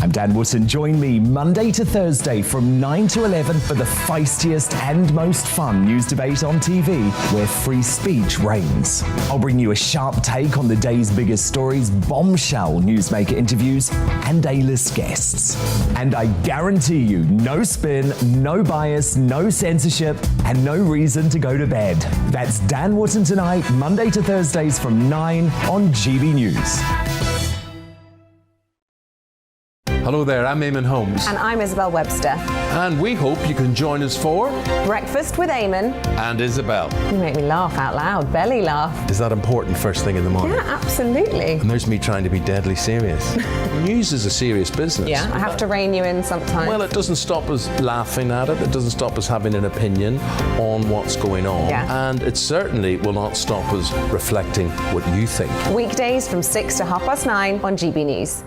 I'm Dan Wootton. Join me Monday to Thursday from 9 to 11 for the feistiest and most fun news debate on TV, where free speech reigns. I'll bring you a sharp take on the day's biggest stories, bombshell newsmaker interviews, and A-list guests. And I guarantee you, no spin, no bias, no censorship, and no reason to go to bed. That's Dan Wootton Tonight, Monday to Thursdays from 9 on GB News. Hello there, I'm Eamonn Holmes. And I'm Isabel Webster. And we hope you can join us for Breakfast with Eamonn and Isabel. You make me laugh out loud, belly laugh. Is that important first thing in the morning? Yeah, absolutely. And there's me trying to be deadly serious. News is a serious business. Yeah, I have to rein you in sometimes. Well, it doesn't stop us laughing at it. It doesn't stop us having an opinion on what's going on. Yeah. And it certainly will not stop us reflecting what you think. Weekdays from 6 to 9:30 on GB News.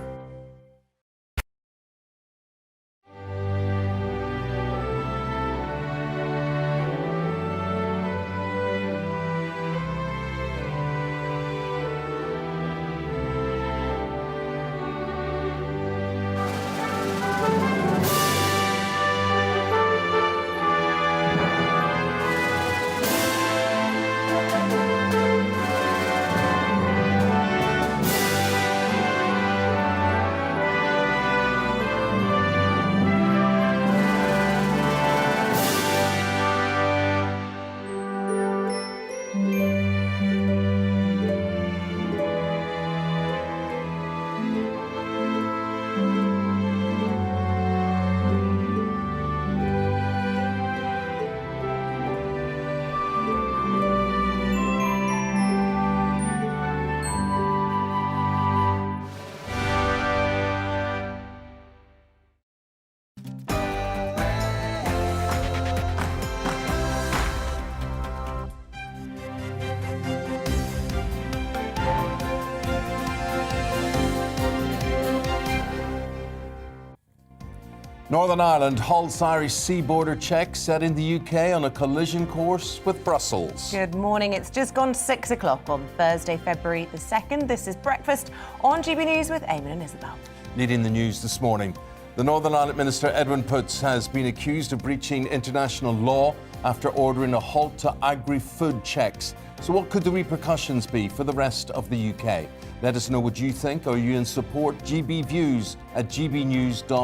Northern Ireland halts Irish sea border checks, setting the UK on a collision course with Brussels. Good morning. It's just gone 6 o'clock on Thursday, February the 2nd. This is Breakfast on GB News with Eamonn and Isabel. Leading the news this morning, the Northern Ireland Minister Edwin Poots has been accused of breaching international law after ordering a halt to agri-food checks. So what could the repercussions be for the rest of the UK? Let us know what you think. Are you in support? GB Views at gbnews.uk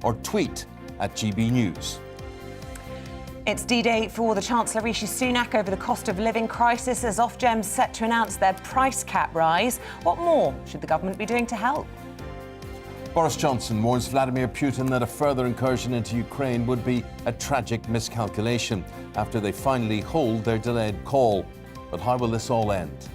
or tweet at GB News. It's D-Day for the Chancellor Rishi Sunak over the cost of living crisis as Ofgem's set to announce their price cap rise. What more should the government be doing to help? Boris Johnson warns Vladimir Putin that a further incursion into Ukraine would be a tragic miscalculation after they finally hold their delayed call. But how will this all end?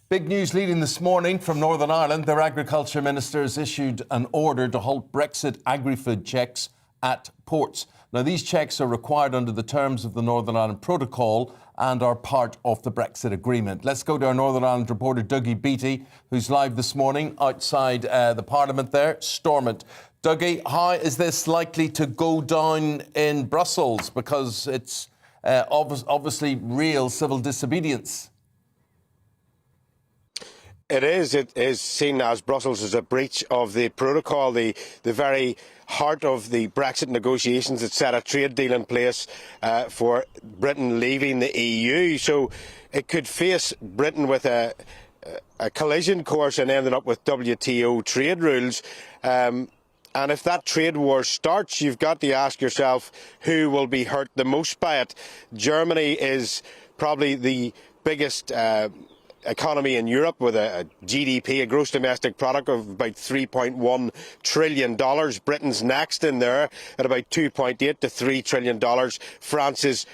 Big news leading this morning from Northern Ireland. Their agriculture minister has issued an order to halt Brexit agri-food checks at ports. Now, these checks are required under the terms of the Northern Ireland Protocol and are part of the Brexit agreement. Let's go to our Northern Ireland reporter, Dougie Beattie, who's live this morning outside the Parliament there, Stormont. Dougie, how is this likely to go down in Brussels? Because it's obviously real civil disobedience. It is seen as Brussels as a breach of the protocol, the very heart of the Brexit negotiations that set a trade deal in place for Britain leaving the EU. So it could face Britain with a collision course and ending up with WTO trade rules. And if that trade war starts, you've got to ask yourself who will be hurt the most by it. Germany is probably the biggest economy in Europe with a GDP, a gross domestic product of about $3.1 trillion. Britain's next in there at about $2.8 to $3 trillion. France is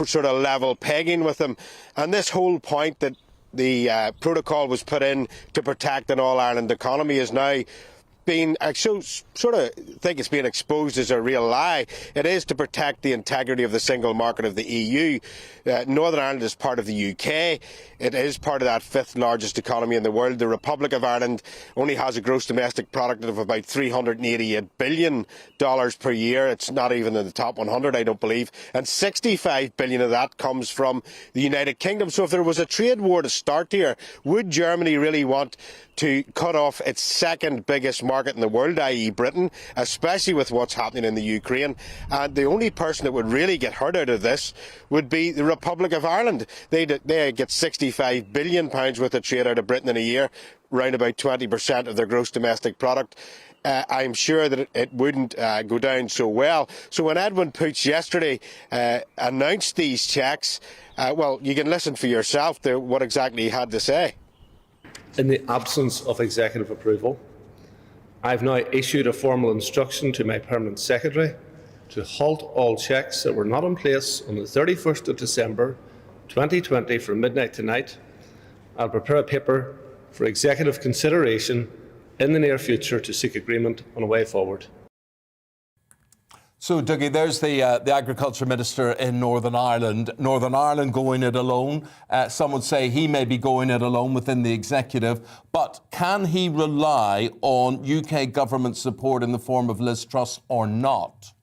sort of level pegging with them. And this whole point that the protocol was put in to protect an all-Ireland economy is now been, I sort of think it's being exposed as a real lie. It is to protect the integrity of the single market of the EU. Northern Ireland is part of the UK. It is part of that fifth largest economy in the world. The Republic of Ireland only has a gross domestic product of about $388 billion per year. It's not even in the top 100, I don't believe. And 65 billion of that comes from the United Kingdom. So if there was a trade war to start here, would Germany really want to cut off its second biggest market in the world, i.e. Britain, especially with what's happening in the Ukraine? And the only person that would really get hurt out of this would be the Republic of Ireland. They get £65 billion worth of trade out of Britain in a year, round about 20% of their gross domestic product. I'm sure that it wouldn't go down so well. So when Edwin Poots yesterday announced these checks, well, you can listen for yourself to what exactly he had to say. In the absence of executive approval, I have now issued a formal instruction to my Permanent Secretary to halt all checks that were not in place on the 31st of December 2020 from midnight tonight. I'll prepare a paper for executive consideration in the near future to seek agreement on a way forward. So, Dougie, there's the Agriculture Minister in Northern Ireland. Northern Ireland going it alone. Some would say he may be going it alone within the executive. But can he rely on UK government support in the form of Liz Truss or not?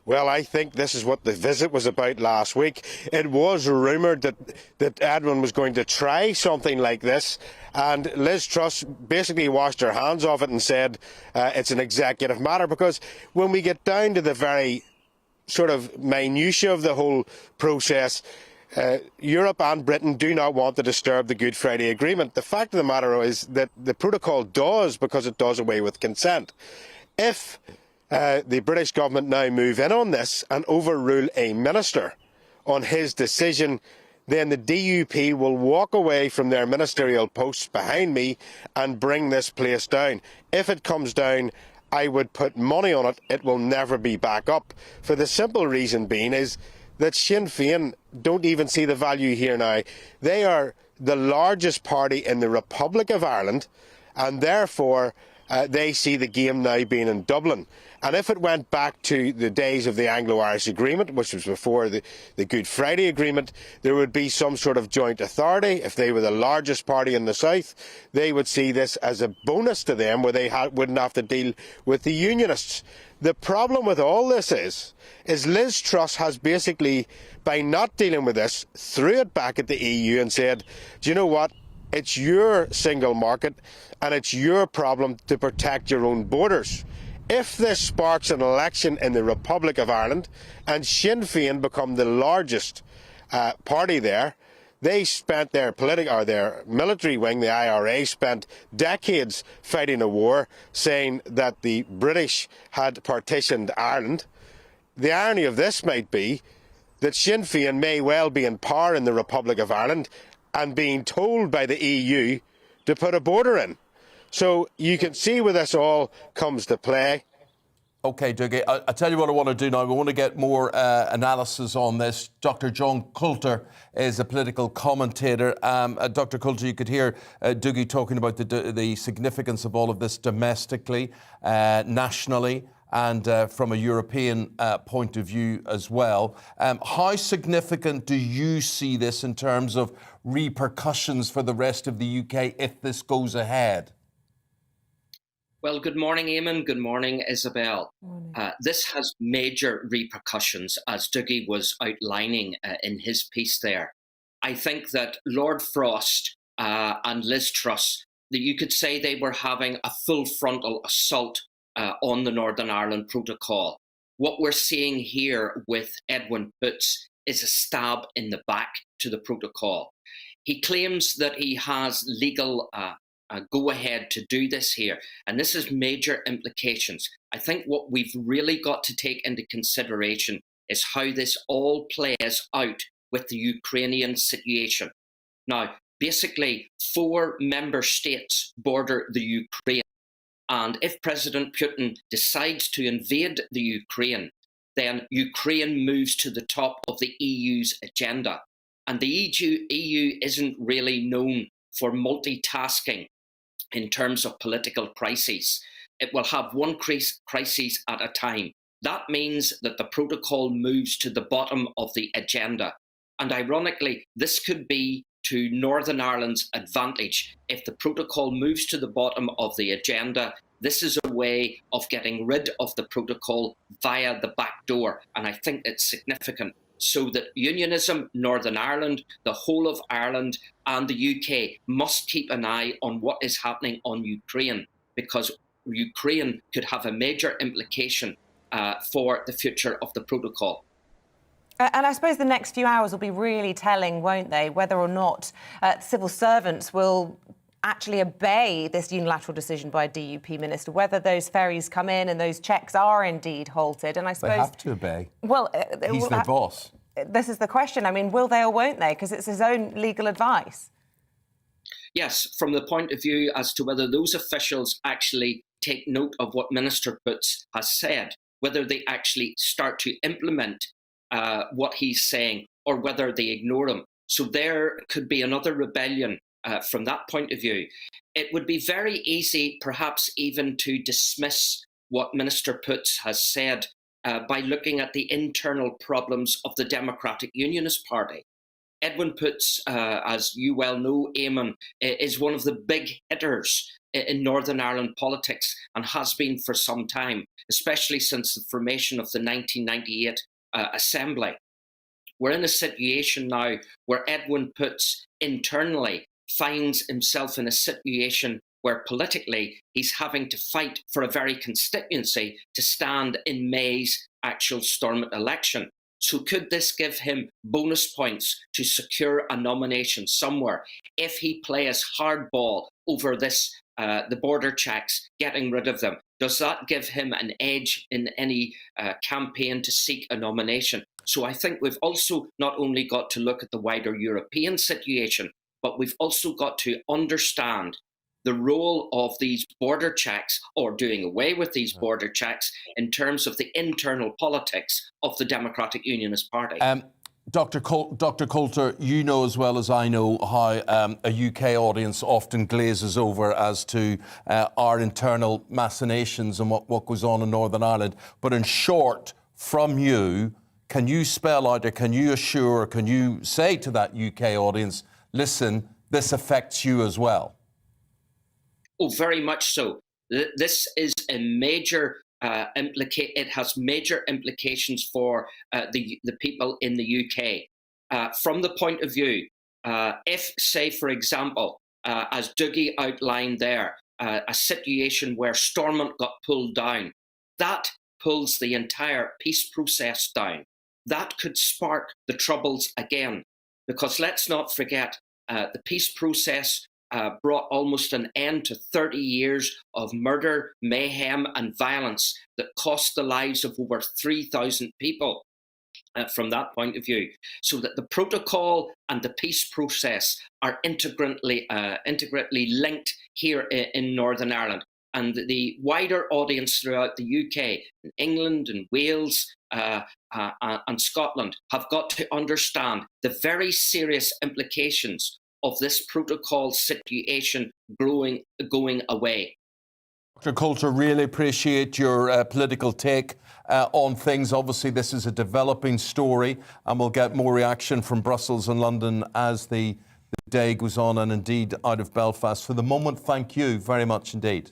Well, I think this is what the visit was about last week. It was rumoured that Edwin was going to try something like this, and Liz Truss basically washed her hands off it and said it's an executive matter, because when we get down to the very sort of minutiae of the whole process, Europe and Britain do not want to disturb the Good Friday Agreement. The fact of the matter is that the protocol does, because it does away with consent. If the British government now move in on this and overrule a minister on his decision, then the DUP will walk away from their ministerial posts behind me and bring this place down. If it comes down, I would put money on it, it will never be back up. For the simple reason being is that Sinn Féin don't even see the value here now. They are the largest party in the Republic of Ireland, and therefore they see the game now being in Dublin. And if it went back to the days of the Anglo-Irish Agreement, which was before the Good Friday Agreement, there would be some sort of joint authority. If they were the largest party in the south, they would see this as a bonus to them, where they wouldn't have to deal with the unionists. The problem with all this is Liz Truss has basically, by not dealing with this, threw it back at the EU and said, do you know what? It's your single market and it's your problem to protect your own borders. If this sparks an election in the Republic of Ireland and Sinn Féin become the largest party there, they spent their military wing, the IRA, spent decades fighting a war saying that the British had partitioned Ireland. The irony of this might be that Sinn Féin may well be in power in the Republic of Ireland and being told by the EU to put a border in. So you can see where this all comes to play. OK, Dougie, I'll tell you what I want to do now. We want to get more analysis on this. Dr. John Coulter is a political commentator. Dr. Coulter, you could hear Dougie talking about the significance of all of this domestically, nationally, and from a European point of view as well. How significant do you see this in terms of repercussions for the rest of the UK if this goes ahead? Well, good morning, Eamonn. Good morning, Isabel. This has major repercussions, as Dougie was outlining in his piece there. I think that Lord Frost and Liz Truss, that you could say they were having a full frontal assault on the Northern Ireland Protocol. What we're seeing here with Edwin Poots is a stab in the back to the protocol. He claims that he has legal go-ahead to do this here, and this has major implications. I think what we've really got to take into consideration is how this all plays out with the Ukrainian situation. Now, basically, 4 member states border the Ukraine, and if President Putin decides to invade the Ukraine, then Ukraine moves to the top of the EU's agenda. And the EU isn't really known for multitasking. in terms of political crises. It will have one crisis at a time. That means that the protocol moves to the bottom of the agenda. And ironically, this could be to Northern Ireland's advantage. If the protocol moves to the bottom of the agenda, this is a way of getting rid of the protocol via the back door. And I think it's significant. So that unionism, Northern Ireland, the whole of Ireland and the UK must keep an eye on what is happening on Ukraine, because Ukraine could have a major implication for the future of the protocol. And I suppose the next few hours will be really telling, won't they, whether or not civil servants will actually obey this unilateral decision by a DUP minister, whether those ferries come in and those checks are indeed halted. And I suppose they have to obey. Well, he's their boss. This is the question. I mean, will they or won't they? Because it's his own legal advice. Yes, from the point of view as to whether those officials actually take note of what Minister Boots has said, whether they actually start to implement what he's saying, or whether they ignore him. So there could be another rebellion from that point of view. It would be very easy, perhaps even to dismiss what Minister Boots has said by looking at the internal problems of the Democratic Unionist Party. Edwin Boots, as you well know, Eamonn, is one of the big hitters in Northern Ireland politics and has been for some time, especially since the formation of the 1998 Assembly. We're in a situation now where Edwin Boots internally finds himself in a situation where politically he's having to fight for a very constituency to stand in May's actual Stormont election. So could this give him bonus points to secure a nomination somewhere if he plays hardball over this, the border checks, getting rid of them? Does that give him an edge in any campaign to seek a nomination? So I think we've also not only got to look at the wider European situation, but we've also got to understand the role of these border checks, or doing away with these border checks, in terms of the internal politics of the Democratic Unionist Party. Dr. Coulter, you know as well as I know how a UK audience often glazes over as to our internal machinations and what goes on in Northern Ireland. But in short, from you, can you spell out, or can you assure, or can you say to that UK audience, listen, this affects you as well? Oh, very much so. This is a major it has major implications for the people in the UK. From the point of view, if, say, for example, as Dougie outlined there, a situation where Stormont got pulled down, that pulls the entire peace process down. That could spark the Troubles again, because let's not forget, the peace process brought almost an end to 30 years of murder, mayhem and violence that cost the lives of over 3,000 people from that point of view. So that the protocol and the peace process are integrally linked here in Northern Ireland. And the wider audience throughout the UK, in England and Wales and Scotland have got to understand the very serious implications of this protocol situation going away. Dr. Coulter, really appreciate your political take on things. Obviously, this is a developing story, and we'll get more reaction from Brussels and London as the day goes on, and indeed out of Belfast. For the moment, thank you very much indeed.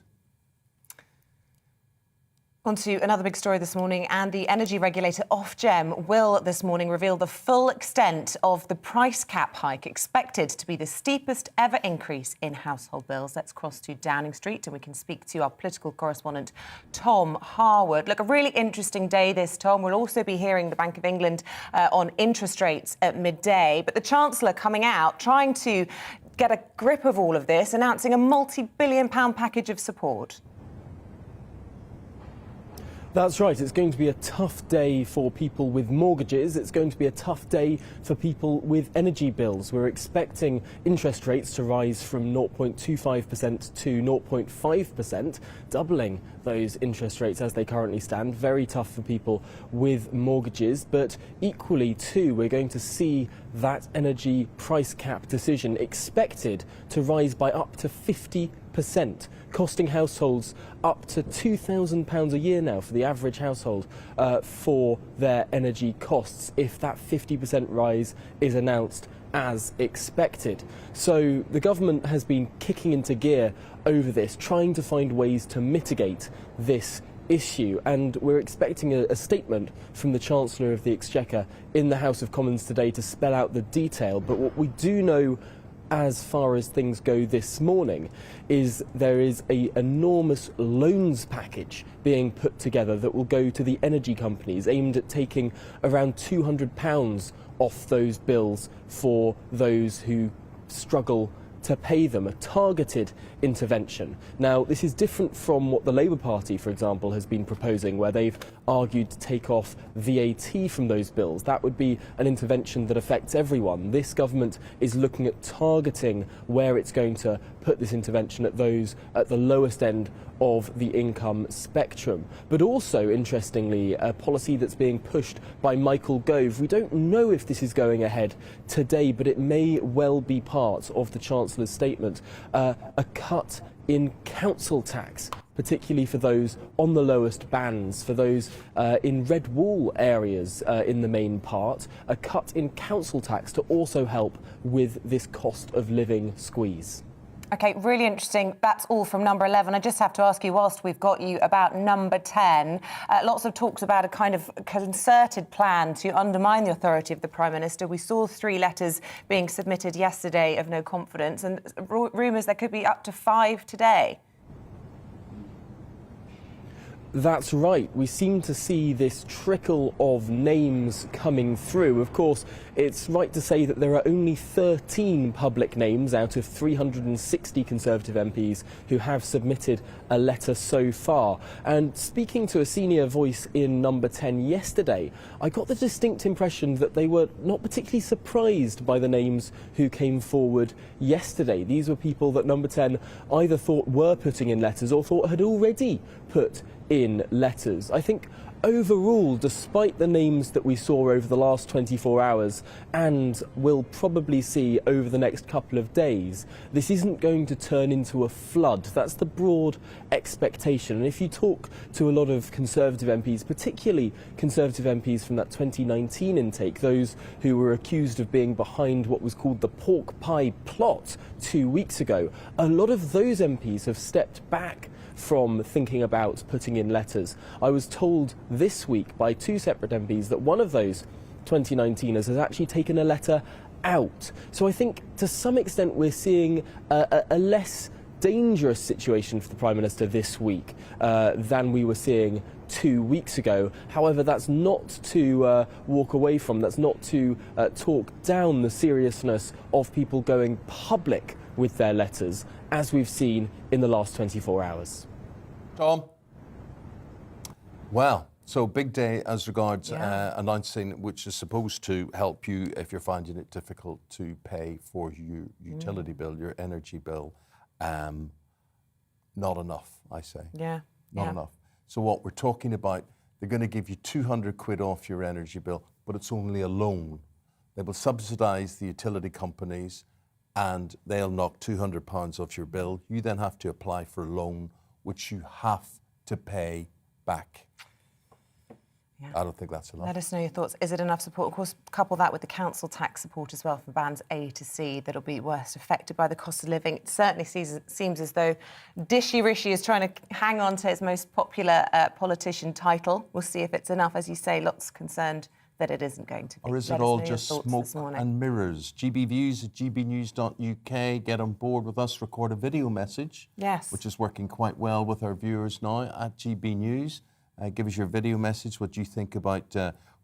On to another big story this morning, and the energy regulator Ofgem will this morning reveal the full extent of the price cap hike, expected to be the steepest ever increase in household bills. Let's cross to Downing Street and we can speak to our political correspondent, Tom Harwood. Look, a really interesting day this, Tom. We'll also be hearing the Bank of England on interest rates at midday, but the Chancellor coming out trying to get a grip of all of this, announcing a multi-billion-pound package of support. That's right. It's going to be a tough day for people with mortgages. It's going to be a tough day for people with energy bills. We're expecting interest rates to rise from 0.25% to 0.5%, doubling those interest rates as they currently stand. Very tough for people with mortgages. But equally, too, we're going to see that energy price cap decision expected to rise by up to £50 50%, costing households up to £2,000 a year now for the average household for their energy costs if that 50% rise is announced as expected. So the government has been kicking into gear over this, trying to find ways to mitigate this issue, and we're expecting a statement from the Chancellor of the Exchequer in the House of Commons today to spell out the detail. But what we do know as far as things go this morning is there is an enormous loans package being put together that will go to the energy companies, aimed at taking around £200 off those bills for those who struggle to pay them, a targeted intervention. Now, this is different from what the Labour Party, for example, has been proposing, where they've argued to take off VAT from those bills. That would be an intervention that affects everyone. This government is looking at targeting where it's going to put this intervention at those at the lowest end of the income spectrum. But also, interestingly, a policy that's being pushed by Michael Gove. We don't know if this is going ahead today, but it may well be part of the Chancellor's statement. A cut in council tax, particularly for those on the lowest bands, for those in red wall areas in the main part, a cut in council tax to also help with this cost of living squeeze. OK, really interesting. That's all from number 11. I just have to ask you, whilst we've got you, about number 10. Lots of talks about a kind of concerted plan to undermine the authority of the Prime Minister. We saw 3 letters being submitted yesterday of no confidence, and rumours there could be up to 5 today. That's right. We seem to see this trickle of names coming through. Of course, it's right to say that there are only 13 public names out of 360 Conservative MPs who have submitted a letter so far. And speaking to a senior voice in number 10 yesterday, I got the distinct impression that they were not particularly surprised by the names who came forward yesterday. These were people that number 10 either thought were putting in letters or thought had already put in letters. I think overall, despite the names that we saw over the last 24 hours and will probably see over the next couple of days, this isn't going to turn into a flood. That's the broad expectation. And if you talk to a lot of Conservative MPs, particularly Conservative MPs from that 2019 intake, those who were accused of being behind what was called the pork pie plot 2 weeks ago, a lot of those MPs have stepped back from thinking about putting in letters. I was told this week by 2 separate MPs that one of those 2019ers has actually taken a letter out. So I think to some extent we're seeing a less dangerous situation for the Prime Minister this week than we were seeing 2 weeks ago. However, that's not to walk away from, that's not to talk down the seriousness of people going public with their letters, as we've seen in the last 24 hours. Tom? Well, so big day as regards announcing, which is supposed to help you if you're finding it difficult to pay for your utility bill, your energy bill. Not enough, I say. Not enough. So what we're talking about, they're going to give you 200 quid off your energy bill, but it's only a loan. They will subsidise the utility companies and they'll knock £200 off your bill. You then have to apply for a loan, which you have to pay back. I don't think that's enough. Let us know your thoughts. Is it enough support? Of course, couple that with the council tax support as well for bands A to C that'll be worst affected by the cost of living. It certainly seems as though Dishy Rishi is trying to hang on to his most popular politician title. We'll see if it's enough. As you say, lots concerned that it isn't going to be. Or is it all just smoke and mirrors? GBViews at gbnews.uk. Get on board with us, record a video message. Yes. Which is working quite well with our viewers now at GB News. Give us your video message, what you think about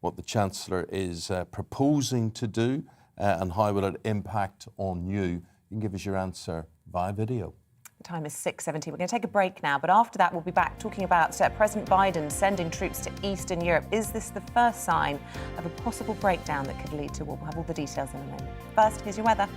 what the Chancellor is proposing to do and how will it impact on you. You can give us your answer via video. The time is 6:17. We're going to take a break now, but after that we'll be back talking about President Biden sending troops to Eastern Europe. Is this the first sign of a possible breakdown that could lead to war? We'll have all the details in a moment. First, here's your weather.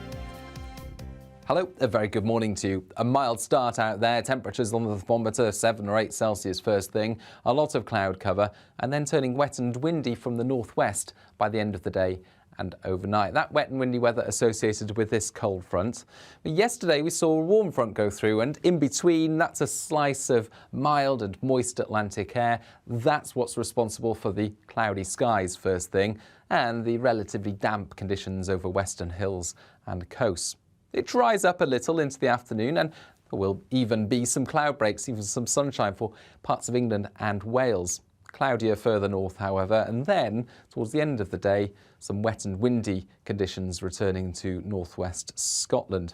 Hello, a very good morning to you. A mild start out there, temperatures on the thermometer 7 or 8 Celsius first thing, a lot of cloud cover, and then turning wet and windy from the northwest by the end of the day and overnight. That wet and windy weather associated with this cold front. But yesterday we saw a warm front go through, and in between that's a slice of mild and moist Atlantic air. That's what's responsible for the cloudy skies first thing and the relatively damp conditions over western hills and coasts. It dries up a little into the afternoon, and there will even be some cloud breaks, even some sunshine for parts of England and Wales. Cloudier further north, however, and then towards the end of the day, some wet and windy conditions returning to northwest Scotland.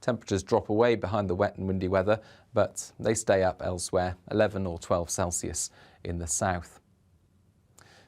Temperatures drop away behind the wet and windy weather, but they stay up elsewhere, 11 or 12 Celsius in the south.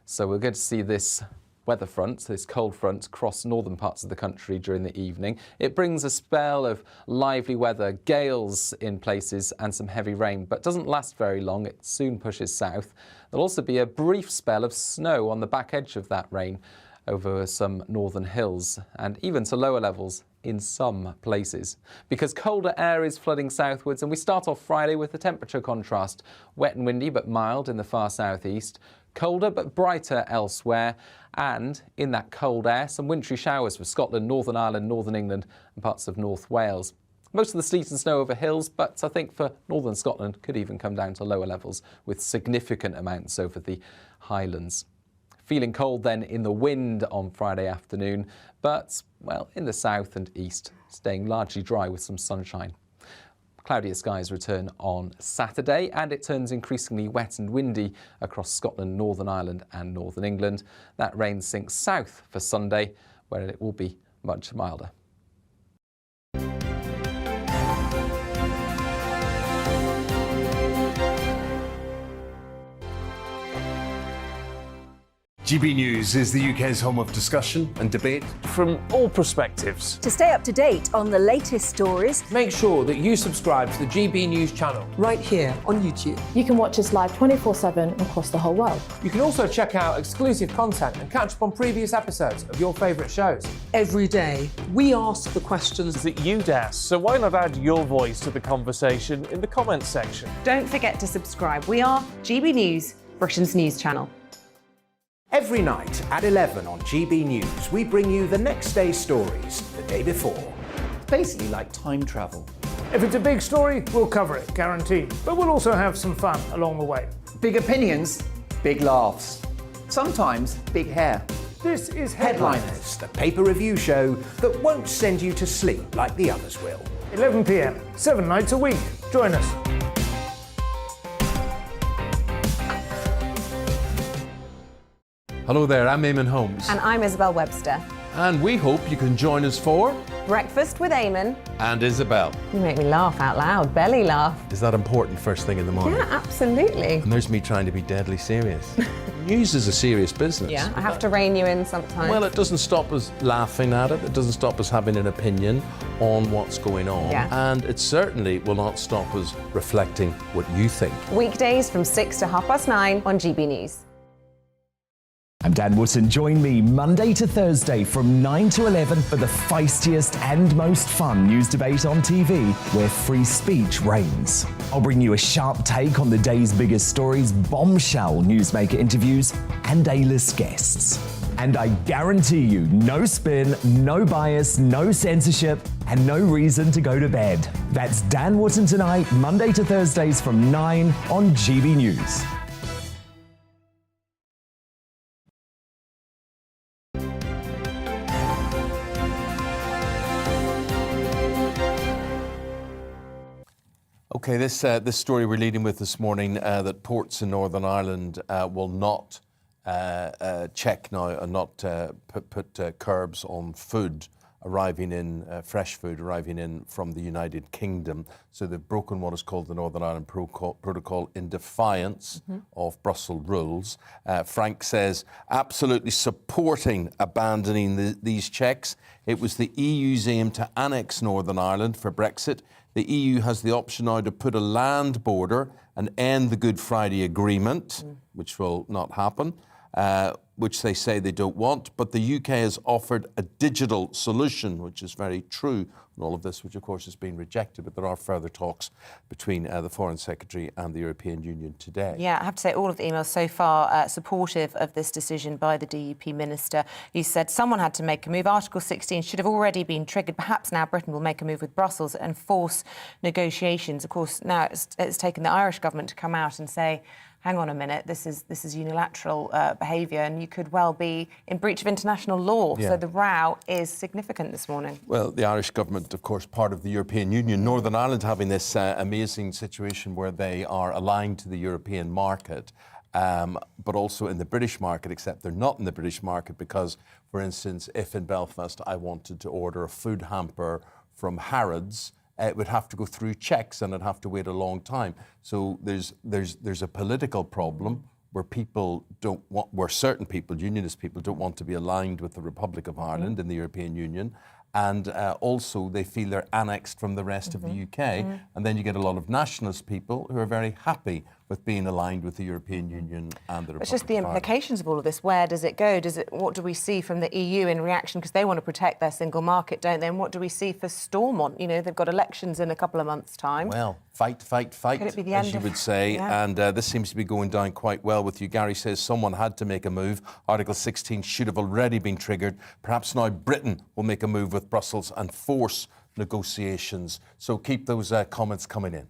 So we're going to see this weather front, this cold front, cross northern parts of the country during the evening. It brings a spell of lively weather, gales in places and some heavy rain, but doesn't last very long. It soon pushes south. There'll also be a brief spell of snow on the back edge of that rain over some northern hills and even to lower levels in some places. Because colder air is flooding southwards, and we start off Friday with the temperature contrast. Wet and windy but mild in the far southeast. Colder but brighter elsewhere, and in that cold air, some wintry showers for Scotland, Northern Ireland, Northern England and parts of North Wales. Most of the sleet and snow over hills, but I think for Northern Scotland could even come down to lower levels with significant amounts over the Highlands. Feeling cold then in the wind on Friday afternoon, but, well, in the south and east, staying largely dry with some sunshine. Cloudier skies return on Saturday, and it turns increasingly wet and windy across Scotland, Northern Ireland and Northern England. That rain sinks south for Sunday, where it will be much milder. GB News is the UK's home of discussion and debate. From all perspectives. To stay up to date on the latest stories, Make sure that you subscribe to the GB News channel. right here on YouTube. You can watch us live 24/7 across the whole world. You can also check out exclusive content and catch up on previous episodes of your favourite shows. Every day, we ask the questions That you'd ask, so why not add your voice to the conversation in the comments section? Don't forget to subscribe. We are GB News, Britain's news channel. Every night at 11 on GB News, we bring you the next day's stories the day before. It's basically like time travel. If it's a big story, we'll cover it, guaranteed. But we'll also have some fun along the way. Big opinions, big laughs. Sometimes big hair. This is Headliners, the paper review show that won't send you to sleep like the others will. 11 p.m, 7 nights a week. Join us. Hello there, I'm Eamonn Holmes. And I'm Isabel Webster. And we hope you can join us for Breakfast with Eamonn. And Isabel. You make me laugh out loud, belly laugh. Is that important first thing in the morning? Yeah, absolutely. And there's me trying to be deadly serious. News is a serious business. Yeah, I have to rein you in sometimes. Well, it doesn't stop us laughing at it. It doesn't stop us having an opinion on what's going on. Yeah. And it certainly will not stop us reflecting what you think. Weekdays from 6 to 9:30 on GB News. I'm Dan Wootton. Join me Monday to Thursday from 9 to 11 for the feistiest and most fun news debate on TV, where free speech reigns. I'll bring you a sharp take on the day's biggest stories, bombshell newsmaker interviews, and A-list guests. And I guarantee you, no spin, no bias, no censorship, and no reason to go to bed. That's Dan Wootton tonight, Monday to Thursdays from 9 on GB News. Okay, this story we're leading with this morning, that ports in Northern Ireland will not check now and not put curbs on food arriving in, fresh food arriving in from the United Kingdom. So they've broken what is called the Northern Ireland Protocol in defiance of Brussels rules. Frank says, absolutely supporting abandoning these checks. It was the EU's aim to annex Northern Ireland for Brexit. The EU has the option now to put a land border and end the Good Friday Agreement, which will not happen. which they say they don't want. But the UK has offered a digital solution, which is very true in all of this, which of course has been rejected. But there are further talks between the Foreign Secretary and the European Union today. Yeah, I have to say all of the emails so far supportive of this decision by the DUP minister. He said someone had to make a move. Article 16 should have already been triggered. Perhaps now Britain will make a move with Brussels and force negotiations. Of course, now it's taken the Irish government to come out and say, hang on a minute, this is unilateral behaviour and you could well be in breach of international law. Yeah. So the row is significant this morning. Well, the Irish government, of course, part of the European Union. Northern Ireland having this amazing situation where they are aligned to the European market, but also in the British market, except they're not in the British market because, for instance, if in Belfast I wanted to order a food hamper from Harrods, it would have to go through checks and it'd have to wait a long time. So there's a political problem where people don't want, where certain people, unionist people, don't want to be aligned with the Republic of Ireland in the European Union. And also they feel they're annexed from the rest of the UK. And then you get a lot of nationalist people who are very happy with being aligned with the European Union and the Republic It's just the of Ireland. implications of all of this. Where does it go? What do we see from the EU in reaction? Because they want to protect their single market, don't they? And what do we see for Stormont? You know, they've got elections in a couple of months' time. Well, fight, Could it be the as end you of- would say. Yeah. And this seems to be going down quite well with you. Gary says someone had to make a move. Article 16 should have already been triggered. Perhaps now Britain will make a move with Brussels and force negotiations. So keep those comments coming in.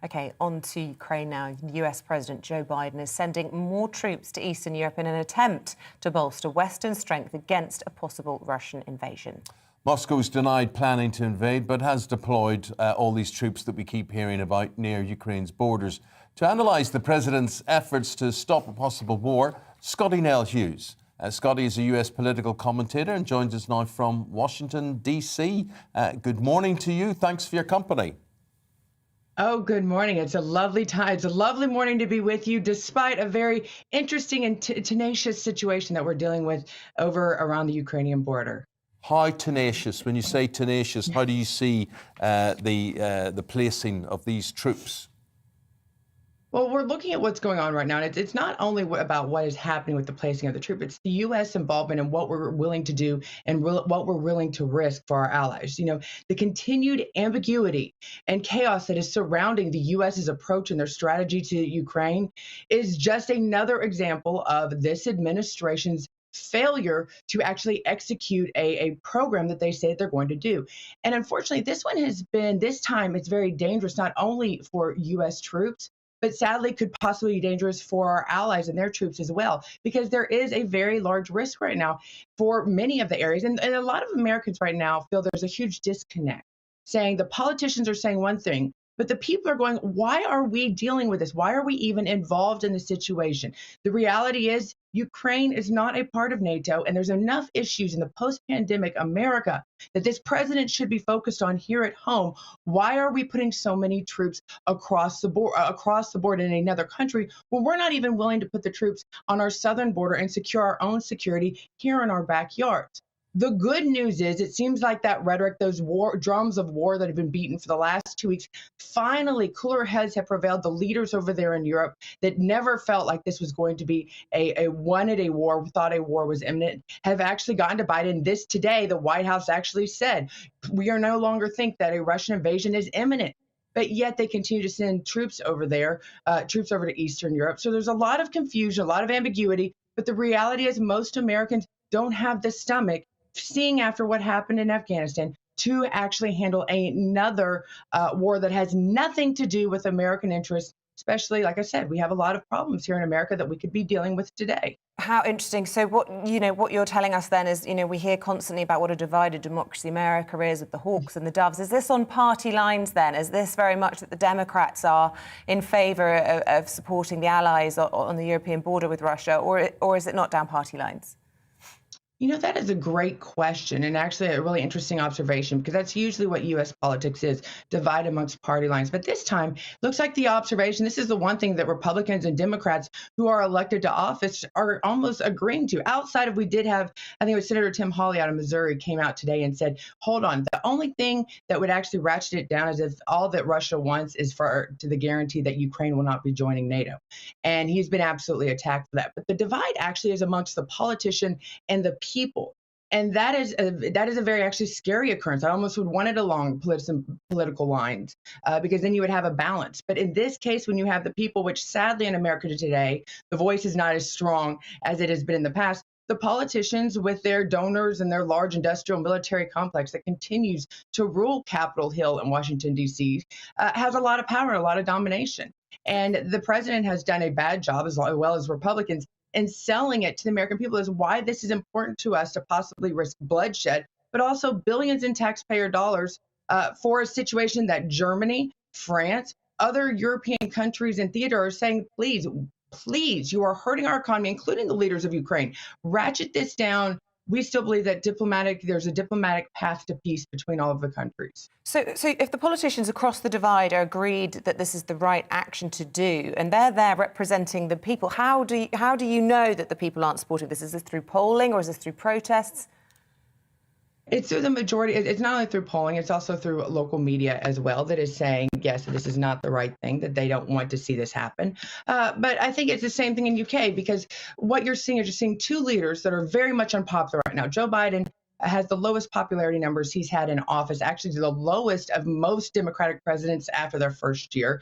OK, on to Ukraine now. US President Joe Biden is sending more troops to Eastern Europe in an attempt to bolster Western strength against a possible Russian invasion. Moscow's denied planning to invade, but has deployed all these troops that we keep hearing about near Ukraine's borders. To analyse the president's efforts to stop a possible war, Scotty Nell Hughes. Scotty is a US political commentator and joins us now from Washington, D.C. Good morning to you. Thanks for your company. Oh, good morning. It's a lovely time. It's a lovely morning to be with you, despite a very interesting and tenacious situation that we're dealing with over around the Ukrainian border. How tenacious? When you say tenacious, how do you see the placing of these troops? Well, we're looking at what's going on right now. And it's not only about what is happening with the placing of the troop, it's the U.S. involvement and what we're willing to do and what we're willing to risk for our allies. You know, the continued ambiguity and chaos that is surrounding the U.S.'s approach and their strategy to Ukraine is just another example of this administration's failure to actually execute a program that they say they're going to do. And unfortunately, this time it's very dangerous, not only for U.S. troops, but sadly could possibly be dangerous for our allies and their troops as well, because there is a very large risk right now for many of the areas. And a lot of Americans right now feel there's a huge disconnect, saying the politicians are saying one thing, but the people are going, why are we dealing with this? Why are we even involved in the situation? The reality is Ukraine is not a part of NATO, and there's enough issues in the post-pandemic America that this president should be focused on here at home. Why are we putting so many troops across the board in another country when we're not even willing to put the troops on our southern border and secure our own security here in our backyards? The good news is it seems like that rhetoric, those drums of war that have been beaten for the last 2 weeks, finally cooler heads have prevailed. The leaders over there in Europe that never felt like this was going to be wanted a war, thought a war was imminent, have actually gotten to Biden. This today, the White House actually said, we are no longer think that a Russian invasion is imminent. But yet they continue to send troops over there, troops over to Eastern Europe. So there's a lot of confusion, a lot of ambiguity. But the reality is most Americans don't have the stomach, seeing after what happened in Afghanistan, to actually handle another war that has nothing to do with American interests, especially, like I said, we have a lot of problems here in America that we could be dealing with today. How interesting. So what you're telling us then is, we hear constantly about what a divided democracy America is, with the hawks and the doves. Is this on party lines then? Is this very much that the Democrats are in favour of supporting the allies on the European border with Russia, or is it not down party lines? You know, that is a great question, and actually a really interesting observation, because that's usually what U.S. politics is, divide amongst party lines. But this time, looks like the observation, this is the one thing that Republicans and Democrats who are elected to office are almost agreeing to. Outside of, we did have, I think it was Senator Tim Hawley out of Missouri came out today and said, hold on, the only thing that would actually ratchet it down is if all that Russia wants is to the guarantee that Ukraine will not be joining NATO. And he's been absolutely attacked for that. But the divide actually is amongst the politician and the people. And that is a very actually scary occurrence. I almost would want it along political lines because then you would have a balance. But in this case, when you have the people, which sadly in America today, the voice is not as strong as it has been in the past, the politicians with their donors and their large industrial military complex that continues to rule Capitol Hill in Washington, D.C., has a lot of power, a lot of domination. And the president has done a bad job, as well as Republicans, and selling it to the American people is why this is important to us to possibly risk bloodshed, but also billions in taxpayer dollars for a situation that Germany, France, other European countries and theater are saying, please, you are hurting our economy, including the leaders of Ukraine. Ratchet this down. We still believe that there's a diplomatic path to peace between all of the countries. So if the politicians across the divide are agreed that this is the right action to do, and they're there representing the people, how do you know that the people aren't supporting this? Is this through polling or is this through protests? It's through the majority. It's not only through polling, it's also through local media as well that is saying, yes, this is not the right thing, that they don't want to see this happen. But I think it's the same thing in UK, because what you're seeing is you're seeing two leaders that are very much unpopular right now. Joe Biden has the lowest popularity numbers he's had in office, actually the lowest of most Democratic presidents after their first year.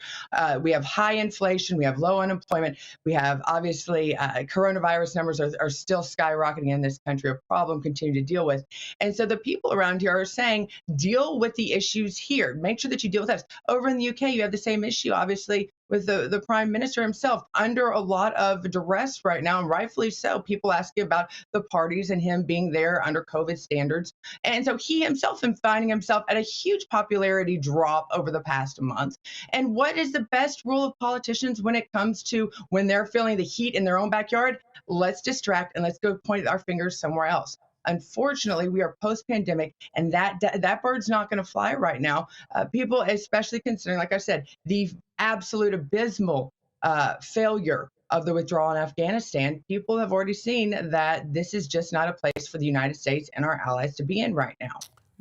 We have high inflation, we have low unemployment, we have obviously coronavirus numbers are still skyrocketing in this country, a problem continue to deal with. And so the people around here are saying, deal with the issues here, make sure that you deal with us. Over in the UK, you have the same issue, obviously, with the prime minister himself under a lot of duress right now, and rightfully so. People asking about the parties and him being there under COVID standards. And so he himself is finding himself at a huge popularity drop over the past month. And what is the best rule of politicians when it comes to when they're feeling the heat in their own backyard? Let's distract and let's go point our fingers somewhere else. Unfortunately, we are post-pandemic, and that bird's not going to fly right now. People, especially considering, like I said, the absolute abysmal failure of the withdrawal in Afghanistan, people have already seen that this is just not a place for the United States and our allies to be in right now.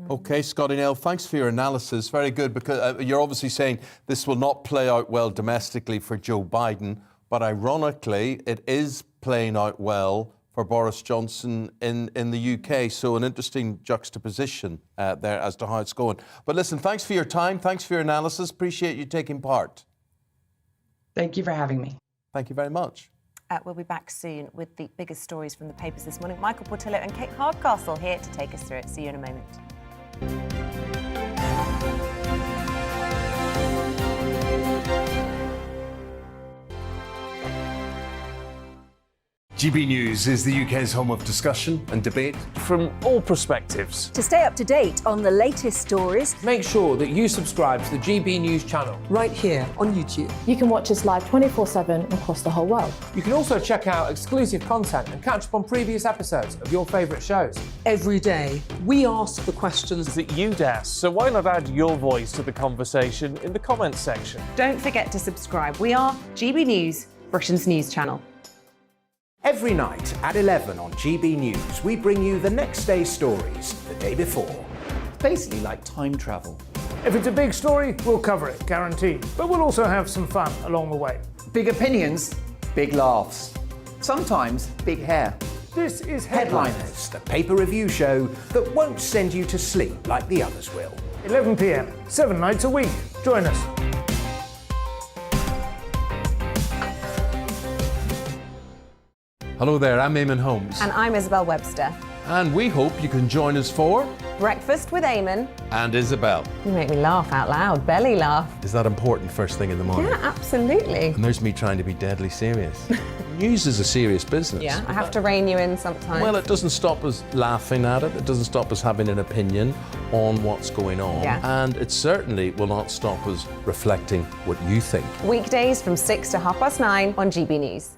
OK, Scotty Nell, thanks for your analysis. Very good, because you're obviously saying this will not play out well domestically for Joe Biden, but ironically, it is playing out well for Boris Johnson in the UK. So an interesting juxtaposition there as to how it's going. But listen, thanks for your time. Thanks for your analysis. Appreciate you taking part. Thank you for having me. Thank you very much. We'll be back soon with the biggest stories from the papers this morning. Michael Portillo and Kate Hardcastle here to take us through it. See you in a moment. GB News is the UK's home of discussion and debate from all perspectives. To stay up to date on the latest stories, make sure that you subscribe to the GB News channel right here on YouTube. You can watch us live 24/7 across the whole world. You can also check out exclusive content and catch up on previous episodes of your favourite shows. Every day, we ask the questions that you'd ask, so why not add your voice to the conversation in the comments section? Don't forget to subscribe. We are GB News, Britain's news channel. Every night at 11 on GB News, we bring you the next day's stories the day before. Basically like time travel. If it's a big story, we'll cover it, guaranteed. But we'll also have some fun along the way. Big opinions, big laughs. Sometimes big hair. This is Headliners, the paper review show that won't send you to sleep like the others will. 11 p.m, 7 nights a week. Join us. Hello there, I'm Eamonn Holmes. And I'm Isabel Webster. And we hope you can join us for Breakfast with Eamonn and Isabel. You make me laugh out loud, belly laugh. Is that important first thing in the morning? Yeah, absolutely. And there's me trying to be deadly serious. News is a serious business. Yeah, I have to rein you in sometimes. Well, it doesn't stop us laughing at it. It doesn't stop us having an opinion on what's going on. Yeah. And it certainly will not stop us reflecting what you think. Weekdays from 6 to 9:30 on GB News.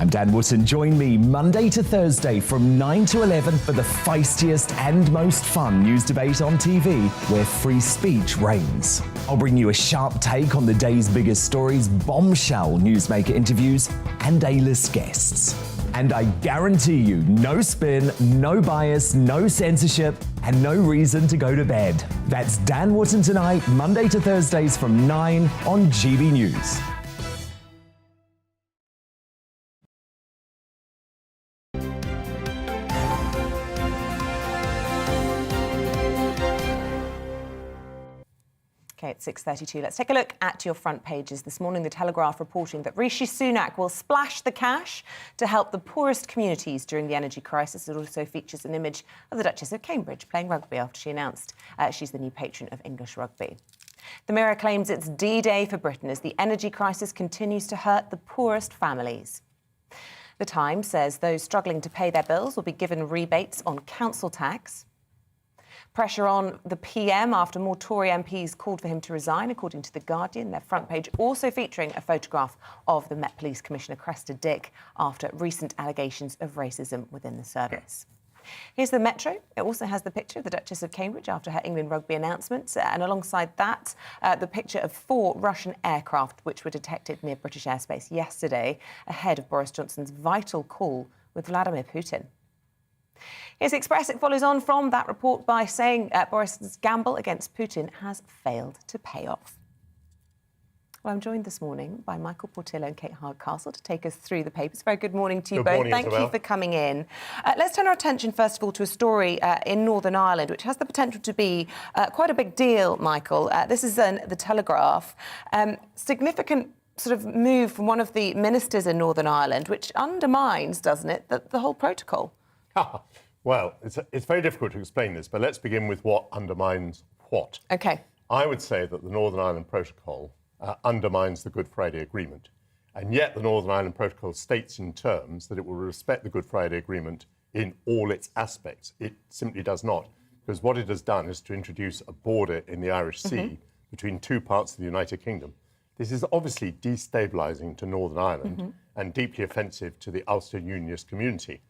I'm Dan Wootton. Join me Monday to Thursday from 9 to 11 for the feistiest and most fun news debate on TV, where free speech reigns. I'll bring you a sharp take on the day's biggest stories, bombshell newsmaker interviews, and A-list guests. And I guarantee you, no spin, no bias, no censorship, and no reason to go to bed. That's Dan Wootton tonight, Monday to Thursdays from 9 on GB News. Okay, it's 6:32. Let's take a look at your front pages this morning. The Telegraph reporting that Rishi Sunak will splash the cash to help the poorest communities during the energy crisis. It also features an image of the Duchess of Cambridge playing rugby after she announced she's the new patron of English rugby. The Mirror claims it's D-Day for Britain as the energy crisis continues to hurt the poorest families. The Times says those struggling to pay their bills will be given rebates on council tax. Pressure on the PM after more Tory MPs called for him to resign, according to The Guardian. Their front page also featuring a photograph of the Met Police Commissioner Cressida Dick after recent allegations of racism within the service. Here's the Metro. It also has the picture of the Duchess of Cambridge after her England rugby announcement. And alongside that, the picture of 4 Russian aircraft which were detected near British airspace yesterday ahead of Boris Johnson's vital call with Vladimir Putin. Here's Express. It follows on from that report by saying Boris's gamble against Putin has failed to pay off. Well, I'm joined this morning by Michael Portillo and Kate Hardcastle to take us through the papers. Very good morning to you both. Morning, Thank Isabel. you for coming in. Let's turn our attention, first of all, to a story in Northern Ireland, which has the potential to be quite a big deal, Michael. This is the Telegraph. Significant sort of move from one of the ministers in Northern Ireland, which undermines, doesn't it, the whole protocol? Well, it's very difficult to explain this, but let's begin with what undermines what. OK. I would say that the Northern Ireland Protocol undermines the Good Friday Agreement. And yet the Northern Ireland Protocol states in terms that it will respect the Good Friday Agreement in all its aspects. It simply does not, because what it has done is to introduce a border in the Irish Sea between 2 parts of the United Kingdom. This is obviously destabilising to Northern Ireland and deeply offensive to the Ulster Unionist community.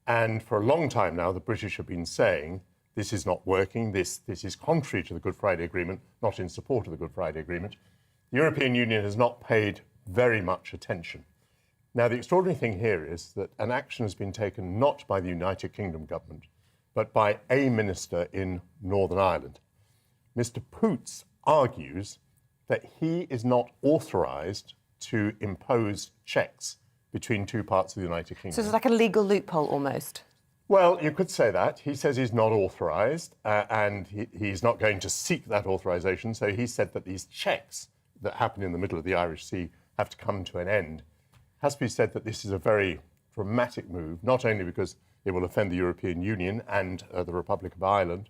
And for a long time now, the British have been saying, this is not working, this is contrary to the Good Friday Agreement, not in support of the Good Friday Agreement. The European Union has not paid very much attention. Now, the extraordinary thing here is that an action has been taken not by the United Kingdom government, but by a minister in Northern Ireland. Mr. Poots argues that he is not authorised to impose checks between 2 parts of the United Kingdom. So it's like a legal loophole almost. Well, you could say that. He says he's not authorised and he's not going to seek that authorisation. So he said that these checks that happen in the middle of the Irish Sea have to come to an end. It has to be said that this is a very dramatic move, not only because it will offend the European Union and the Republic of Ireland,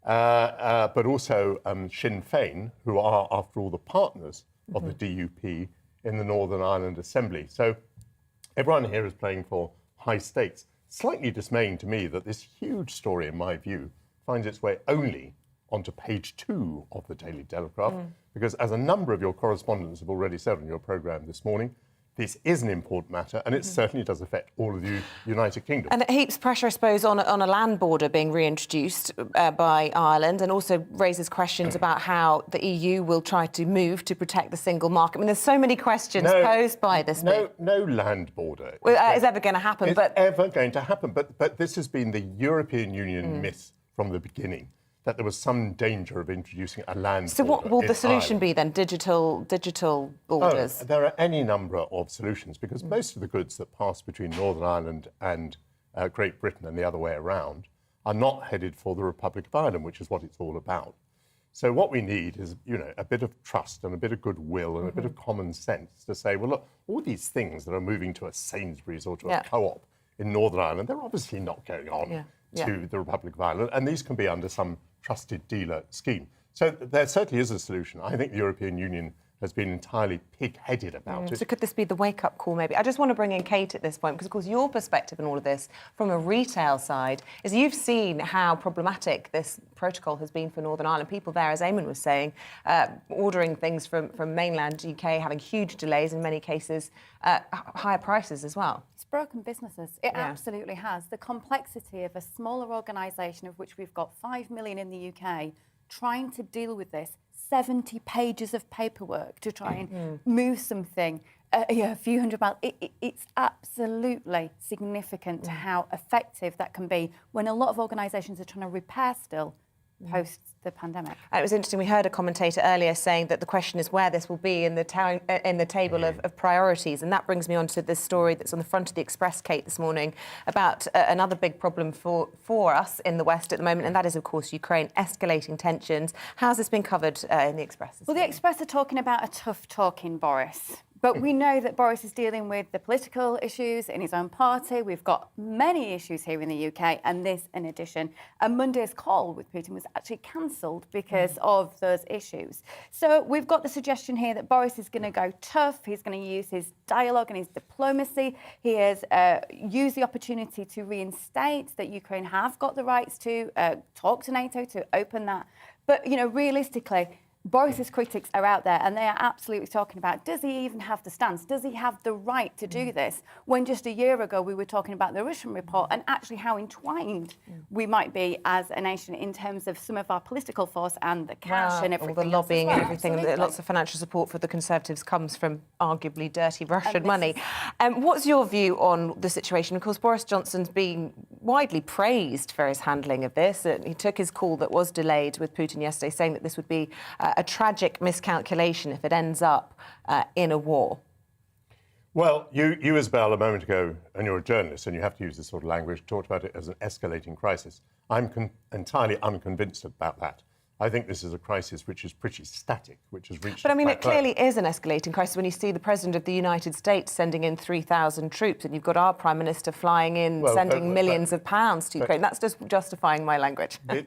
but also Sinn Féin, who are, after all, the partners of the DUP in the Northern Ireland Assembly. So everyone here is playing for high stakes. Slightly dismaying to me that this huge story, in my view, finds its way only onto page 2 of the Daily Telegraph, because as a number of your correspondents have already said on your programme this morning, this is an important matter, and it certainly does affect all of the United Kingdom. And it heaps pressure, I suppose, on a land border being reintroduced by Ireland, and also raises questions about how the EU will try to move to protect the single market. I mean, there's so many questions posed by this. No land border is ever going to happen. It's ever going to happen. But this has been the European Union myth from the beginning, that there was some danger of introducing a land border. So what will the solution Ireland. be then? Digital borders? Oh, there are any number of solutions, because most of the goods that pass between Northern Ireland and Great Britain and the other way around are not headed for the Republic of Ireland, which is what it's all about. So what we need is, a bit of trust and a bit of goodwill and a bit of common sense to say, well, look, all these things that are moving to a Sainsbury's or to a co-op in Northern Ireland, they're obviously not going on to the Republic of Ireland, and these can be under some trusted dealer scheme. So there certainly is a solution. I think the European Union has been entirely pig-headed about it. So could this be the wake-up call, maybe? I just want to bring in Kate at this point, because, of course, your perspective on all of this from a retail side is you've seen how problematic this protocol has been for Northern Ireland. People there, as Eamonn was saying, ordering things from mainland UK, having huge delays, in many cases, higher prices as well. It's broken businesses. It absolutely has. The complexity of a smaller organisation, of which we've got 5 million in the UK, trying to deal with this, 70 pages of paperwork to try and move something, a few hundred miles. It's absolutely significant how effective that can be when a lot of organisations are trying to repair still post the pandemic. It was interesting, we heard a commentator earlier saying that the question is where this will be in the table of priorities, and that brings me on to this story that's on the front of the Express, Kate, this morning, about another big problem for us in the West at the moment, and that is, of course, Ukraine, escalating tensions. How's this been covered in the Express? Well, the Express are talking about a tough talking Boris. But we know that Boris is dealing with the political issues in his own party. We've got many issues here in the UK, and this in addition. And Monday's call with Putin was actually cancelled because of those issues. So we've got the suggestion here that Boris is going to go tough. He's going to use his dialogue and his diplomacy. He has used the opportunity to reinstate that Ukraine have got the rights to talk to NATO, to open that. But, you know, realistically, Boris's critics are out there and they are absolutely talking about, does he even have the stance? Does he have the right to do this? When just a year ago we were talking about the Russian report and actually how entwined we might be as a nation in terms of some of our political force and the cash and everything. All the lobbying else as well. and everything. Absolutely. Lots of financial support for the Conservatives comes from arguably dirty Russian money. What's your view on the situation? Of course, Boris Johnson's been widely praised for his handling of this. He took his call that was delayed with Putin yesterday, saying that this would be a tragic miscalculation if it ends up in a war. Well, you, Isabel, a moment ago, and you're a journalist, and you have to use this sort of language, talked about it as an escalating crisis. I'm entirely unconvinced about that. I think this is a crisis which is pretty static, which has reached... But I mean, it clearly is an escalating crisis when you see the President of the United States sending in 3,000 troops, and you've got our Prime Minister flying in, sending millions of pounds to Ukraine. That's just justifying my language. The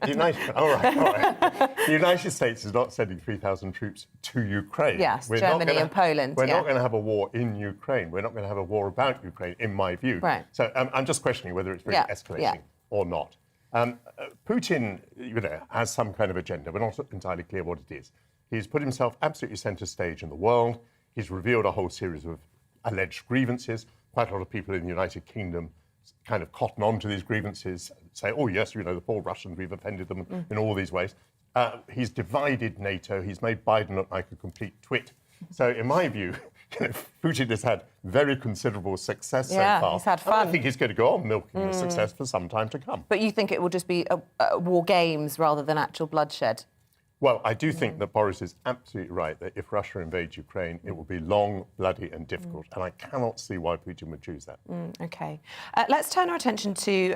United States is not sending 3,000 troops to Ukraine. Yes, Germany and Poland. We're not going to have a war in Ukraine. We're not going to have a war about Ukraine, in my view. Right. So I'm just questioning whether it's really escalating or not. Putin, has some kind of agenda. We're not entirely clear what it is. He's put himself absolutely centre stage in the world. He's revealed a whole series of alleged grievances. Quite a lot of people in the United Kingdom kind of cotton on to these grievances, say, oh, yes, the poor Russians, we've offended them in all these ways. He's divided NATO. He's made Biden look like a complete twit. So, in my view, Putin has had very considerable success so far. He's had fun. I think he's going to go on milking the success for some time to come. But you think it will just be war games rather than actual bloodshed? Well, I do think that Boris is absolutely right that if Russia invades Ukraine, it will be long, bloody and difficult. And I cannot see why Putin would choose that. OK. Let's turn our attention to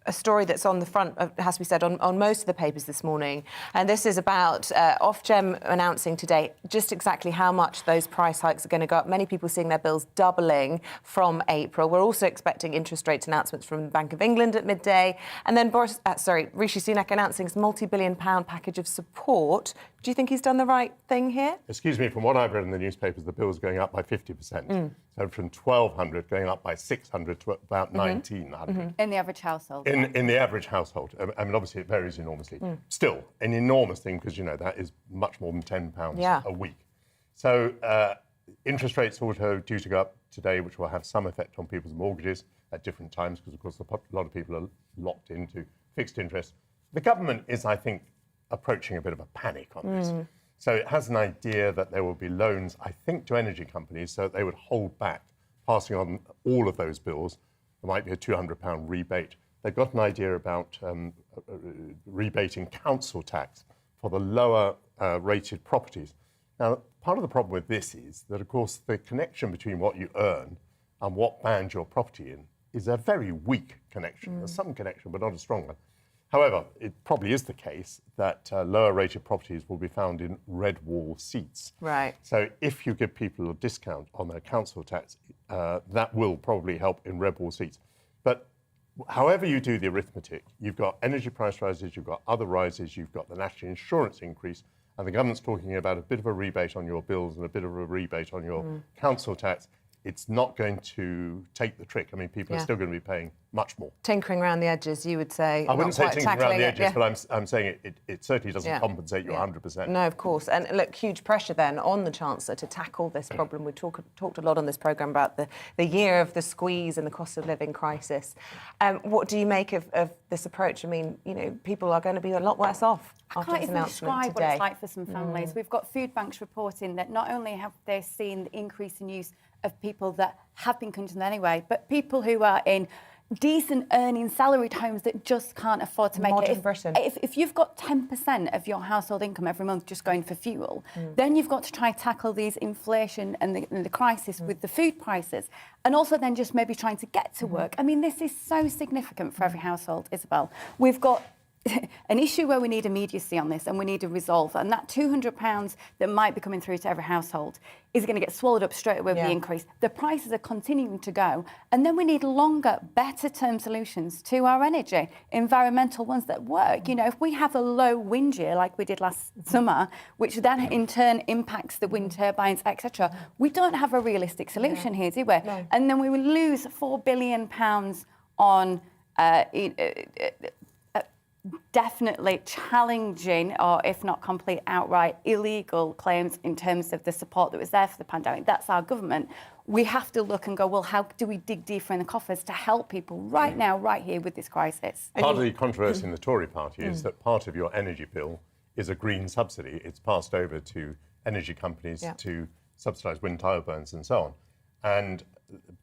a story that's on the front, has to be said, on most of the papers this morning. And this is about Ofgem announcing today just exactly how much those price hikes are going to go up. Many people seeing their bills doubling from April. We're also expecting interest rate announcements from the Bank of England at midday. And then Rishi Sunak announcing his multi-billion-pound package of support. Do you think he's done the right thing here? Excuse me, from what I've read in the newspapers, the bill's going up by 50%. So from 1,200 going up by 600 to about 1,900. In the average household. In the average household. I mean, obviously, it varies enormously. Still, an enormous thing, because, that is much more than £10 a week. So interest rates also due to go up today, which will have some effect on people's mortgages at different times, because, of course, a lot of people are locked into fixed interest. The government is, I think, approaching a bit of a panic on this. So it has an idea that there will be loans, I think, to energy companies, so that they would hold back passing on all of those bills. There might be a £200 rebate. They've got an idea about rebating council tax for the lower rated properties. Now, part of the problem with this is that, of course, the connection between what you earn and what band your property in is a very weak connection. There's some connection, but not a strong one. However, it probably is the case that lower-rated properties will be found in red wall seats. Right. So if you give people a discount on their council tax, that will probably help in red wall seats. But however you do the arithmetic, you've got energy price rises, you've got other rises, you've got the national insurance increase, and the government's talking about a bit of a rebate on your bills and a bit of a rebate on your council tax, it's not going to take the trick. I mean, people are still going to be paying much more. Tinkering around the edges, you would say. I wouldn't say tinkering around the edges, yeah. but I'm saying it certainly doesn't compensate you 100%. No, of course. And look, huge pressure then on the Chancellor to tackle this problem. We talked a lot on this programme about the year of the squeeze and the cost of living crisis. What do you make of this approach? I mean, you know, people are going to be a lot worse off after this announcement I can't even describe today. what it's like for some families. We've got food banks reporting that not only have they seen the increase in use of people that have been content anyway, but people who are in decent earning salaried homes that just can't afford to make it. If you've got 10% of your household income every month just going for fuel, then you've got to try tackle these inflation and the crisis with the food prices, and also then just maybe trying to get to work. I mean, this is so significant for every household, Isabel. We've got an issue where we need immediacy on this and we need to resolve, and that £200 that might be coming through to every household is going to get swallowed up straight away with the increase. The prices are continuing to go, and then we need longer, better term solutions to our energy, environmental ones that work. You know, if we have a low wind year like we did last summer, which then in turn impacts the wind turbines, etc., we don't have a realistic solution here, do we? No. And then we will lose £4 billion on definitely challenging, or if not complete outright illegal claims in terms of the support that was there for the pandemic. That's our government. We have to look and go, well, how do we dig deeper in the coffers to help people right now, right here with this crisis? Part of the controversy in the Tory party is that part of your energy bill is a green subsidy. It's passed over to energy companies to subsidise wind turbines and so on. And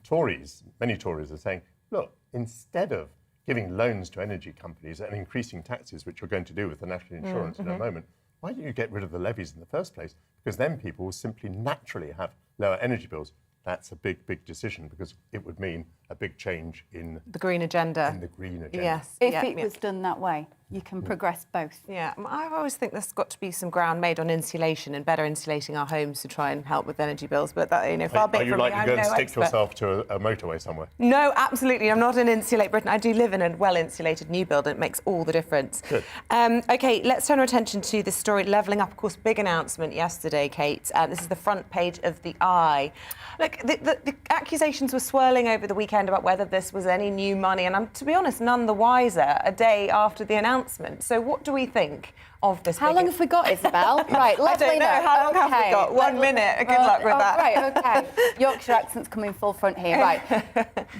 Tories, many Tories are saying, look, instead of giving loans to energy companies and increasing taxes, which you're going to do with the national insurance in a moment, why don't you get rid of the levies in the first place? Because then people will simply naturally have lower energy bills. That's a big, big decision, because it would mean a big change in the green agenda. In the green agenda. Yes. If it was done that way, you can progress both. Yeah, I always think there's got to be some ground made on insulation and better insulating our homes to try and help with energy bills. But that, you know, far be it from me. Are you going to stick yourself to a motorway somewhere? No, absolutely. I'm not in Insulate Britain. I do live in a well-insulated new build, and it makes all the difference. Good. OK, let's turn our attention to the story levelling up. Of course, big announcement yesterday, Kate. This is the front page of The Eye. Look, the accusations were swirling over the weekend about whether this was any new money, and I'm, to be honest, none the wiser a day after the announcement. So what do we think of this? How long have we got, Isabel? Right, let me know. How long have we got? 1 minute. Good luck with that. Right, OK. Yorkshire accent's coming full front here. Right.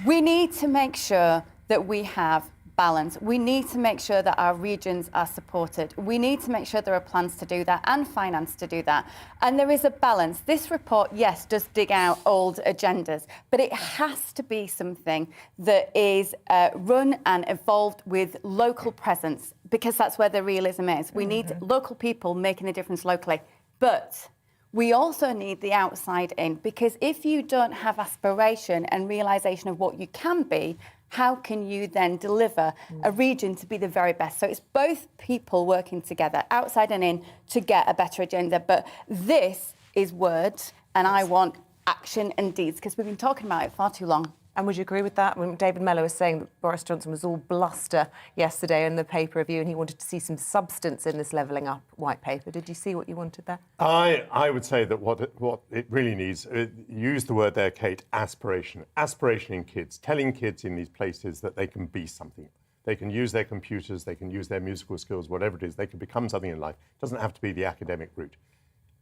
We need to make sure that we have balance. We need to make sure that our regions are supported. We need to make sure there are plans to do that and finance to do that. And there is a balance. This report, yes, does dig out old agendas, but it has to be something that is run and evolved with local presence, because that's where the realism is. We need local people making a difference locally. But we also need the outside in, because if you don't have aspiration and realisation of what you can be, how can you then deliver a region to be the very best? So it's both people working together, outside and in, to get a better agenda. But this is words, and I want action and deeds, because we've been talking about it far too long. And would you agree with that? When David Mello was saying that Boris Johnson was all bluster yesterday in the paper review, and he wanted to see some substance in this levelling up white paper. Did you see what you wanted there? I would say that what it really needs, use the word there, Kate, aspiration. Aspiration in kids, telling kids in these places that they can be something. They can use their computers, they can use their musical skills, whatever it is, they can become something in life. It doesn't have to be the academic route.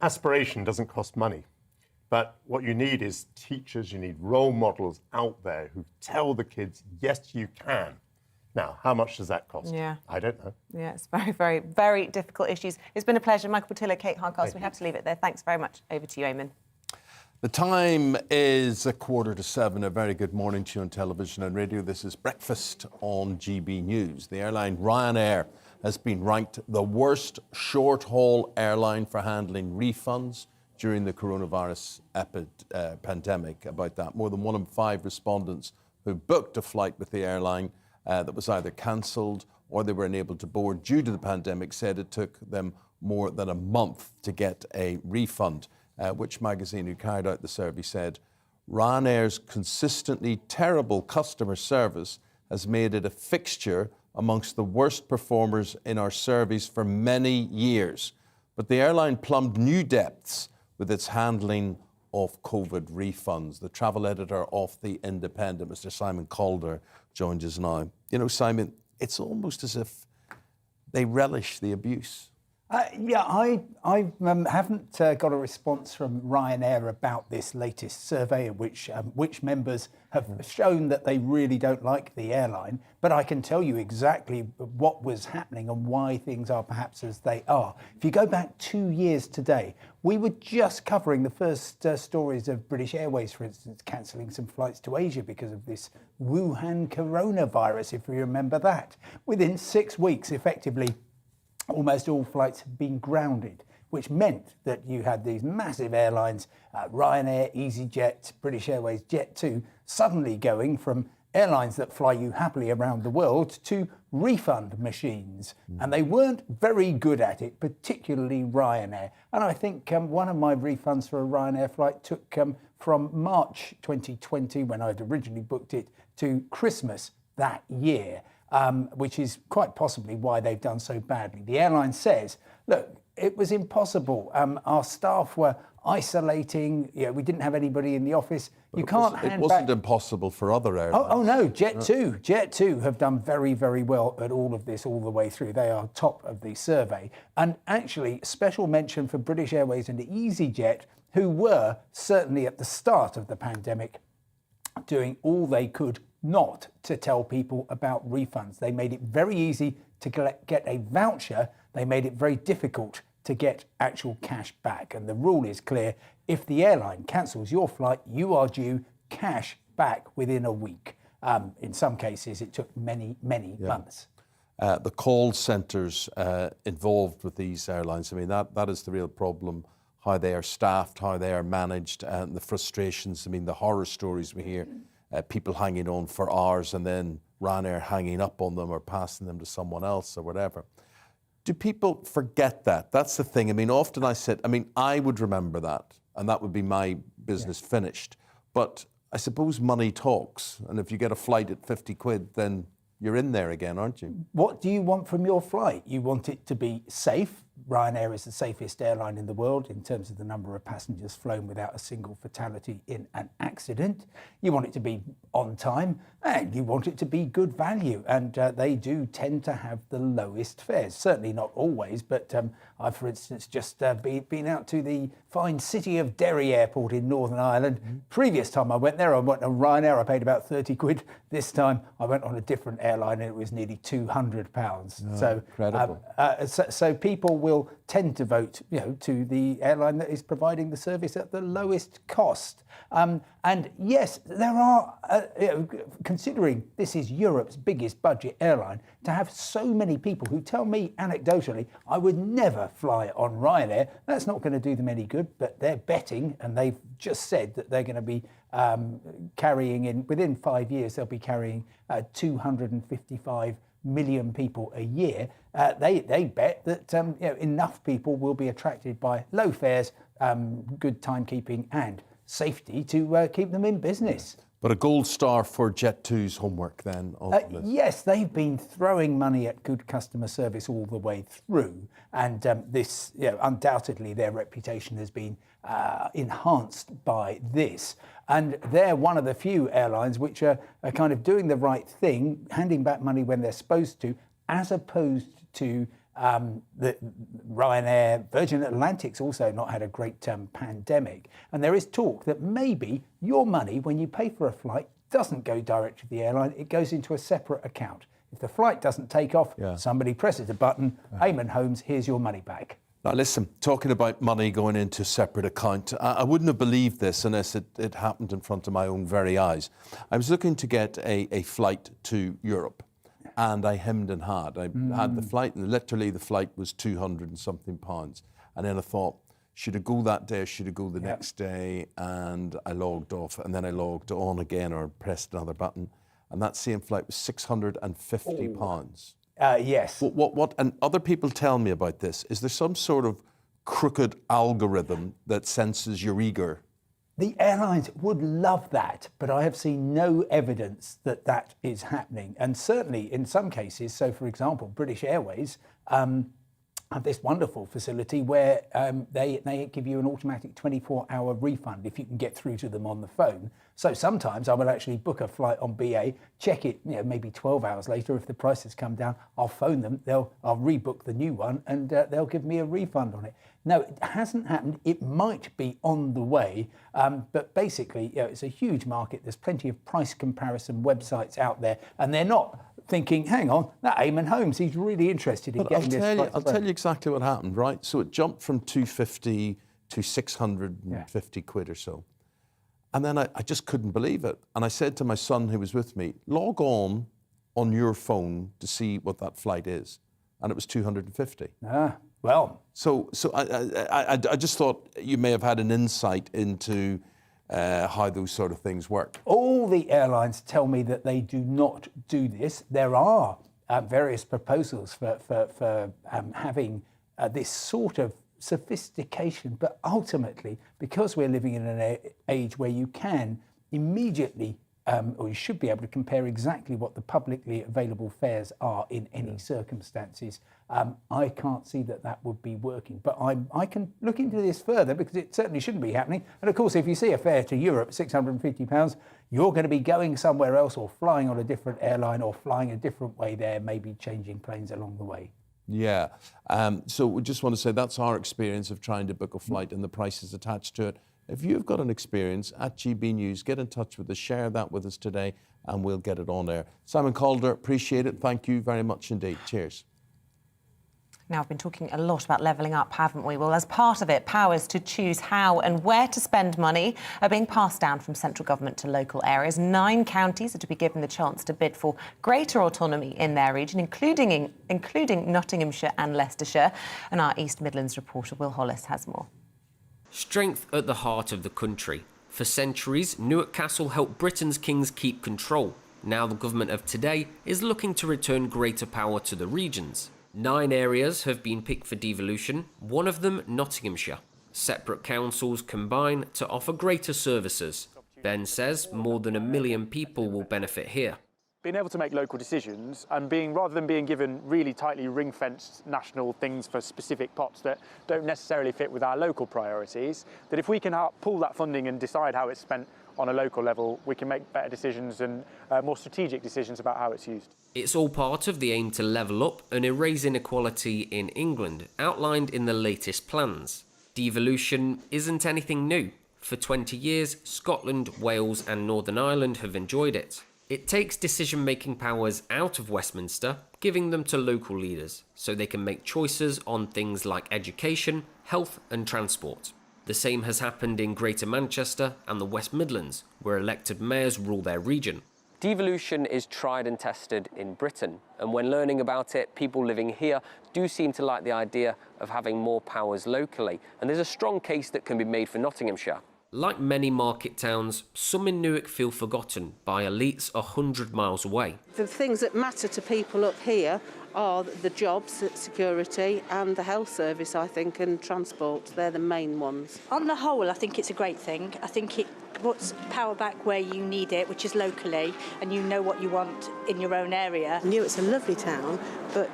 Aspiration doesn't cost money. But what you need is teachers, you need role models out there who tell the kids, yes, you can. Now, how much does that cost? Yeah. I don't know. Yeah, it's very, very, very difficult issues. It's been a pleasure. Michael Portillo, Kate Hardcastle. We have to leave it there. Thanks very much. Over to you, Eamonn. The time is 6:45. A very good morning to you on television and radio. This is Breakfast on GB News. The airline Ryanair has been ranked the worst short-haul airline for handling refunds during the coronavirus pandemic. About that, more than 1 in 5 respondents who booked a flight with the airline that was either cancelled or they were unable to board due to the pandemic said it took them more than a month to get a refund. Which magazine who carried out the survey said Ryanair's consistently terrible customer service has made it a fixture amongst the worst performers in our surveys for many years. But the airline plumbed new depths with its handling of COVID refunds. The travel editor of The Independent, Mr. Simon Calder, joins us now. You know, Simon, it's almost as if they relish the abuse. Yeah, I haven't got a response from Ryanair about this latest survey in which members have shown that they really don't like the airline. But I can tell you exactly what was happening and why things are perhaps as they are. If you go back 2 years today, we were just covering the first stories of British Airways, for instance, cancelling some flights to Asia because of this Wuhan coronavirus, if you remember that. Within 6 weeks, effectively, almost all flights had been grounded, which meant that you had these massive airlines, Ryanair, EasyJet, British Airways, Jet2, suddenly going from airlines that fly you happily around the world to refund machines. And they weren't very good at it, particularly Ryanair. And I think one of my refunds for a Ryanair flight took from March 2020, when I'd originally booked it, to Christmas that year. Which is quite possibly why they've done so badly. The airline says, look, it was impossible. Our staff were isolating. We didn't have anybody in the office. It wasn't impossible for other airlines. Oh no, Jet2 have done very, very well at all of this all the way through. They are top of the survey. And actually, special mention for British Airways and EasyJet, who were certainly at the start of the pandemic doing all they could not to tell people about refunds. They made it very easy to get a voucher. They made it very difficult to get actual cash back. And the rule is clear. If the airline cancels your flight, you are due cash back within a week. In some cases, it took many months. The call centres involved with these airlines, I mean, that is the real problem, how they are staffed, how they are managed, and the frustrations. I mean, the horror stories we hear. People hanging on for hours and then Ryanair hanging up on them or passing them to someone else or whatever. Do people forget that? That's the thing. I mean, often I would remember that and that would be my business finished. But I suppose money talks. And if you get a flight at 50 quid, then you're in there again, aren't you? What do you want from your flight? You want it to be safe. Ryanair is the safest airline in the world in terms of the number of passengers flown without a single fatality in an accident. You want it to be on time and you want it to be good value. And they do tend to have the lowest fares. Certainly not always, but I've, for instance, just been out to the fine city of Derry Airport in Northern Ireland. Previous time I went there, I went on Ryanair. I paid about 30 quid. This time I went on a different airline and it was nearly £200. So incredible. So people will tend to vote, to the airline that is providing the service at the lowest cost. And yes, there are, considering this is Europe's biggest budget airline, to have so many people who tell me anecdotally, I would never fly on Ryanair. That's not going to do them any good, but they're betting, and they've just said that they're going to be carrying in, within 5 years, they'll be carrying 255 million people a year. They bet that enough people will be attracted by low fares, good timekeeping and safety to keep them in business. But a gold star for Jet2's homework then? Yes, they've been throwing money at good customer service all the way through. And this, undoubtedly their reputation has been enhanced by this. And they're one of the few airlines which are kind of doing the right thing, handing back money when they're supposed to, as opposed to the Ryanair. Virgin Atlantic's also not had a great pandemic. And there is talk that maybe your money, when you pay for a flight, doesn't go direct to the airline, it goes into a separate account. If the flight doesn't take off, somebody presses a button, Eamonn, Holmes, here's your money back. Now listen, talking about money going into a separate account, I wouldn't have believed this unless it happened in front of my own very eyes. I was looking to get a flight to Europe and I hemmed and hawed. I had the flight and literally the flight was 200 and something pounds. And then I thought, should I go that day or should I go the next day? And I logged off and then I logged on again or pressed another button. And that same flight was £650. Yes. What? And other people tell me about this. Is there some sort of crooked algorithm that senses you're eager? The airlines would love that, but I have seen no evidence that that is happening. And certainly in some cases, so for example, British Airways, have this wonderful facility where they give you an automatic 24-hour refund if you can get through to them on the phone. So sometimes I will actually book a flight on BA, check it, maybe 12 hours later. If the price has come down, I'll phone them. I'll rebook the new one, and they'll give me a refund on it. No, it hasn't happened. It might be on the way, but basically, it's a huge market. There's plenty of price comparison websites out there, and they're not thinking, hang on, that Eamonn Holmes, he's really interested in getting this. I'll tell you exactly what happened, right? So it jumped from 250 to 650 quid or so. And then I just couldn't believe it. And I said to my son who was with me, log on your phone to see what that flight is. And it was 250. Well. So I just thought you may have had an insight into how those sort of things work. All the airlines tell me that they do not do this. There are various proposals for having this sort of sophistication, but ultimately, because we're living in an age where you can immediately or you should be able to compare exactly what the publicly available fares are in any circumstances. I can't see that would be working, but I can look into this further because it certainly shouldn't be happening. And of course, if you see a fare to Europe, £650, you're going to be going somewhere else or flying on a different airline or flying a different way there, maybe changing planes along the way. Yeah. So we just want to say that's our experience of trying to book a flight and the prices attached to it. If you've got an experience at GB News, get in touch with us, share that with us today, and we'll get it on air. Simon Calder, appreciate it. Thank you very much indeed. Cheers. Now, we've been talking a lot about levelling up, haven't we? Well, as part of it, powers to choose how and where to spend money are being passed down from central government to local areas. 9 counties are to be given the chance to bid for greater autonomy in their region, including Nottinghamshire and Leicestershire. And our East Midlands reporter, Will Hollis, has more. Strength at the heart of the country. For centuries, Newark Castle helped Britain's kings keep control. Now the government of today is looking to return greater power to the regions. 9 areas have been picked for devolution, one of them Nottinghamshire. Separate councils combine to offer greater services. Ben says more than 1 million people will benefit here. Being able to make local decisions and rather than being given really tightly ring-fenced national things for specific pots that don't necessarily fit with our local priorities, that if we can pull that funding and decide how it's spent on a local level, we can make better decisions and more strategic decisions about how it's used. It's all part of the aim to level up and erase inequality in England, outlined in the latest plans. Devolution isn't anything new. For 20 years, Scotland, Wales and Northern Ireland have enjoyed it. It takes decision-making powers out of Westminster, giving them to local leaders, so they can make choices on things like education, health and transport. The same has happened in Greater Manchester and the West Midlands, where elected mayors rule their region. Devolution is tried and tested in Britain, and when learning about it, people living here do seem to like the idea of having more powers locally, and there's a strong case that can be made for Nottinghamshire. Like many market towns, some in Newark feel forgotten by elites 100 miles away. The things that matter to people up here are the jobs, security and the health service, I think, and transport. They're the main ones. On the whole, I think it's a great thing. I think it puts power back where you need it, which is locally, and you know what you want in your own area. Newark's a lovely town, but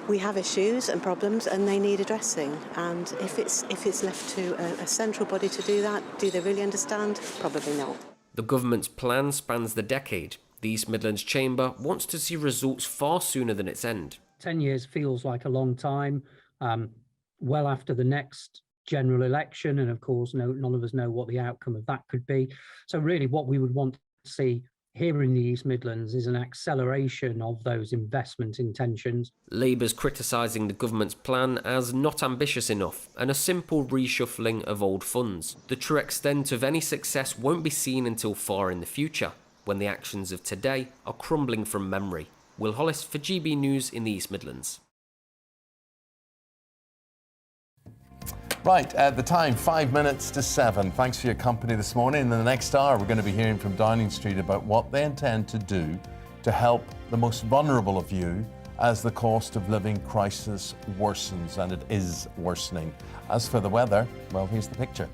we have issues and problems and they need addressing, and if it's left to a central body to do that, do they really understand? Probably not. The government's plan spans the decade. The East Midlands Chamber wants to see results far sooner than its end. 10 years feels like a long time, well after the next general election, and of course none of us know what the outcome of that could be. So really what we would want to see here in the East Midlands is an acceleration of those investment intentions. Labour's criticising the government's plan as not ambitious enough and a simple reshuffling of old funds. The true extent of any success won't be seen until far in the future, when the actions of today are crumbling from memory. Will Hollis for GB News in the East Midlands. Right, at the time, 5 minutes to 7. Thanks for your company this morning. In the next hour, we're going to be hearing from Downing Street about what they intend to do to help the most vulnerable of you as the cost of living crisis worsens, and it is worsening. As for the weather, well, here's the picture.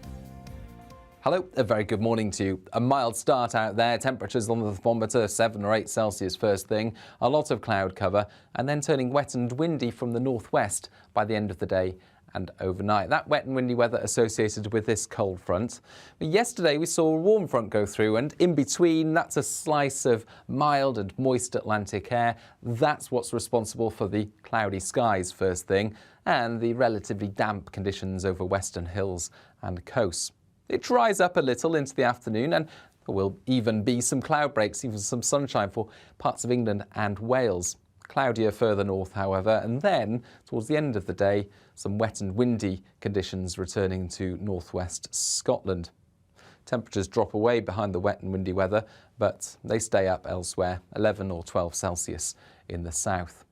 Hello, a very good morning to you. A mild start out there, temperatures on the thermometer 7 or 8 Celsius first thing, a lot of cloud cover, and then turning wet and windy from the northwest by the end of the day and overnight. That wet and windy weather associated with this cold front. But yesterday we saw a warm front go through, and in between that's a slice of mild and moist Atlantic air. That's what's responsible for the cloudy skies first thing and the relatively damp conditions over western hills and coasts. It dries up a little into the afternoon, and there will even be some cloud breaks, even some sunshine for parts of England and Wales. Cloudier further north, however, and then towards the end of the day, some wet and windy conditions returning to northwest Scotland. Temperatures drop away behind the wet and windy weather, but they stay up elsewhere, 11 or 12 Celsius in the south.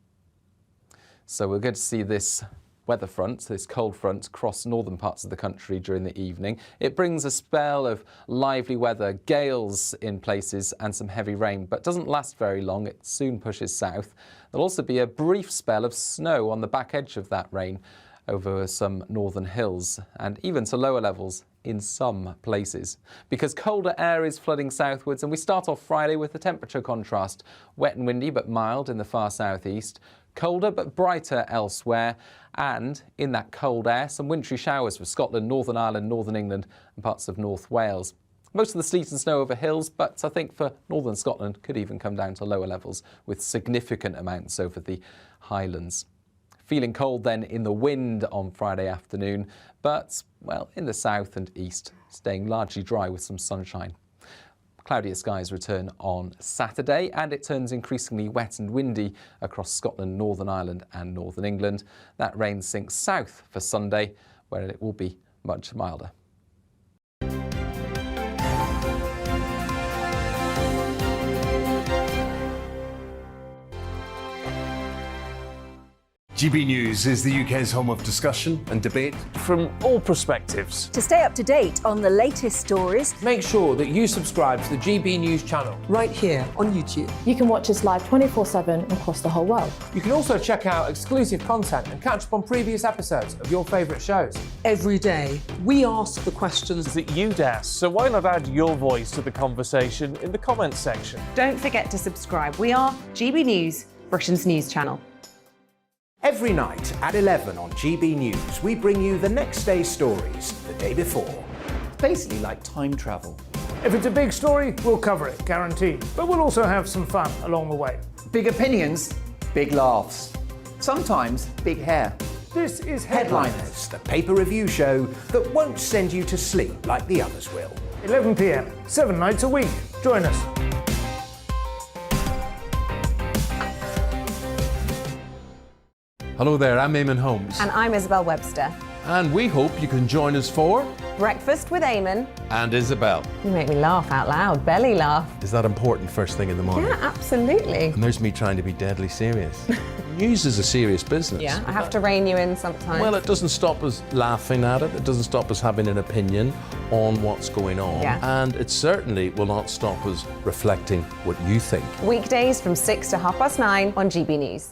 So we're going to see this weather front, this cold front, cross northern parts of the country during the evening. It brings a spell of lively weather, gales in places and some heavy rain, but doesn't last very long. It soon pushes south. There'll also be a brief spell of snow on the back edge of that rain over some northern hills and even to lower levels in some places, because colder air is flooding southwards. And we start off Friday with the temperature contrast. Wet and windy but mild in the far southeast, colder but brighter elsewhere, and in that cold air some wintry showers for Scotland, Northern Ireland, Northern England and parts of North Wales. Most of the sleet and snow over hills, but I think for northern Scotland could even come down to lower levels with significant amounts over the Highlands. Feeling cold then in the wind on Friday afternoon, but, well, in the south and east, staying largely dry with some sunshine. Cloudier skies return on Saturday, and it turns increasingly wet and windy across Scotland, Northern Ireland and Northern England. That rain sinks south for Sunday, where it will be much milder. GB News is the UK's home of discussion and debate from all perspectives. To stay up to date on the latest stories, make sure that you subscribe to the GB News channel right here on YouTube. You can watch us live 24/7 across the whole world. You can also check out exclusive content and catch up on previous episodes of your favourite shows. Every day, we ask the questions that you'd ask, so why not add your voice to the conversation in the comments section? Don't forget to subscribe. We are GB News, Britain's news channel. Every night at 11 on GB News, we bring you the next day's stories the day before. Basically like time travel. If it's a big story, we'll cover it, guaranteed. But we'll also have some fun along the way. Big opinions, big laughs. Sometimes big hair. This is Headliners, the paper review show that won't send you to sleep like the others will. 11 p.m, 7 nights a week. Join us. Hello there, I'm Eamonn Holmes. And I'm Isabel Webster. And we hope you can join us for Breakfast with Eamonn and Isabel. You make me laugh out loud, belly laugh. Is that important first thing in the morning? Yeah, absolutely. And there's me trying to be deadly serious. News is a serious business. Yeah, I have to rein you in sometimes. Well, it doesn't stop us laughing at it. It doesn't stop us having an opinion on what's going on. Yeah. And it certainly will not stop us reflecting what you think. Weekdays from 6 to 9:30 on GB News.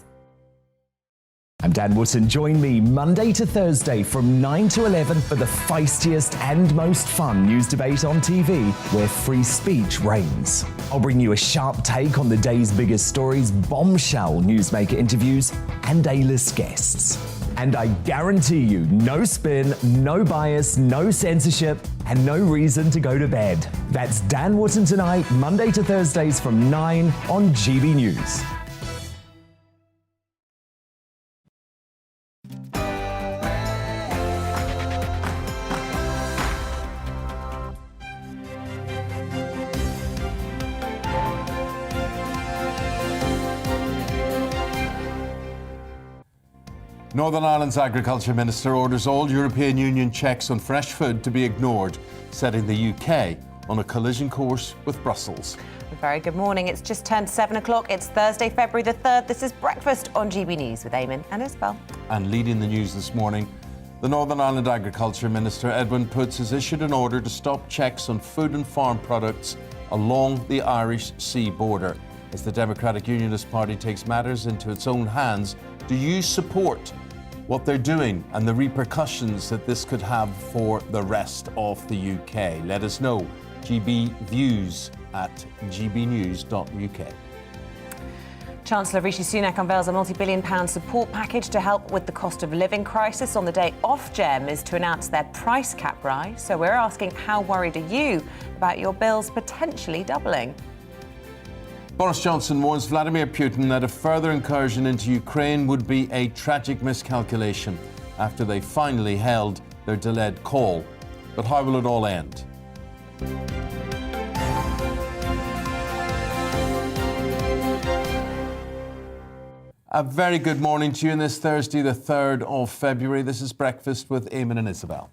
I'm Dan Wootton. Join me Monday to Thursday from 9 to 11 for the feistiest and most fun news debate on TV, where free speech reigns. I'll bring you a sharp take on the day's biggest stories, bombshell newsmaker interviews, and A-list guests. And I guarantee you, no spin, no bias, no censorship, and no reason to go to bed. That's Dan Wootton Tonight, Monday to Thursdays from 9 on GB News. Northern Ireland's Agriculture Minister orders all European Union checks on fresh food to be ignored, setting the UK on a collision course with Brussels. Very good morning. It's just turned 7 o'clock. It's Thursday, February the 3rd. This is Breakfast on GB News with Eamonn and Isabel. And leading the news this morning, the Northern Ireland Agriculture Minister Edwin Poots has issued an order to stop checks on food and farm products along the Irish Sea border. As the Democratic Unionist Party takes matters into its own hands, do you support what they're doing and the repercussions that this could have for the rest of the UK. Let us know. gbviews@gbnews.uk. Chancellor Rishi Sunak unveils a multi-billion-pound support package to help with the cost of living crisis. On the day Ofgem is to announce their price cap rise. So we're asking, how worried are you about your bills potentially doubling? Boris Johnson warns Vladimir Putin that a further incursion into Ukraine would be a tragic miscalculation after they finally held their delayed call. But how will it all end? A very good morning to you on this Thursday, the 3rd of February. This is Breakfast with Eamonn and Isabel.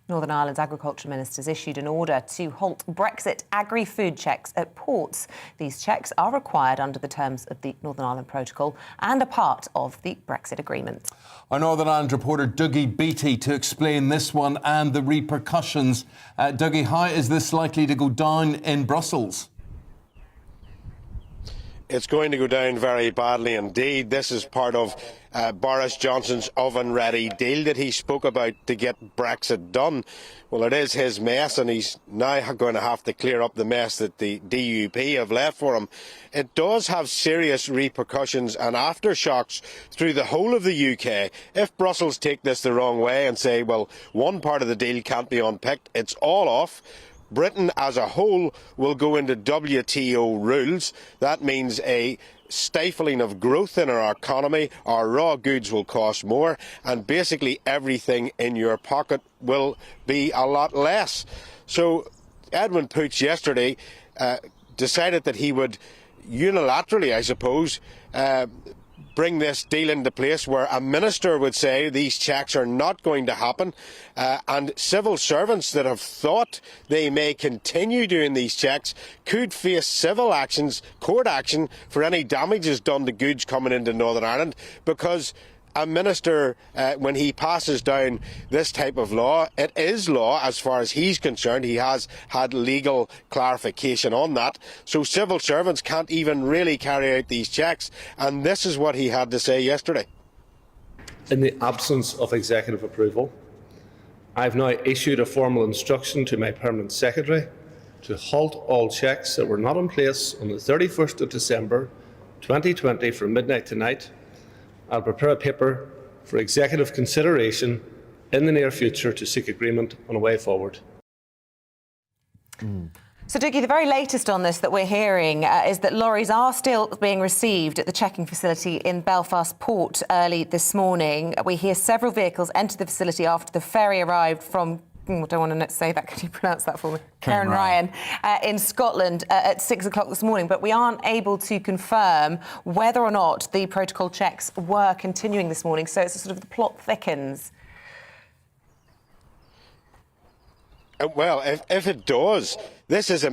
Northern Ireland's agriculture ministers issued an order to halt Brexit agri-food checks at ports. These checks are required under the terms of the Northern Ireland Protocol and are part of the Brexit agreement. Our Northern Ireland reporter Dougie Beattie to explain this one and the repercussions. Dougie, how is this likely to go down in Brussels? It's going to go down very badly indeed. This is part of Boris Johnson's oven-ready deal that he spoke about to get Brexit done. Well, it is his mess, and he's now going to have to clear up the mess that the DUP have left for him. It does have serious repercussions and aftershocks through the whole of the UK. If Brussels take this the wrong way and say, well, one part of the deal can't be unpicked, it's all off. Britain as a whole will go into WTO rules. That means a stifling of growth in our economy. Our raw goods will cost more, and basically everything in your pocket will be a lot less. So Edwin Poots yesterday decided that he would unilaterally, I suppose, bring this deal into place where a minister would say these checks are not going to happen, and civil servants that have thought they may continue doing these checks could face civil actions, court action, for any damages done to goods coming into Northern Ireland, because a minister, when he passes down this type of law, it is law as far as he's concerned. He has had legal clarification on that. So civil servants can't even really carry out these checks. And this is what he had to say yesterday. In the absence of executive approval, I've now issued a formal instruction to my permanent secretary to halt all checks that were not in place on the 31st of December 2020 from midnight tonight. I'll prepare a paper for executive consideration in the near future to seek agreement on a way forward. So, Dougie, the very latest on this that we're hearing is that lorries are still being received at the checking facility in Belfast Port early this morning. We hear several vehicles enter the facility after the ferry arrived from, I don't want to say that. Can you pronounce that for me? Karen Ryan in Scotland at 6 o'clock this morning. But we aren't able to confirm whether or not the protocol checks were continuing this morning. So it's a sort of the plot thickens. Well, if it does, this is a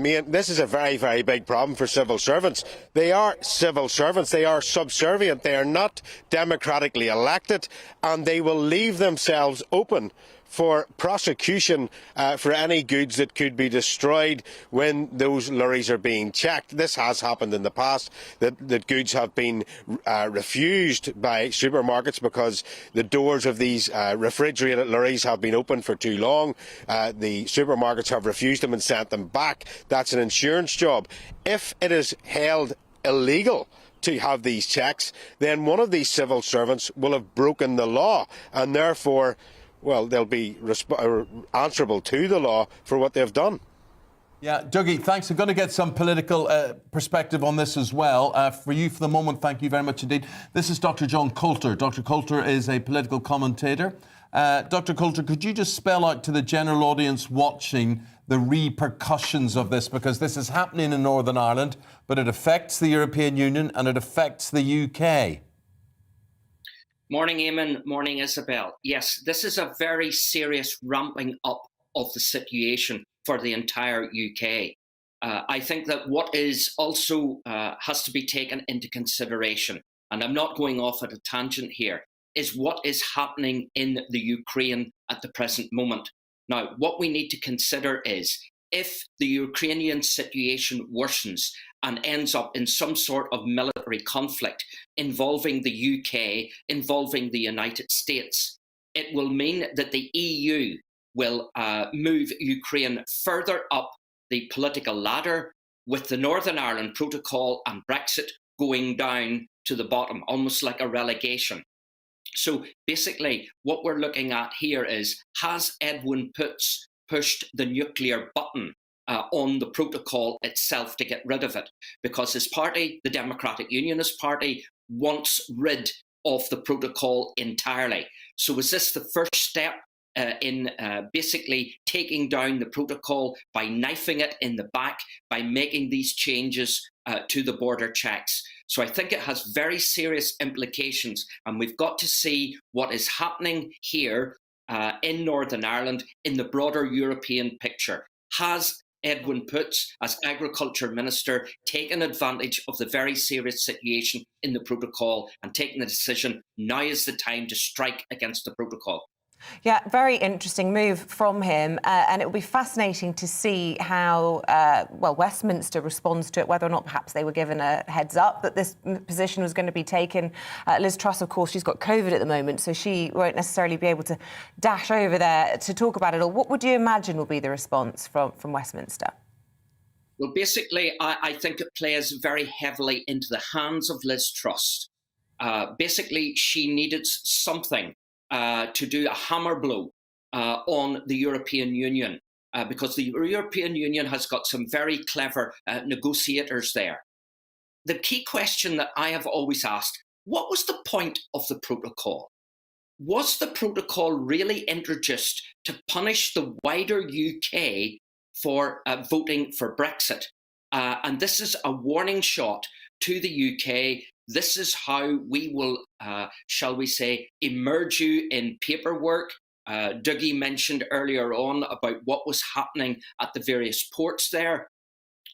very, very big problem for civil servants. They are civil servants. They are subservient. They are not democratically elected, and they will leave themselves open for prosecution for any goods that could be destroyed when those lorries are being checked. This has happened in the past, that goods have been refused by supermarkets because the doors of these refrigerated lorries have been open for too long. The supermarkets have refused them and sent them back. That's an insurance job. If it is held illegal to have these checks, then one of these civil servants will have broken the law, and therefore, well, they'll be answerable to the law for what they've done. Yeah, Dougie, thanks. I'm going to get some political perspective on this as well. For you, for the moment, thank you very much indeed. This is Dr. John Coulter. Dr. Coulter is a political commentator. Dr. Coulter, could you just spell out to the general audience watching the repercussions of this? Because this is happening in Northern Ireland, but it affects the European Union and it affects the UK. Morning, Eamonn. Morning, Isabel. Yes, this is a very serious ramping up of the situation for the entire UK. I think that what is also has to be taken into consideration, and I'm not going off at a tangent here, is what is happening in the Ukraine at the present moment. Now, what we need to consider is if the Ukrainian situation worsens and ends up in some sort of military conflict involving the UK, involving the United States, it will mean that the EU will move Ukraine further up the political ladder, with the Northern Ireland Protocol and Brexit going down to the bottom, almost like a relegation. So basically, what we're looking at here is, has Edwin Poots pushed the nuclear button on the protocol itself to get rid of it? Because his party, the Democratic Unionist Party, wants rid of the protocol entirely. So is this the first step in basically taking down the protocol by knifing it in the back, by making these changes to the border checks? So I think it has very serious implications, and we've got to see what is happening here in Northern Ireland in the broader European picture. Has Edwin Poots, as Agriculture Minister, taken advantage of the very serious situation in the protocol and taken the decision, now is the time to strike against the protocol? Yeah, very interesting move from him, and it will be fascinating to see how, Westminster responds to it, whether or not perhaps they were given a heads up that this position was going to be taken. Liz Truss, of course, she's got COVID at the moment, so she won't necessarily be able to dash over there to talk about it all. What would you imagine will be the response from Westminster? Well, basically, I think it plays very heavily into the hands of Liz Truss. Basically, she needed something to do a hammer blow on the European Union, because the European Union has got some very clever negotiators there. The key question that I have always asked, what was the point of the protocol? Was the protocol really introduced to punish the wider UK for voting for Brexit? And this is a warning shot to the UK. This is how we will, shall we say, emerge you in paperwork. Dougie mentioned earlier on about what was happening at the various ports there.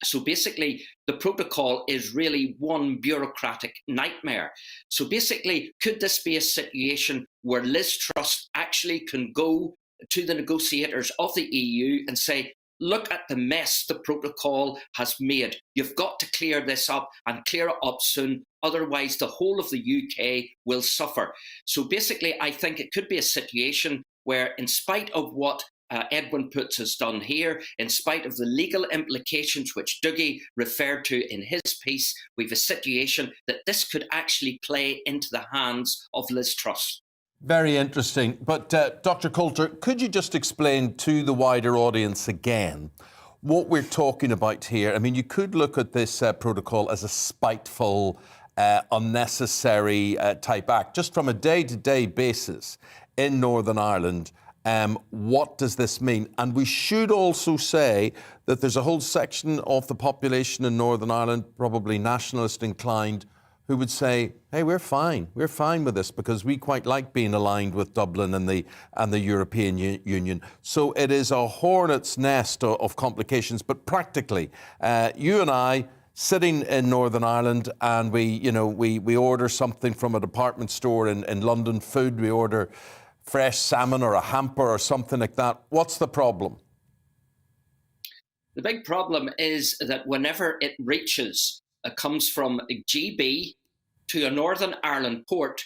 So basically, the protocol is really one bureaucratic nightmare. So basically, could this be a situation where Liz Truss actually can go to the negotiators of the EU and say, look at the mess the protocol has made. You've got to clear this up and clear it up soon. Otherwise, the whole of the UK will suffer. So basically, I think it could be a situation where, in spite of what Edwin Poots has done here, in spite of the legal implications which Dougie referred to in his piece, we've a situation that this could actually play into the hands of Liz Truss. Very interesting. But Dr. Coulter, could you just explain to the wider audience again what we're talking about here? I mean, you could look at this protocol as a spiteful, unnecessary type act. Just from a day-to-day basis in Northern Ireland, what does this mean? And we should also say that there's a whole section of the population in Northern Ireland, probably nationalist inclined, who would say, hey, we're fine with this because we quite like being aligned with Dublin and the European Union. So it is a hornet's nest of complications. But practically, you and I sitting in Northern Ireland, and we order something from a department store in London, food, we order fresh salmon or a hamper or something like that. What's the problem? The big problem is that whenever it comes from GB to a Northern Ireland port,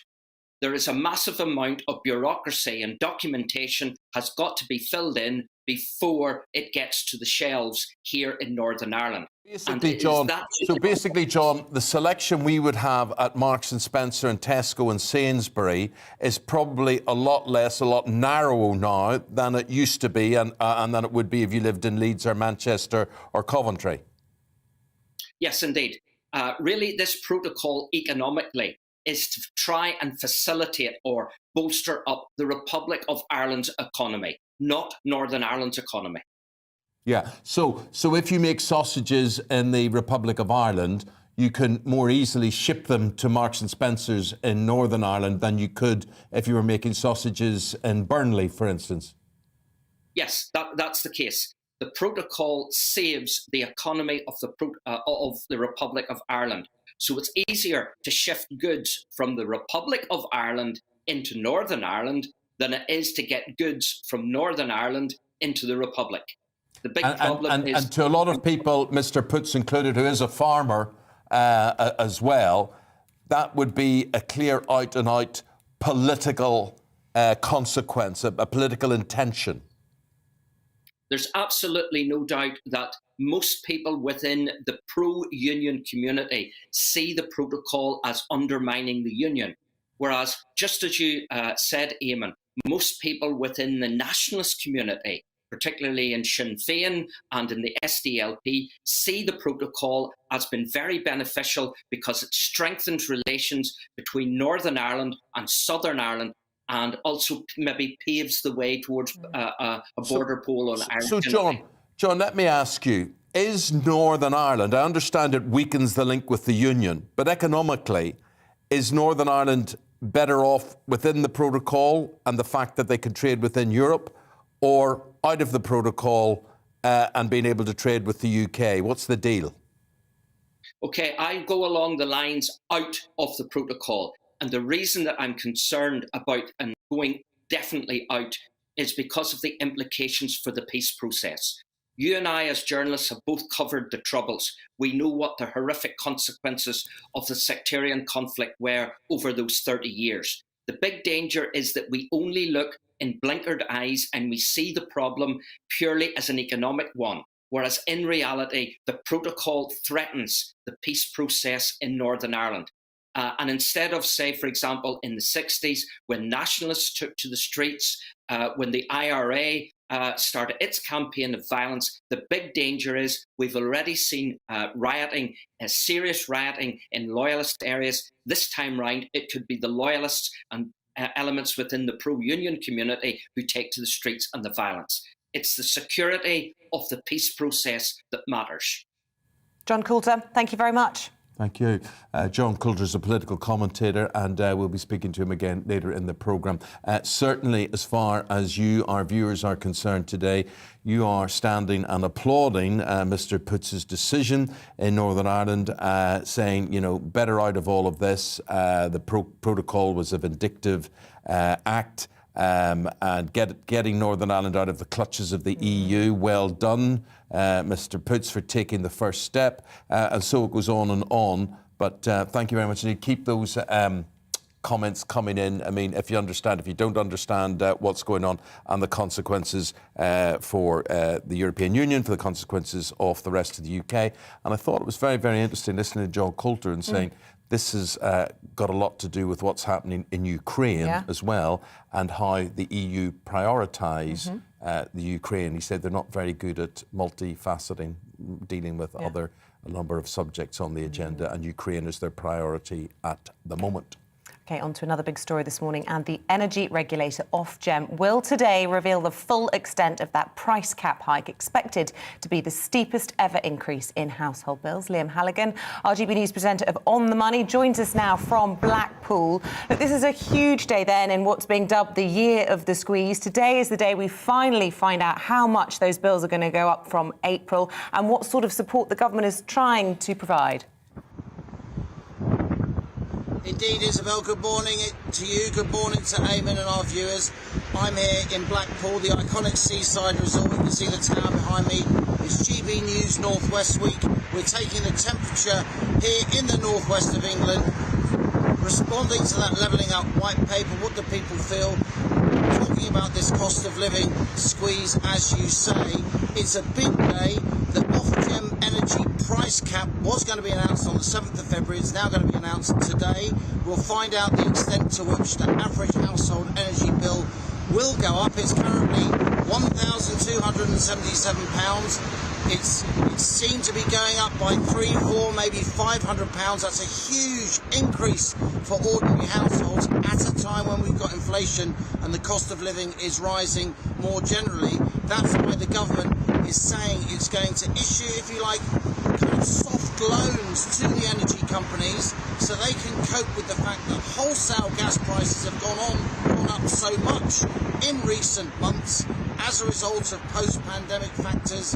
there is a massive amount of bureaucracy, and documentation has got to be filled in before it gets to the shelves here in Northern Ireland. Basically, John, the selection we would have at Marks and Spencer and Tesco and Sainsbury is probably a lot narrower now than it used to be and than it would be if you lived in Leeds or Manchester or Coventry. Yes, indeed. Really, this protocol economically is to try and facilitate or bolster up the Republic of Ireland's economy, not Northern Ireland's economy. Yeah, so if you make sausages in the Republic of Ireland, you can more easily ship them to Marks and Spencer's in Northern Ireland than you could if you were making sausages in Burnley, for instance. Yes, that's the case. The protocol saves the economy of the Republic of Ireland. So it's easier to shift goods from the Republic of Ireland into Northern Ireland than it is to get goods from Northern Ireland into the Republic. The big problem is... And to a lot of people, Mr. Putz included, who is a farmer as well, that would be a clear out-and-out political consequence, a political intention. There's absolutely no doubt that most people within the pro-union community see the protocol as undermining the union. Whereas, just as you said, Eamonn, most people within the nationalist community, particularly in Sinn Féin and in the SDLP, see the protocol as being very beneficial because it strengthens relations between Northern Ireland and Southern Ireland, and also maybe paves the way towards a border poll on Ireland. So, John, let me ask you, is Northern Ireland, I understand it weakens the link with the Union, but economically, is Northern Ireland better off within the protocol and the fact that they can trade within Europe, or out of the protocol and being able to trade with the UK? What's the deal? OK, I go along the lines out of the protocol. And the reason that I'm concerned about and going definitely out is because of the implications for the peace process. You and I, as journalists, have both covered the Troubles. We know what the horrific consequences of the sectarian conflict were over those 30 years. The big danger is that we only look in blinkered eyes and we see the problem purely as an economic one, whereas in reality, the protocol threatens the peace process in Northern Ireland. And instead of, say, for example, in the 60s, when nationalists took to the streets, when the IRA started its campaign of violence, the big danger is we've already seen rioting, serious rioting in loyalist areas. This time round, it could be the loyalists and elements within the pro-union community who take to the streets and the violence. It's the security of the peace process that matters. John Coulter, thank you very much. Thank you. John Coulter is a political commentator, and we'll be speaking to him again later in the programme. Certainly, as far as you, our viewers, are concerned today, you are standing and applauding Mr. Putz's decision in Northern Ireland, saying, you know, better out of all of this. The protocol was a vindictive act. And getting Northern Ireland out of the clutches of the EU. Well done, Mr. Putz, for taking the first step. And so it goes on and on. But thank you very much indeed. Keep those comments coming in. I mean, if you don't understand what's going on and the consequences for the European Union, for the consequences of the rest of the UK. And I thought it was very, very interesting listening to John Coulter and saying, this has got a lot to do with what's happening in Ukraine as well, and how the EU prioritise the Ukraine. He said they're not very good at multifaceting, dealing with a number of subjects on the agenda, and Ukraine is their priority at the moment. OK, on to another big story this morning, and the energy regulator Ofgem will today reveal the full extent of that price cap hike, expected to be the steepest ever increase in household bills. Liam Halligan, our GBNews presenter of On the Money, joins us now from Blackpool. Look, this is a huge day then in what's being dubbed the year of the squeeze. Today is the day we finally find out how much those bills are going to go up from April and what sort of support the government is trying to provide. Indeed, Isabel, good morning to you, good morning to Eamonn and our viewers. I'm here in Blackpool, the iconic seaside resort. You can see the tower behind me. It's GBNews Northwest Week. We're taking the temperature here in the northwest of England, responding to that levelling up white paper. What do people feel? Talking about this cost of living squeeze, as you say. It's a big day. The Ofgem energy price cap was going to be announced on the 7th of February. It's now going to be announced today. We'll find out the extent to which the average household energy bill will go up. It's currently £1,277. It's seen to be going up by £300, £400, maybe £500. That's a huge increase for ordinary households at a time when we've got inflation and the cost of living is rising more generally. That's why the government is saying it's going to issue, if you like, kind of soft loans to the energy companies so they can cope with the fact that wholesale gas prices have gone up so much in recent months as a result of post-pandemic factors,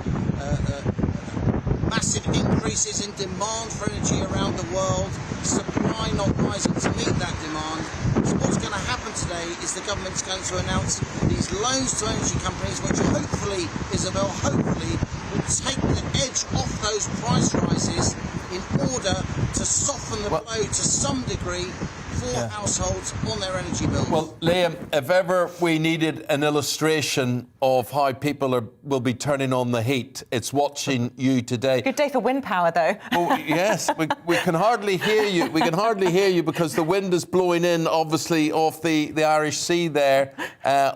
massive increases in demand for energy around the world, supply not rising to meet that demand. So what's going to happen to today is the government's going to announce these loans to energy companies, which hopefully, Isabel, hopefully will take the edge off those price rises in order to soften the blow to some degree for households on their energy bills. Well, Liam, if ever we needed an illustration of how people will be turning on the heat, it's watching you today. Good day for wind power, though. Oh, yes, we can hardly hear you. We can hardly hear you because the wind is blowing in, obviously, off the Irish Sea there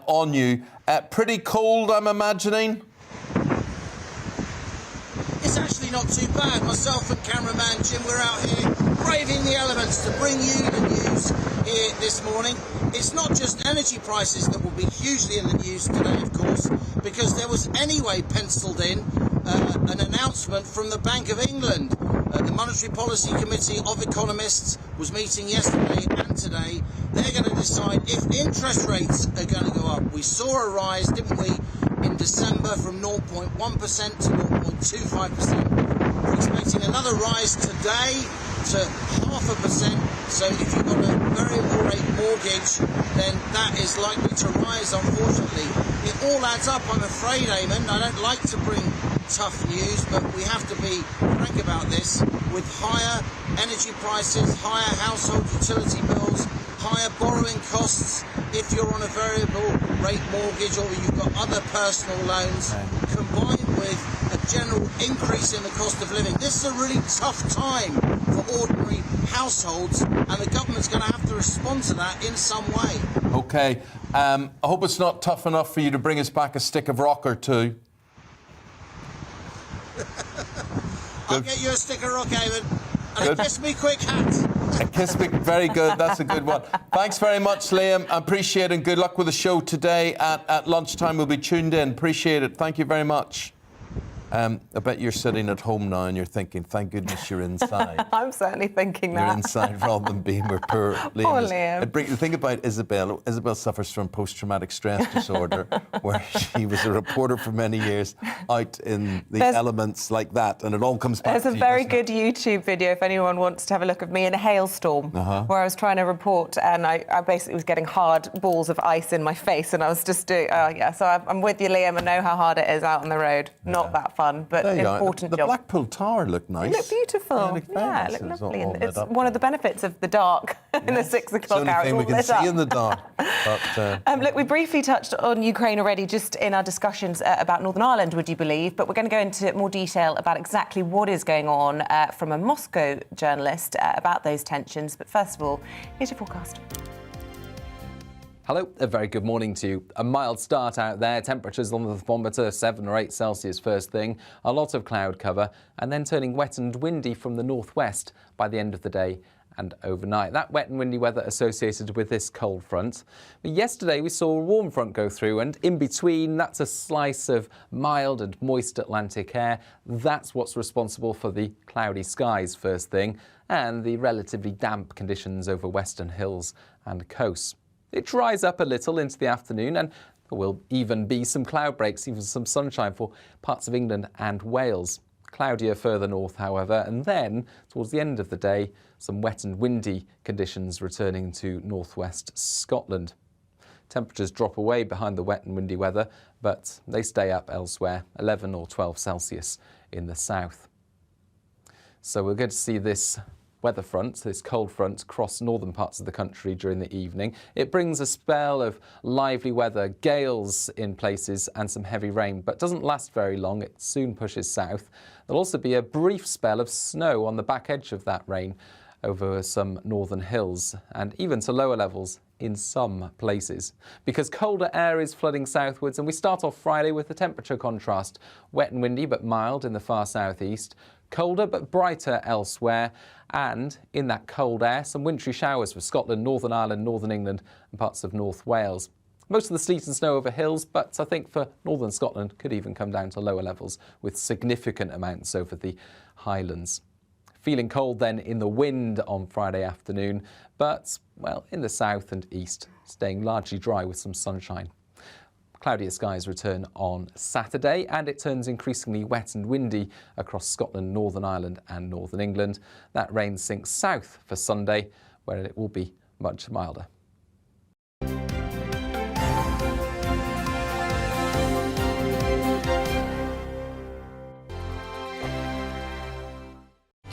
on you. Pretty cold, I'm imagining? It's actually not too bad. Myself and cameraman Jim, we're out here braving the elements to bring you the news here this morning. It's not just energy prices that will be hugely in the news today, of course, because there was anyway penciled in an announcement from the Bank of England. The Monetary Policy Committee of Economists was meeting yesterday and today. They're going to decide if interest rates are going to go up. We saw a rise, didn't we, in December from 0.1% to 0.25%. We're expecting another rise today to 0.5%. So if you've got a variable rate mortgage, then that is likely to rise, unfortunately. It all adds up, I'm afraid, Eamonn. I don't like to bring tough news, but we have to be frank about this. With higher energy prices, higher household utility bills, higher borrowing costs if you're on a variable rate mortgage or you've got other personal loans, combined with a general increase in the cost of living. This is a really tough time for ordinary households, and the government's going to have to respond to that in some way. OK. I hope it's not tough enough for you to bring us back a stick of rock or two. I'll get you a stick of rock, Eamonn, and a Kiss Me Quick hat. A Kiss Me, very good. That's a good one. Thanks very much, Liam. I appreciate it, and good luck with the show today at lunchtime. We'll be tuned in. Appreciate it. Thank you very much. I bet you're sitting at home now and you're thinking, thank goodness you're inside. I'm certainly thinking that. You're inside rather than being where poor Liam Poor is. Liam. The thing about Isabel, Isabel suffers from post-traumatic stress disorder, where she was a reporter for many years out in the elements like that, and it all comes back to There's a very good YouTube video if anyone wants to have a look of me in a hailstorm, where I was trying to report, and I basically was getting hard balls of ice in my face, and I was just doing, so I'm with you, Liam. I know how hard it is out on the road. Not that fun. But important the job. Blackpool Tower looked nice. It looked beautiful. It looked lovely. And it's one of the benefits of the dark in the 6 o'clock hour. It's the only thing we can see in the dark. But, look, we briefly touched on Ukraine already just in our discussions about Northern Ireland, would you believe? But we're going to go into more detail about exactly what is going on from a Moscow journalist about those tensions. But first of all, here's your forecast. Hello, a very good morning to you. A mild start out there, temperatures on the thermometer 7 or 8 Celsius first thing, a lot of cloud cover, and then turning wet and windy from the northwest by the end of the day and overnight. That wet and windy weather associated with this cold front. But yesterday we saw a warm front go through, and in between that's a slice of mild and moist Atlantic air. That's what's responsible for the cloudy skies first thing and the relatively damp conditions over western hills and coasts. It dries up a little into the afternoon, and there will even be some cloud breaks, even some sunshine for parts of England and Wales. Cloudier further north, however, and then towards the end of the day, some wet and windy conditions returning to northwest Scotland. Temperatures drop away behind the wet and windy weather, but they stay up elsewhere, 11 or 12 Celsius in the south. So we're going to see this weather front, this cold front, cross northern parts of the country during the evening. It brings a spell of lively weather, gales in places and some heavy rain, but doesn't last very long. It soon pushes south. There'll also be a brief spell of snow on the back edge of that rain over some northern hills and even to lower levels in some places, because colder air is flooding southwards. And we start off Friday with the temperature contrast. Wet and windy but mild in the far southeast, colder but brighter elsewhere, and in that cold air some wintry showers for Scotland, Northern Ireland, Northern England and parts of North Wales. Most of the sleet and snow over hills, but I think for northern Scotland could even come down to lower levels with significant amounts over the Highlands. Feeling cold then in the wind on Friday afternoon, but, well, in the south and east, staying largely dry with some sunshine. Cloudier skies return on Saturday, and it turns increasingly wet and windy across Scotland, Northern Ireland and Northern England. That rain sinks south for Sunday, where it will be much milder.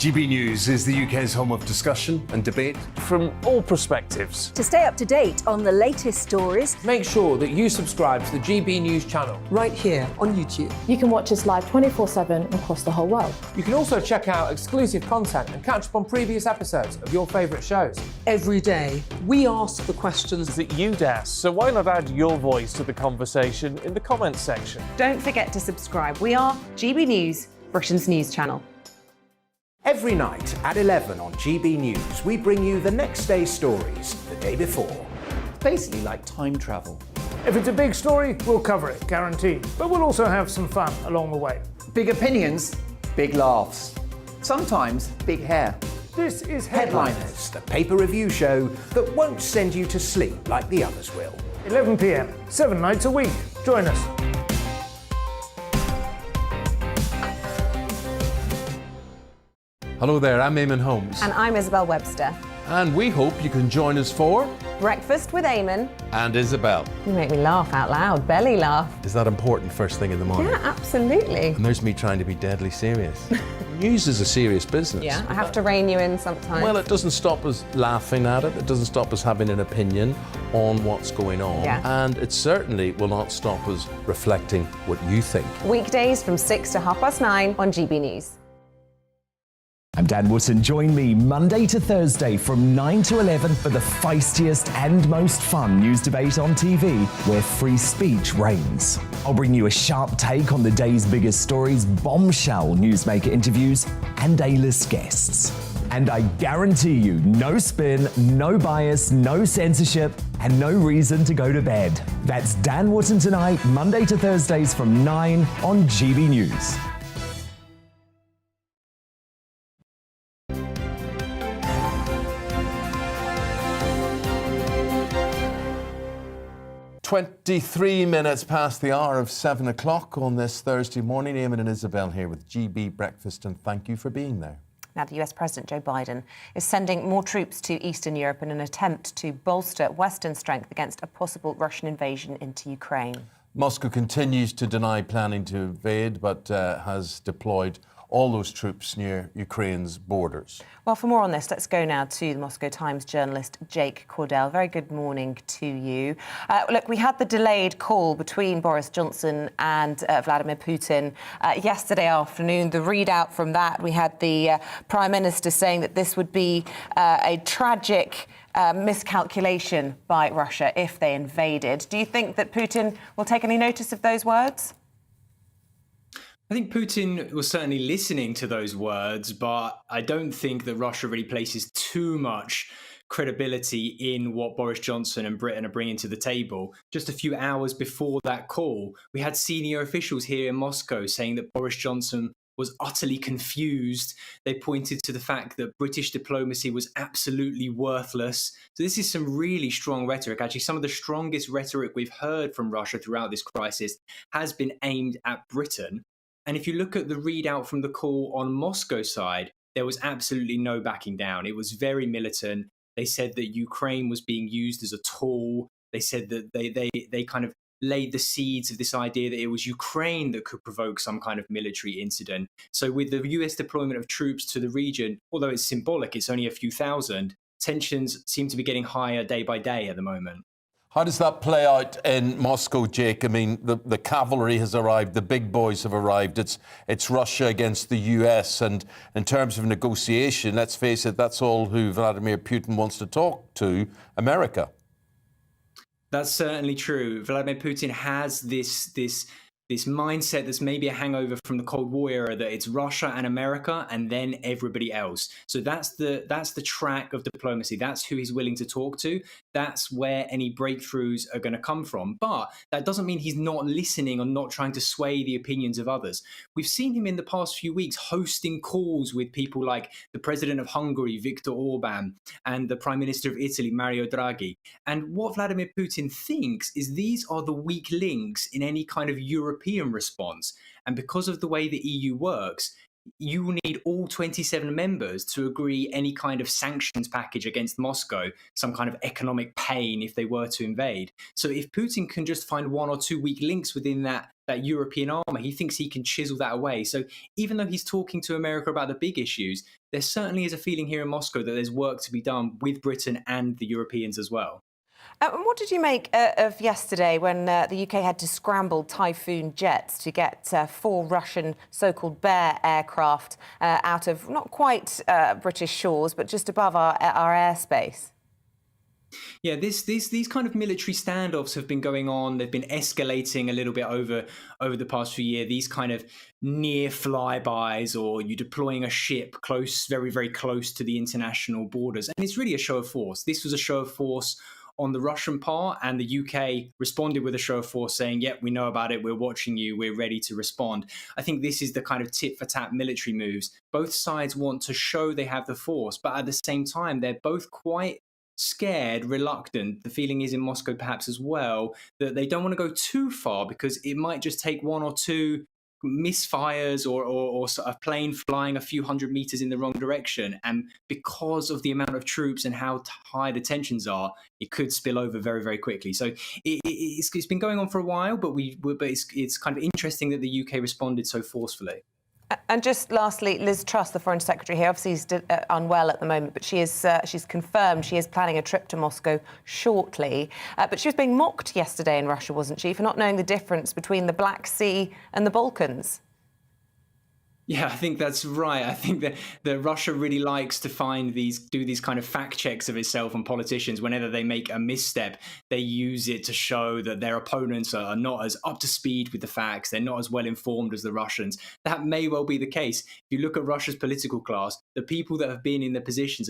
GB News is the UK's home of discussion and debate from all perspectives. To stay up to date on the latest stories, make sure that you subscribe to the GB News channel right here on YouTube. You can watch us live 24/7 across the whole world. You can also check out exclusive content and catch up on previous episodes of your favourite shows. Every day, we ask the questions that you'd ask, so why not add your voice to the conversation in the comments section? Don't forget to subscribe. We are GB News, Britain's news channel. Every night at 11 on GB News, we bring you the next day's stories the day before. Basically like time travel. If it's a big story, we'll cover it, guaranteed. But we'll also have some fun along the way. Big opinions, big laughs. Sometimes big hair. This is Headliners, the paper review show that won't send you to sleep like the others will. 11 p.m, 7 nights a week. Join us. Hello there, I'm Eamonn Holmes. And I'm Isabel Webster. And we hope you can join us for Breakfast with Eamonn and Isabel. You make me laugh out loud, belly laugh. Is that important first thing in the morning? Yeah, absolutely. And there's me trying to be deadly serious. News is a serious business. Yeah, I have to rein you in sometimes. Well, it doesn't stop us laughing at it. It doesn't stop us having an opinion on what's going on. Yeah. And it certainly will not stop us reflecting what you think. Weekdays from 6 to 9:30 on GB News. I'm Dan Wootton. Join me Monday to Thursday from 9 to 11 for the feistiest and most fun news debate on TV, where free speech reigns. I'll bring you a sharp take on the day's biggest stories, bombshell newsmaker interviews, and A-list guests. And I guarantee you, no spin, no bias, no censorship, and no reason to go to bed. That's Dan Wootton tonight, Monday to Thursdays from 9 on GB News. "23 minutes past the hour of 7 o'clock on this Thursday morning. Eamonn and Isabel here with GB Breakfast, and thank you for being there. Now, the US President Joe Biden is sending more troops to Eastern Europe in an attempt to bolster Western strength against a possible Russian invasion into Ukraine. Moscow continues to deny planning to invade, but has deployed all those troops near Ukraine's borders. Well, for more on this, let's go now to the Moscow Times journalist Jake Cordell. Very good morning to you. Look, we had the delayed call between Boris Johnson and Vladimir Putin yesterday afternoon. The readout from that, we had the Prime Minister saying that this would be a tragic miscalculation by Russia if they invaded. Do you think that Putin will take any notice of those words? I think Putin was certainly listening to those words, but I don't think that Russia really places too much credibility in what Boris Johnson and Britain are bringing to the table. Just a few hours before that call, we had senior officials here in Moscow saying that Boris Johnson was utterly confused. They pointed to the fact that British diplomacy was absolutely worthless. So this is some really strong rhetoric. Actually, some of the strongest rhetoric we've heard from Russia throughout this crisis has been aimed at Britain. And if you look at the readout from the call on Moscow's side, there was absolutely no backing down. It was very militant. They said that Ukraine was being used as a tool. They said that they kind of laid the seeds of this idea that it was Ukraine that could provoke some kind of military incident. So with the US deployment of troops to the region, although it's symbolic, it's only a few thousand, tensions seem to be getting higher day by day at the moment. How does that play out in Moscow, Jake? I mean, the cavalry has arrived, the big boys have arrived. It's Russia against the US. And in terms of negotiation, let's face it, that's all who Vladimir Putin wants to talk to, America. That's certainly true. Vladimir Putin has this mindset that's maybe a hangover from the Cold War era, that it's Russia and America and then everybody else. So that's the track of diplomacy. That's who he's willing to talk to. That's where any breakthroughs are going to come from. But that doesn't mean he's not listening or not trying to sway the opinions of others. We've seen him in the past few weeks hosting calls with people like the president of Hungary, Viktor Orban, and the prime minister of Italy, Mario Draghi. And what Vladimir Putin thinks is these are the weak links in any kind of European response. And because of the way the EU works, you will need all 27 members to agree any kind of sanctions package against Moscow, some kind of economic pain if they were to invade. So if Putin can just find 1 or 2 weak links within that European armour, he thinks he can chisel that away. So even though he's talking to America about the big issues, there certainly is a feeling here in Moscow that there's work to be done with Britain and the Europeans as well. And what did you make of yesterday when the UK had to scramble Typhoon jets to get 4 Russian so-called Bear aircraft out of not quite British shores, but just above our airspace? Yeah, these kind of military standoffs have been going on. They've been escalating a little bit over the past few years. These kind of near flybys, or you deploying a ship close, very, very close to the international borders. And it's really a show of force. This was a show of force on the Russian part, and the UK responded with a show of force saying, yep, we know about it, we're watching you, we're ready to respond. I think this is the kind of tit-for-tat military moves. Both sides want to show they have the force, but at the same time, they're both quite scared, reluctant. The feeling is in Moscow perhaps as well, that they don't want to go too far because it might just take 1 or 2 misfires or a plane flying a few hundred meters in the wrong direction, and because of the amount of troops and how high the tensions are, it could spill over very, very quickly. So it's been going on for a while, but it's kind of interesting that the UK responded so forcefully. And just lastly, Liz Truss, the Foreign Secretary here, obviously is unwell at the moment, but she's confirmed she is planning a trip to Moscow shortly. But she was being mocked yesterday in Russia, wasn't she, for not knowing the difference between the Black Sea and the Balkans? Yeah, I think that's right. I think that Russia really likes to do these kind of fact checks of itself and politicians. Whenever they make a misstep, they use it to show that their opponents are not as up to speed with the facts. They're not as well informed as the Russians. That may well be the case. If you look at Russia's political class, the people that have been in the positions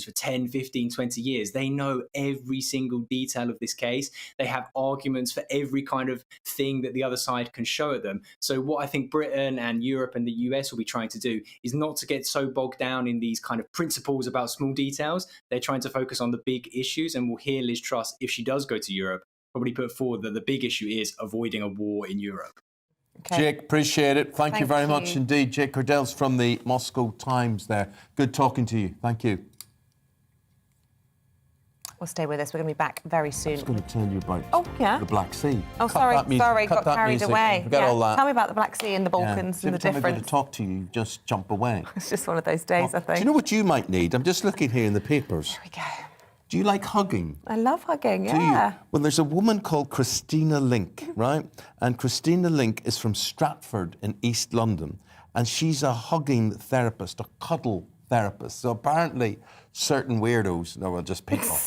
for 10, 15, 20 years. They know every single detail of this case. They have arguments for every kind of thing that the other side can show at them. So what I think Britain and Europe and the US will be trying to do is not to get so bogged down in these kind of principles about small details. They're trying to focus on the big issues, and we'll hear Liz Truss, if she does go to Europe, probably put forward that the big issue is avoiding a war in Europe. Okay. Jake, appreciate it. Thank you very much indeed. Jake Cordell's from the Moscow Times there. Good talking to you. Thank you. Well, stay with us. We're going to be back very soon. I was going to tell you about the Black Sea. Oh, sorry, got carried away. Forget all that. Tell me about the Black Sea and the Balkans and the difference. Every time I go to talk to you, just jump away. It's just one of those days, I think. Do you know what you might need? I'm just looking here in the papers. Here we go. Do you like hugging? I love hugging, Do you? Well, there's a woman called Christina Link, right? And Christina Link is from Stratford in East London. And she's a hugging therapist, a cuddle therapist. So apparently certain weirdos, no, well, just people,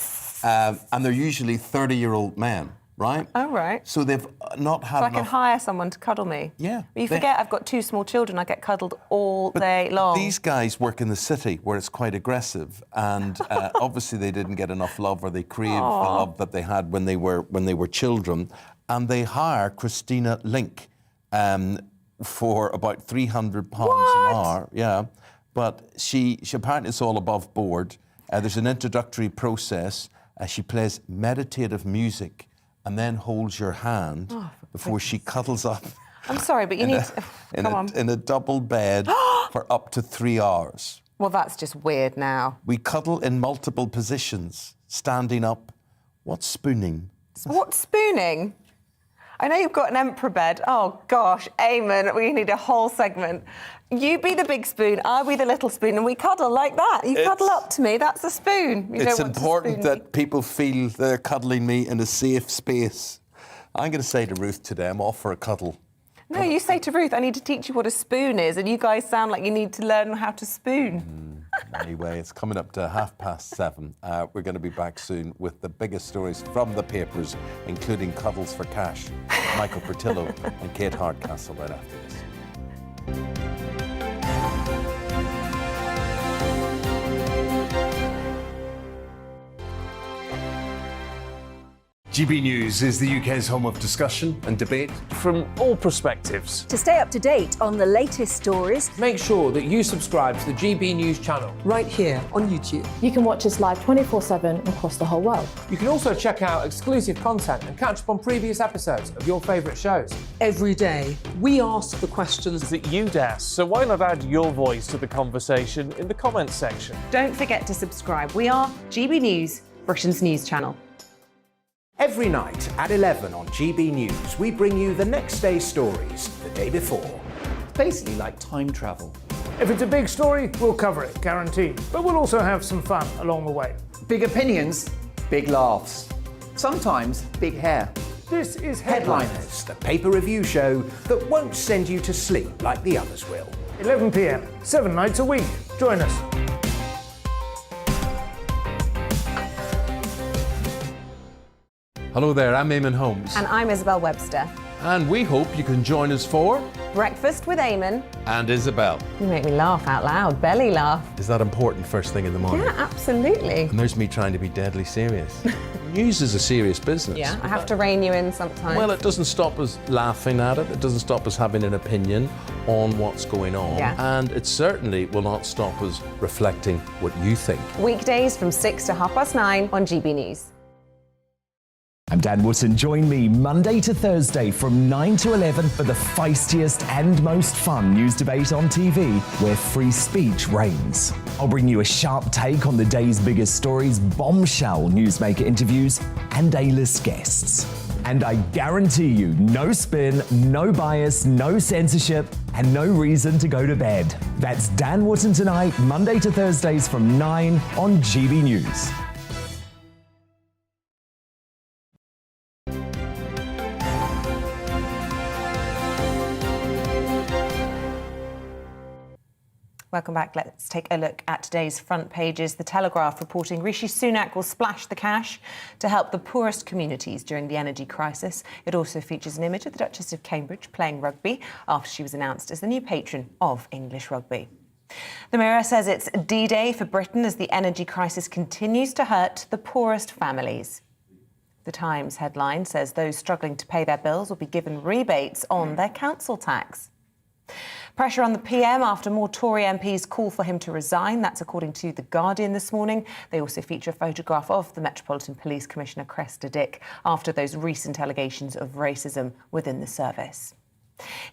and they're usually 30-year-old men, right? Oh, right. So they've not had So I can hire someone to cuddle me? Yeah. But you forget I've got 2 small children. I get cuddled all day long. These guys work in the city where it's quite aggressive, and obviously they didn't get enough love, or they craved the love that they had when they were children, and they hire Christina Link for about £300 an hour. Yeah, but she apparently it's all above board. There's an introductory process. She plays meditative music and then holds your hand before she cuddles up. I'm sorry, but you need to... in a double bed for up to 3 hours. Well, that's just weird now. We cuddle in multiple positions, standing up. What's spooning? What's spooning? I know you've got an emperor bed. Oh, gosh, Eamonn, we need a whole segment. You be the big spoon, I'll be the little spoon, and we cuddle like that. You cuddle up to me, that's a spoon. It's important that people feel they're cuddling me in a safe space. I'm going to say to Ruth today, I'm off for a cuddle. No, you say to Ruth, I need to teach you what a spoon is, and you guys sound like you need to learn how to spoon. Anyway, it's coming up to 7:30. We're going to be back soon with the biggest stories from the papers, including cuddles for cash. Michael Portillo and Kate Hardcastle right after this. GB News is the UK's home of discussion and debate from all perspectives. To stay up to date on the latest stories, make sure that you subscribe to the GB News channel right here on YouTube. You can watch us live 24/7 across the whole world. You can also check out exclusive content and catch up on previous episodes of your favourite shows. Every day, we ask the questions that you'd ask, so why not add your voice to the conversation in the comments section? Don't forget to subscribe. We are GB News, Britain's news channel. Every night at 11 on GB News, we bring you the next day's stories the day before. It's basically like time travel. If it's a big story, we'll cover it, guaranteed. But we'll also have some fun along the way. Big opinions, big laughs. Sometimes big hair. This is Headliners, the paper review show that won't send you to sleep like the others will. 11 p.m, 7 nights a week. Join us. Hello there, I'm Eamonn Holmes. And I'm Isabel Webster. And we hope you can join us for Breakfast with Eamonn and Isabel. You make me laugh out loud, belly laugh. Is that important first thing in the morning? Yeah, absolutely. And there's me trying to be deadly serious. News is a serious business. Yeah, I have to rein you in sometimes. Well, it doesn't stop us laughing at it. It doesn't stop us having an opinion on what's going on. Yeah. And it certainly will not stop us reflecting what you think. Weekdays from 6 to 9:30 on GB News. I'm Dan Wootton. Join me Monday to Thursday from 9 to 11 for the feistiest and most fun news debate on TV, where free speech reigns. I'll bring you a sharp take on the day's biggest stories, bombshell newsmaker interviews, and A-list guests. And I guarantee you, no spin, no bias, no censorship, and no reason to go to bed. That's Dan Wootton tonight, Monday to Thursdays from 9 on GB News. Welcome back. Let's take a look at today's front pages. The Telegraph reporting Rishi Sunak will splash the cash to help the poorest communities during the energy crisis. It also features an image of the Duchess of Cambridge playing rugby after she was announced as the new patron of English rugby. The Mirror says it's D-Day for Britain as the energy crisis continues to hurt the poorest families. The Times headline says those struggling to pay their bills will be given rebates on their council tax. Pressure on the PM after more Tory MPs call for him to resign. That's according to The Guardian this morning. They also feature a photograph of the Metropolitan Police Commissioner Cressida Dick after those recent allegations of racism within the service.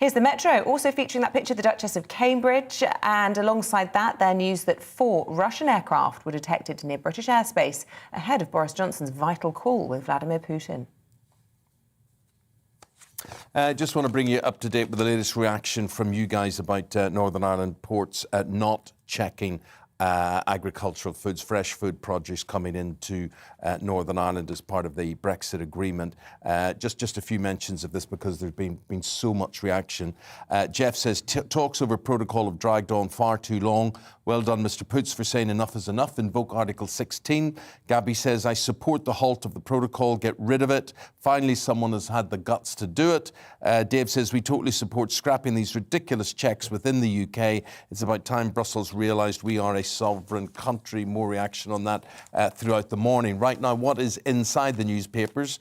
Here's the Metro, also featuring that picture of the Duchess of Cambridge, and alongside that, their news that 4 Russian aircraft were detected near British airspace ahead of Boris Johnson's vital call with Vladimir Putin. Just want to bring you up to date with the latest reaction from you guys about Northern Ireland ports not checking agricultural foods, fresh food produce coming into Northern Ireland as part of the Brexit agreement. Just a few mentions of this because there's been so much reaction. Jeff says, talks over protocol have dragged on far too long. Well done, Mr. Poots, for saying enough is enough. Invoke Article 16. Gabby says, I support the halt of the protocol. Get rid of it. Finally, someone has had the guts to do it. Dave says, we totally support scrapping these ridiculous checks within the UK. It's about time Brussels realised we are a sovereign country. More reaction on that throughout the morning. Right now, what is inside the newspapers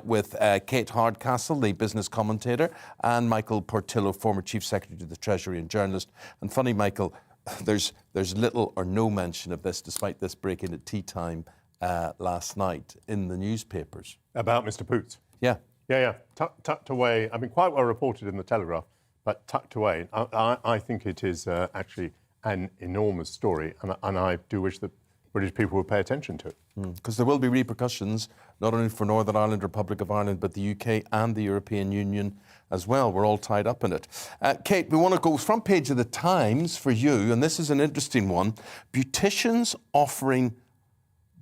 with Kate Hardcastle, the business commentator, and Michael Portillo, former Chief Secretary to the Treasury and journalist. And funny, Michael, there's little or no mention of this, despite this breaking at tea time last night in the newspapers. About Mr. Poots? Yeah. Yeah. Tucked away. I mean, quite well reported in the Telegraph, but tucked away. I think it is actually an enormous story, and I do wish that British people would pay attention to it. Because there will be repercussions, not only for Northern Ireland, Republic of Ireland, but the UK and the European Union as well. We're all tied up in it. Kate, we want to go front page of the Times for you, and this is an interesting one. Beauticians offering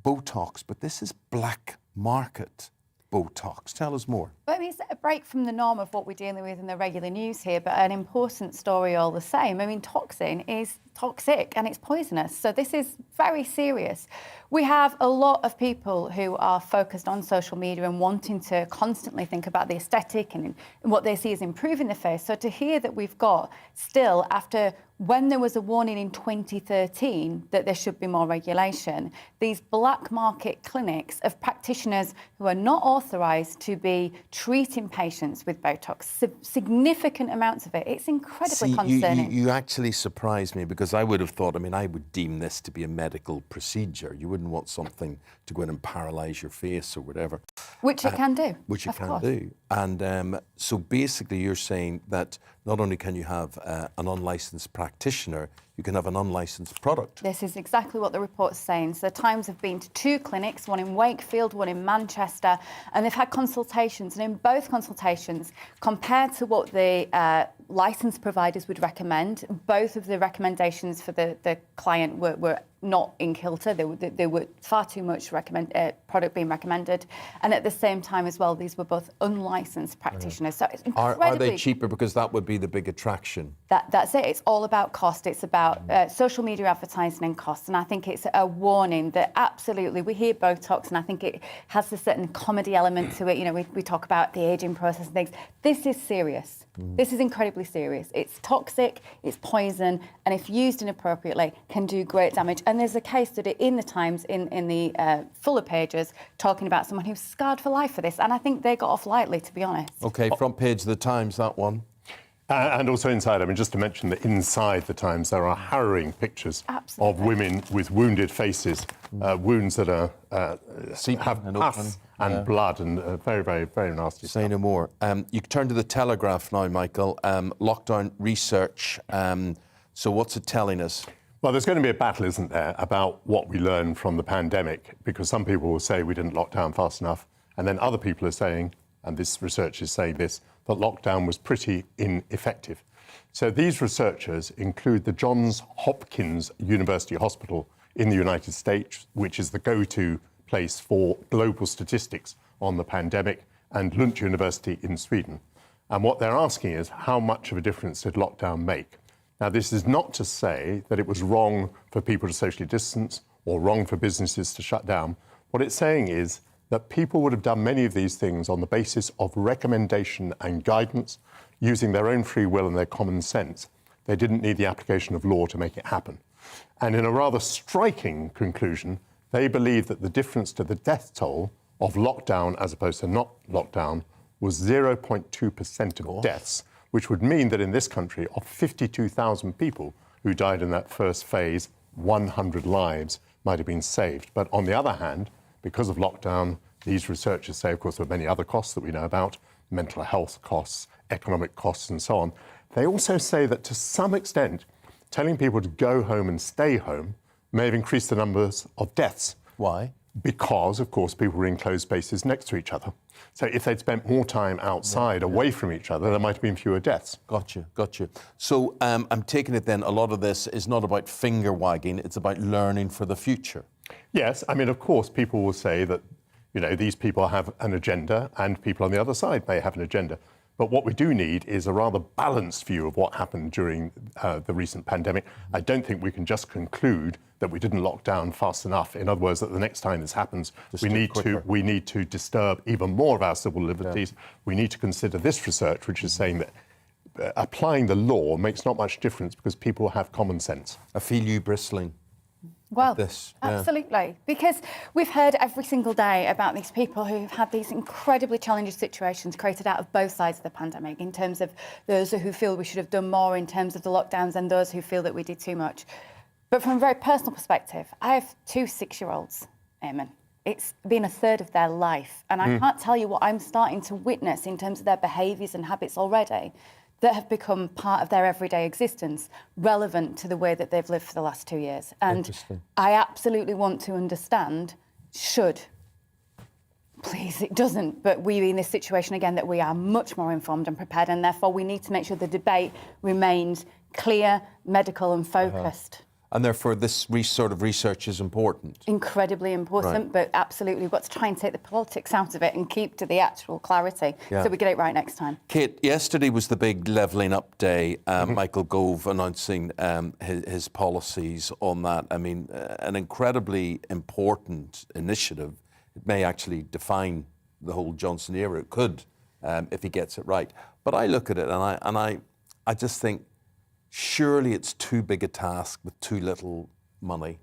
Botox, but this is black market Botox. Tell us more. But I mean, it's a break from the norm of what we're dealing with in the regular news here, but an important story all the same. I mean, toxin is toxic and it's poisonous. So this is very serious. We have a lot of people who are focused on social media and wanting to constantly think about the aesthetic and what they see as improving the face. So to hear that we've got still, after when there was a warning in 2013 that there should be more regulation, these black market clinics of practitioners who are not authorised to be treating patients with Botox, significant amounts of it, it's incredibly concerning. You actually surprised me, because I would have thought, I mean, I would deem this to be a medical procedure. You wouldn't want something to go in and paralyse your face or whatever. Which it can do. Which it can do. And so basically you're saying that not only can you have an unlicensed practitioner, you can have an unlicensed product. This is exactly what the report's saying. So the Times have been to 2 clinics, one in Wakefield, one in Manchester, and they've had consultations. And in both consultations, compared to what the licensed providers would recommend, both of the recommendations for the client were not in kilter. They were far too much product being recommended. And at the same time as well, these were both unlicensed practitioners. So it's incredibly... Are they cheaper? Because that would be the big attraction. That's it. It's all about cost. It's about social media advertising and cost. And I think it's a warning that absolutely, we hear Botox and I think it has a certain comedy element to it. You know, we talk about the aging process and things. This is serious. This is incredibly serious. It's toxic, it's poison, and if used inappropriately, can do great damage. And there's a case study in the Times, in the fuller pages, talking about someone who's scarred for life for this. And I think they got off lightly, to be honest. OK, front page of the Times, that one. And also inside, I mean, just to mention that inside the Times, there are harrowing pictures of women with wounded faces, wounds that are have pus and blood, and very, very, very nasty Say no more. You turn to the Telegraph now, Michael. Lockdown research. So what's it telling us? Well, there's going to be a battle, isn't there, about what we learned from the pandemic, because some people will say we didn't lock down fast enough, and then other people are saying, and this research is saying this, that lockdown was pretty ineffective. So these researchers include the Johns Hopkins University Hospital in the United States, which is the go-to place for global statistics on the pandemic, and Lund University in Sweden. And what they're asking is, how much of a difference did lockdown make? Now, this is not to say that it was wrong for people to socially distance or wrong for businesses to shut down. What it's saying is that people would have done many of these things on the basis of recommendation and guidance, using their own free will and their common sense. They didn't need the application of law to make it happen. And in a rather striking conclusion, they believe that the difference to the death toll of lockdown as opposed to not lockdown was 0.2% of deaths, which would mean that in this country, of 52,000 people who died in that first phase, 100 lives might have been saved. But on the other hand, because of lockdown, these researchers say, of course, there are many other costs that we know about, mental health costs, economic costs, and so on. They also say that to some extent, telling people to go home and stay home may have increased the numbers of deaths. Why? Because, of course, people were in closed spaces next to each other. So if they'd spent more time outside, away from each other, there might have been fewer deaths. Gotcha. So I'm taking it then, a lot of this is not about finger wagging, it's about learning for the future. Yes, I mean, of course, people will say that, you know, these people have an agenda and people on the other side may have an agenda. But what we do need is a rather balanced view of what happened during the recent pandemic. I don't think we can just conclude that we didn't lock down fast enough. In other words, that the next time this happens, we need to disturb even more of our civil liberties. Yeah. We need to consider this research, which is saying that applying the law makes not much difference because people have common sense. I feel you bristling. Well, absolutely. Because we've heard every single day about these people who've had these incredibly challenging situations created out of both sides of the pandemic, in terms of those who feel we should have done more in terms of the lockdowns and those who feel that we did too much. But from a very personal perspective, I have 2 6-year-olds, Eamonn. It's been a third of their life. And I can't tell you what I'm starting to witness in terms of their behaviours and habits already that have become part of their everyday existence, relevant to the way that they've lived for the last 2 years. And I absolutely want to understand, please, it doesn't, but we're in this situation again that we are much more informed and prepared, and therefore we need to make sure the debate remains clear, medical and focused. And therefore, this sort of research is important. Incredibly important, but absolutely, we've got to try and take the politics out of it and keep to the actual clarity so we get it right next time. Kate, yesterday was the big levelling up day. Michael Gove announcing his policies on that. I mean, an incredibly important initiative. It may actually define the whole Johnson era. It could, if he gets it right. But I look at it and I just think, surely it's too big a task with too little money,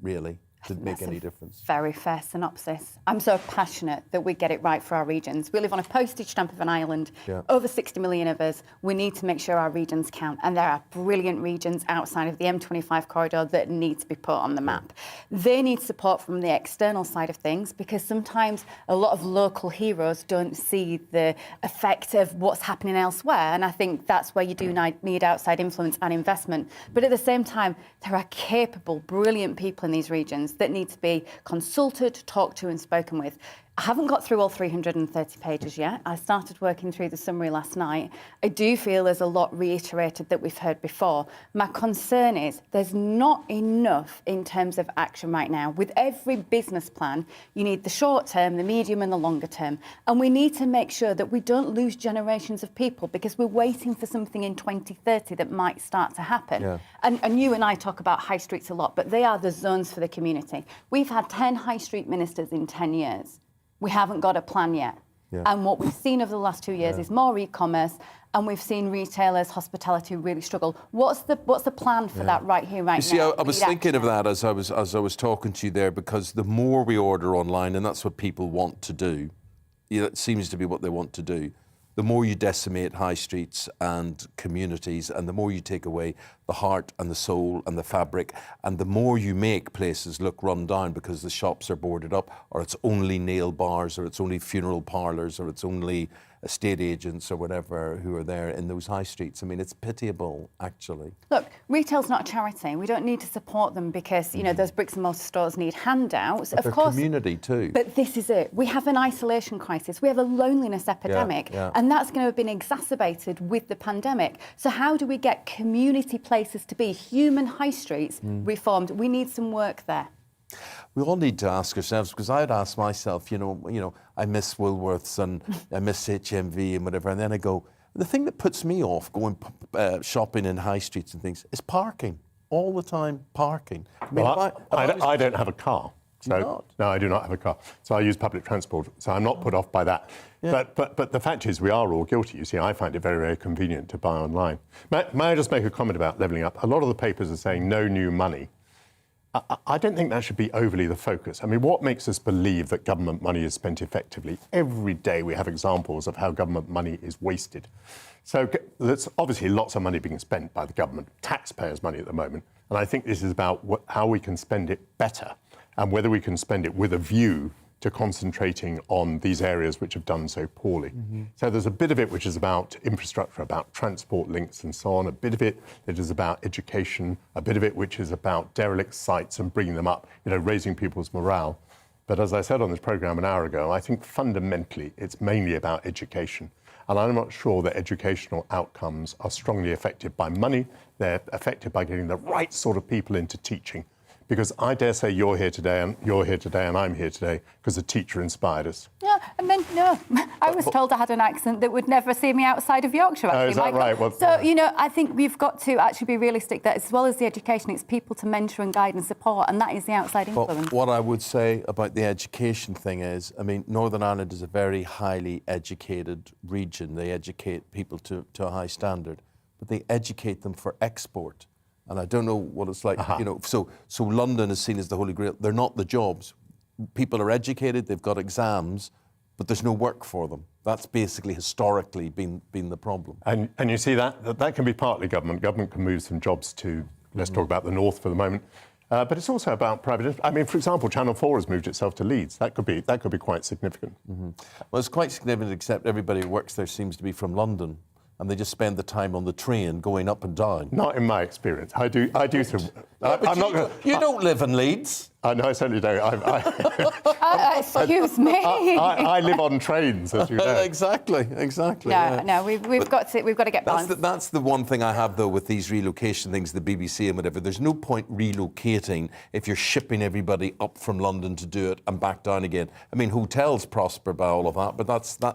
really, to make any difference. Very fair synopsis. I'm so passionate that we get it right for our regions. We live on a postage stamp of an island. Over 60 million of us. We need to make sure our regions count. And there are brilliant regions outside of the M25 corridor that need to be put on the map. They need support from the external side of things, because sometimes a lot of local heroes don't see the effect of what's happening elsewhere. And I think that's where you do need outside influence and investment. But at the same time, there are capable, brilliant people in these regions that need to be consulted, talked to and spoken with. I haven't got through all 330 pages yet. I started working through the summary last night. I do feel there's a lot reiterated that we've heard before. My concern is there's not enough in terms of action right now. With every business plan, you need the short term, the medium and the longer term. And we need to make sure that we don't lose generations of people, because we're waiting for something in 2030 that might start to happen. And you and I talk about high streets a lot, but they are the zones for the community. We've had 10 high street ministers in 10 years. We haven't got a plan yet. And what we've seen over the last 2 years is more e-commerce, and we've seen retailers, hospitality really struggle. What's the plan for that right here, right now? You see, I was thinking of that as I was talking to you there, because the more we order online, and that's what people want to do, it seems to be what they want to do, the more you decimate high streets and communities, and the more you take away the heart and the soul and the fabric, and the more you make places look run down because the shops are boarded up, or it's only nail bars, or it's only funeral parlours, or it's only estate agents or whatever who are there in those high streets. I mean, it's pitiable, actually. Look, retail's not a charity. We don't need to support them because, you know, those bricks and mortar stores need handouts. But of course, community too. But this is it. We have an isolation crisis. We have a loneliness epidemic. And that's going to have been exacerbated with the pandemic. So how do we get community places to be, human high streets, reformed? We need some work there. We all need to ask ourselves, because I'd ask myself, you know, I miss Woolworths and I miss HMV and whatever, and then I go, the thing that puts me off going shopping in high streets and things is parking. All the time, parking. I mean, I don't have a car. So, no, I do not have a car. So I use public transport. So I'm not put off by that. But the fact is, we are all guilty. You see, I find it very, very convenient to buy online. May I just make a comment about levelling up? A lot of the papers are saying no new money. I don't think that should be overly the focus. I mean, what makes us believe that government money is spent effectively? Every day we have examples of how government money is wasted. So there's obviously lots of money being spent by the government, taxpayers' money at the moment. And I think this is about how we can spend it better, and whether we can spend it with a view to concentrating on these areas which have done so poorly. So there's a bit of it which is about infrastructure, about transport links and so on, a bit of it that is about education, a bit of it which is about derelict sites and bringing them up, you know, raising people's morale. But as I said on this programme an hour ago, I think fundamentally it's mainly about education. And I'm not sure that educational outcomes are strongly affected by money. They're affected by getting the right sort of people into teaching. Because I dare say you're here today and I'm here today because a teacher inspired us. No, I mean, no. I was told I had an accent that would never see me outside of Yorkshire, actually, is that right? Well, so, you know, I think we've got to actually be realistic that as well as the education, it's people to mentor and guide and support, and that is the outside influence. But what I would say about the education thing is, I mean, Northern Ireland is a very highly educated region. They educate people to a high standard, but they educate them for export. And I don't know what it's like, you know, so London is seen as the Holy Grail. They're not the jobs. People are educated, they've got exams, but there's no work for them. That's basically historically been the problem. And you see that can be partly government. Government can move some jobs to, let's talk about the north for the moment. But it's also about private. I mean, for example, Channel 4 has moved itself to Leeds. That could be quite significant. Well, it's quite significant, except everybody who works there seems to be from London. And they just spend the time on the train going up and down. Not in my experience. I do. I'm not. You don't live in Leeds. No, I certainly don't. Excuse me. I live on trains, as you know. Exactly. No, we've got to get balance. That's the one thing I have, though, with these relocation things, the BBC and whatever. There's no point relocating if you're shipping everybody up from London to do it and back down again. I mean, hotels prosper by all of that, but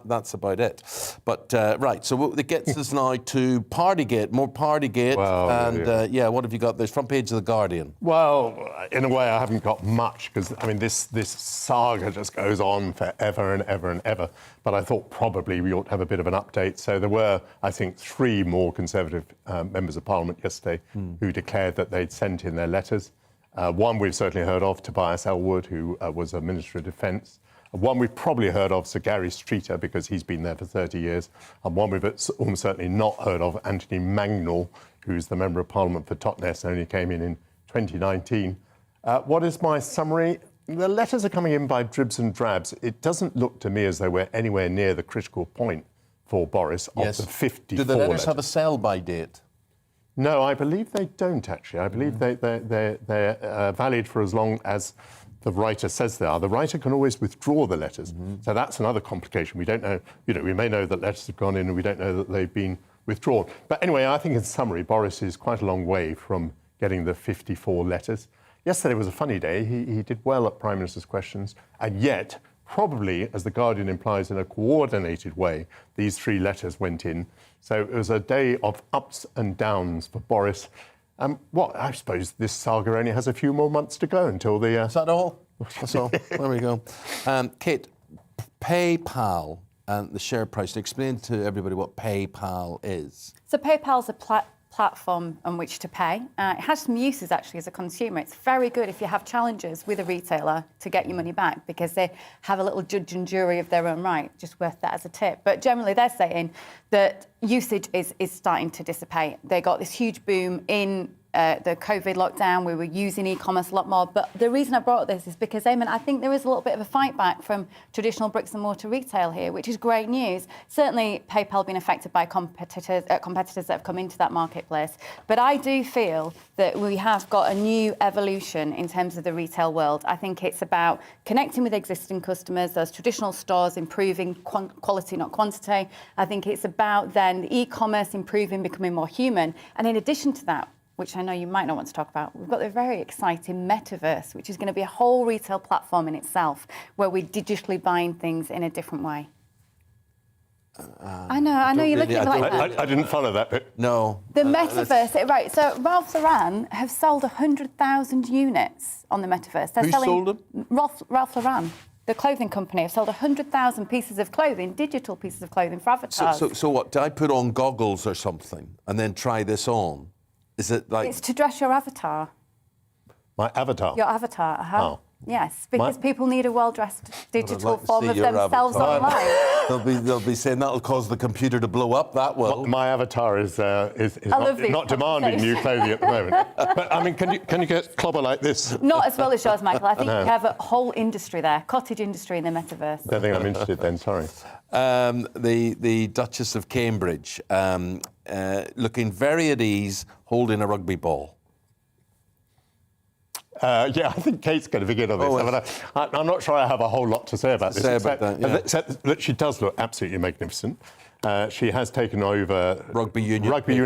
that's about it. But, right, so it gets us now to Partygate, more Partygate. Well, and, what have you got? There's front page of The Guardian. Well, in a way, I haven't got much, because, I mean, this saga just goes on forever and ever and ever. But I thought probably we ought to have a bit of an update. So there were, I think, 3 more Conservative members of Parliament yesterday who declared that they'd sent in their letters. One we've certainly heard of, Tobias Ellwood, who was a Minister of Defence. One we've probably heard of, Sir Gary Streeter, because he's been there for 30 years. And one we've almost certainly not heard of, Anthony Mangnall, who's the Member of Parliament for Totnes, only came in 2019. What is my summary? The letters are coming in by dribs and drabs. It doesn't look to me as though we're anywhere near the critical point for Boris of the 54 Do the letters have a sell-by date? No, I believe they don't, actually. I believe they're valid for as long as the writer says they are. The writer can always withdraw the letters. So that's another complication. We don't know, we may know that letters have gone in and we don't know that they've been withdrawn. But anyway, I think in summary, Boris is quite a long way from getting the 54 letters. Yesterday was a funny day. He did well at Prime Minister's questions, and yet, probably, as The Guardian implies, in a coordinated way, these 3 letters went in. So it was a day of ups and downs for Boris. I suppose this saga only has a few more months to go until the... Is that all? That's all. There we go. Kate, PayPal and the share price. Explain to everybody what PayPal is. So PayPal's a platform on which to pay. It has some uses, actually, as a consumer. It's very good if you have challenges with a retailer to get your money back, because they have a little judge and jury of their own right. Just worth that as a tip. But generally, they're saying that usage is starting to dissipate. They got this huge boom in the COVID lockdown. We were using e-commerce a lot more. But the reason I brought this is because, Eamonn, I think there is a little bit of a fight back from traditional bricks and mortar retail here, which is great news. Certainly, PayPal being affected by competitors that have come into that marketplace. But I do feel that we have got a new evolution in terms of the retail world. I think it's about connecting with existing customers, those traditional stores improving quality, not quantity. I think it's about then the e-commerce improving, becoming more human. And in addition to that, which I know you might not want to talk about, we've got the very exciting metaverse, which is going to be a whole retail platform in itself, where we're digitally buying things in a different way. I know you're looking like that. I didn't follow that bit. No. The metaverse, right, so Ralph Lauren have sold 100,000 units on the metaverse. Who sold them? Ralph Lauren. The clothing company have sold 100,000 pieces of clothing, digital pieces of clothing for avatars. So what, do I put on goggles or something and then try this on? Is it like... It's to dress your avatar. My avatar? Your avatar, Oh. Yes, because people need a well-dressed digital form of themselves online. They'll be saying that'll cause the computer to blow up, that will. My avatar is not demanding new clothing at the moment. But, I mean, can you get clobber like this? Not as well as yours, Michael. I think you have a whole industry there, cottage industry in the metaverse. I don't think I'm interested then, sorry. The Duchess of Cambridge, looking very at ease, holding a rugby ball. Yeah, I think Kate's going to begin on this. I'm not sure I have a whole lot to say about this. Except that she does look absolutely magnificent. She has taken over rugby union and rugby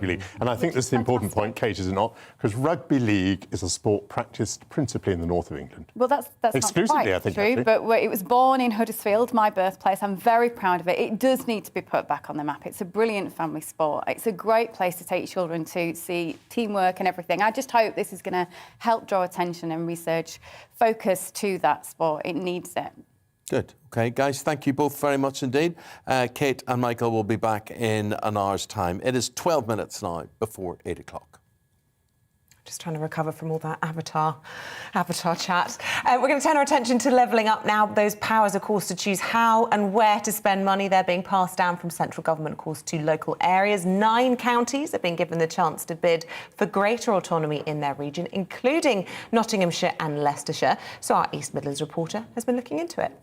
league. And I think that's the important point, Kate, is it not? Because rugby league is a sport practised principally in the north of England. Well, that's exclusively, not quite I think, true. actually. But it was born in Huddersfield, my birthplace. I'm very proud of it. It does need to be put back on the map. It's a brilliant family sport. It's a great place to take children to see teamwork and everything. I just hope this is going to help draw attention and research focus to that sport. It needs it. Good. OK, guys, thank you both very much indeed. Kate and Michael will be back in an hour's time. It is 12 minutes now before 8 o'clock. Just trying to recover from all that avatar chat. We're going to turn our attention to levelling up now. Those powers, of course, to choose how and where to spend money. They're being passed down from central government, of course, to local areas. 9 counties have been given the chance to bid for greater autonomy in their region, including Nottinghamshire and Leicestershire. So our East Midlands reporter has been looking into it.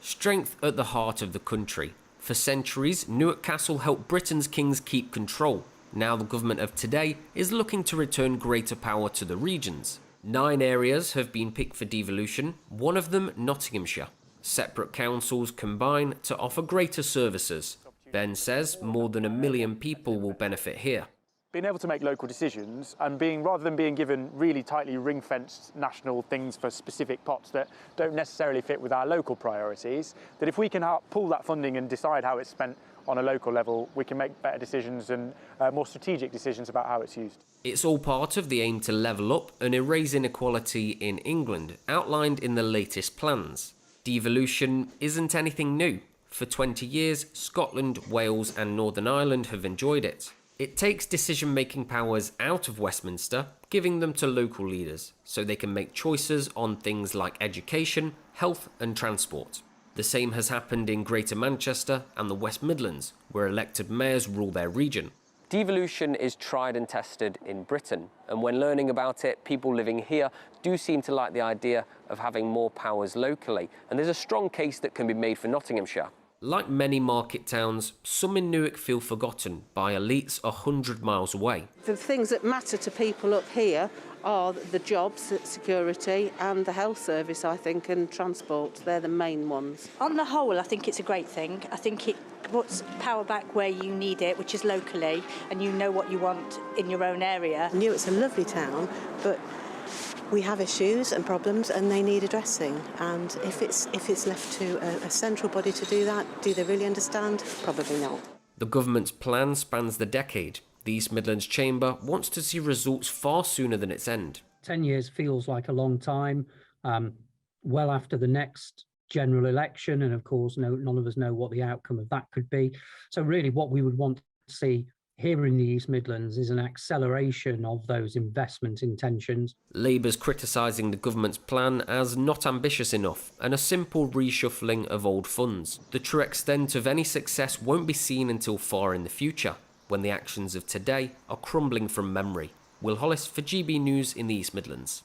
Strength at the heart of the country. For centuries, Newark Castle helped Britain's kings keep control. Now the government of today is looking to return greater power to the regions. 9 areas have been picked for devolution, one of them Nottinghamshire. Separate councils combine to offer greater services. Ben says more than 1 million people will benefit here. Being able to make local decisions and rather than being given really tightly ring-fenced national things for specific pots that don't necessarily fit with our local priorities, that if we can pull that funding and decide how it's spent on a local level, we can make better decisions and more strategic decisions about how it's used. It's all part of the aim to level up and erase inequality in England, outlined in the latest plans. Devolution isn't anything new. For 20 years, Scotland, Wales and Northern Ireland have enjoyed it. It takes decision-making powers out of Westminster, giving them to local leaders, so they can make choices on things like education, health and transport. The same has happened in Greater Manchester and the West Midlands, where elected mayors rule their region. Devolution is tried and tested in Britain, and when learning about it, people living here do seem to like the idea of having more powers locally, and there's a strong case that can be made for Nottinghamshire. Like many market towns, some in Newark feel forgotten by elites 100 miles away. The things that matter to people up here are the jobs, security and the health service, I think, and transport. They're the main ones. On the whole, I think it's a great thing. I think it puts power back where you need it, which is locally, and you know what you want in your own area. Newark's a lovely town, but we have issues and problems and they need addressing, and if it's left to a central body to do that, do they really understand? Probably not. The government's plan spans the decade. The East Midlands Chamber wants to see results far sooner than its end. 10 years feels like a long time, well after the next general election, and of course none of us know what the outcome of that could be. So really what we would want to see here in the East Midlands is an acceleration of those investment intentions. Labour's criticising the government's plan as not ambitious enough and a simple reshuffling of old funds. The true extent of any success won't be seen until far in the future, when the actions of today are crumbling from memory. Will Hollis for GB News in the East Midlands.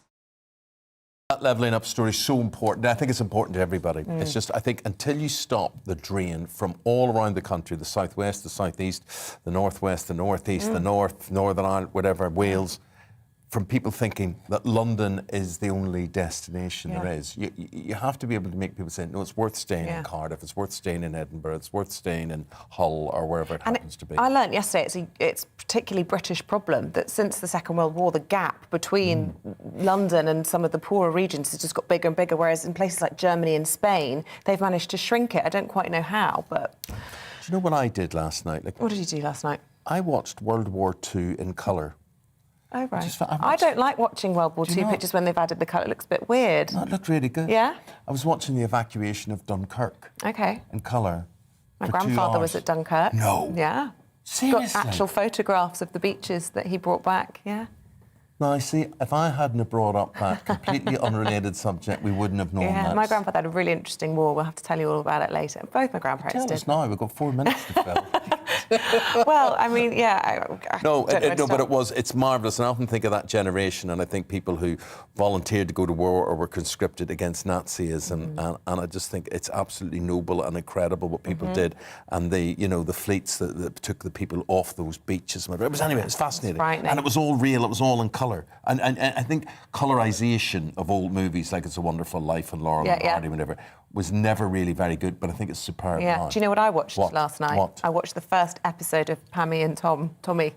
That levelling up story is so important. I think it's important to everybody. It's just, I think, until you stop the drain from all around the country, the southwest, the southeast, the northwest, the northeast, the north, Northern Ireland, whatever, Wales, from people thinking that London is the only destination there is. You have to be able to make people say, no, it's worth staying in Cardiff, it's worth staying in Edinburgh, it's worth staying in Hull or wherever it happens to be. I learnt yesterday it's a particularly British problem that since the Second World War, the gap between London and some of the poorer regions has just got bigger and bigger, whereas in places like Germany and Spain, they've managed to shrink it. I don't quite know how, but... Do you know what I did last night? What did you do last night? I watched World War II in colour. Oh, right. I don't like watching World War II pictures when they've added the colour. It looks a bit weird. No, it looked really good. Yeah? I was watching the evacuation of Dunkirk. OK. In colour. My grandfather was at Dunkirk. No. Yeah. Seriously? Got actual photographs of the beaches that he brought back, yeah. Now, I see, if I hadn't have brought up that completely unrelated subject, we wouldn't have known that. My grandfather had a really interesting war. We'll have to tell you all about it later. Both my grandparents did. Tell us now, we've got 4 minutes to fill. Well, I mean, yeah. It's marvellous. And I often think of that generation, and I think people who volunteered to go to war or were conscripted against Nazism, and I just think it's absolutely noble and incredible what people did, and the fleets that took the people off those beaches. It was fascinating, and it was all real. It was all in colour, and I think colorization of old movies like It's a Wonderful Life and Laurel and Hardy, whatever, was never really very good, but I think it's superb. Yeah. Now. Do you know what I watched last night? What? I watched the first episode of Pammy and Tommy.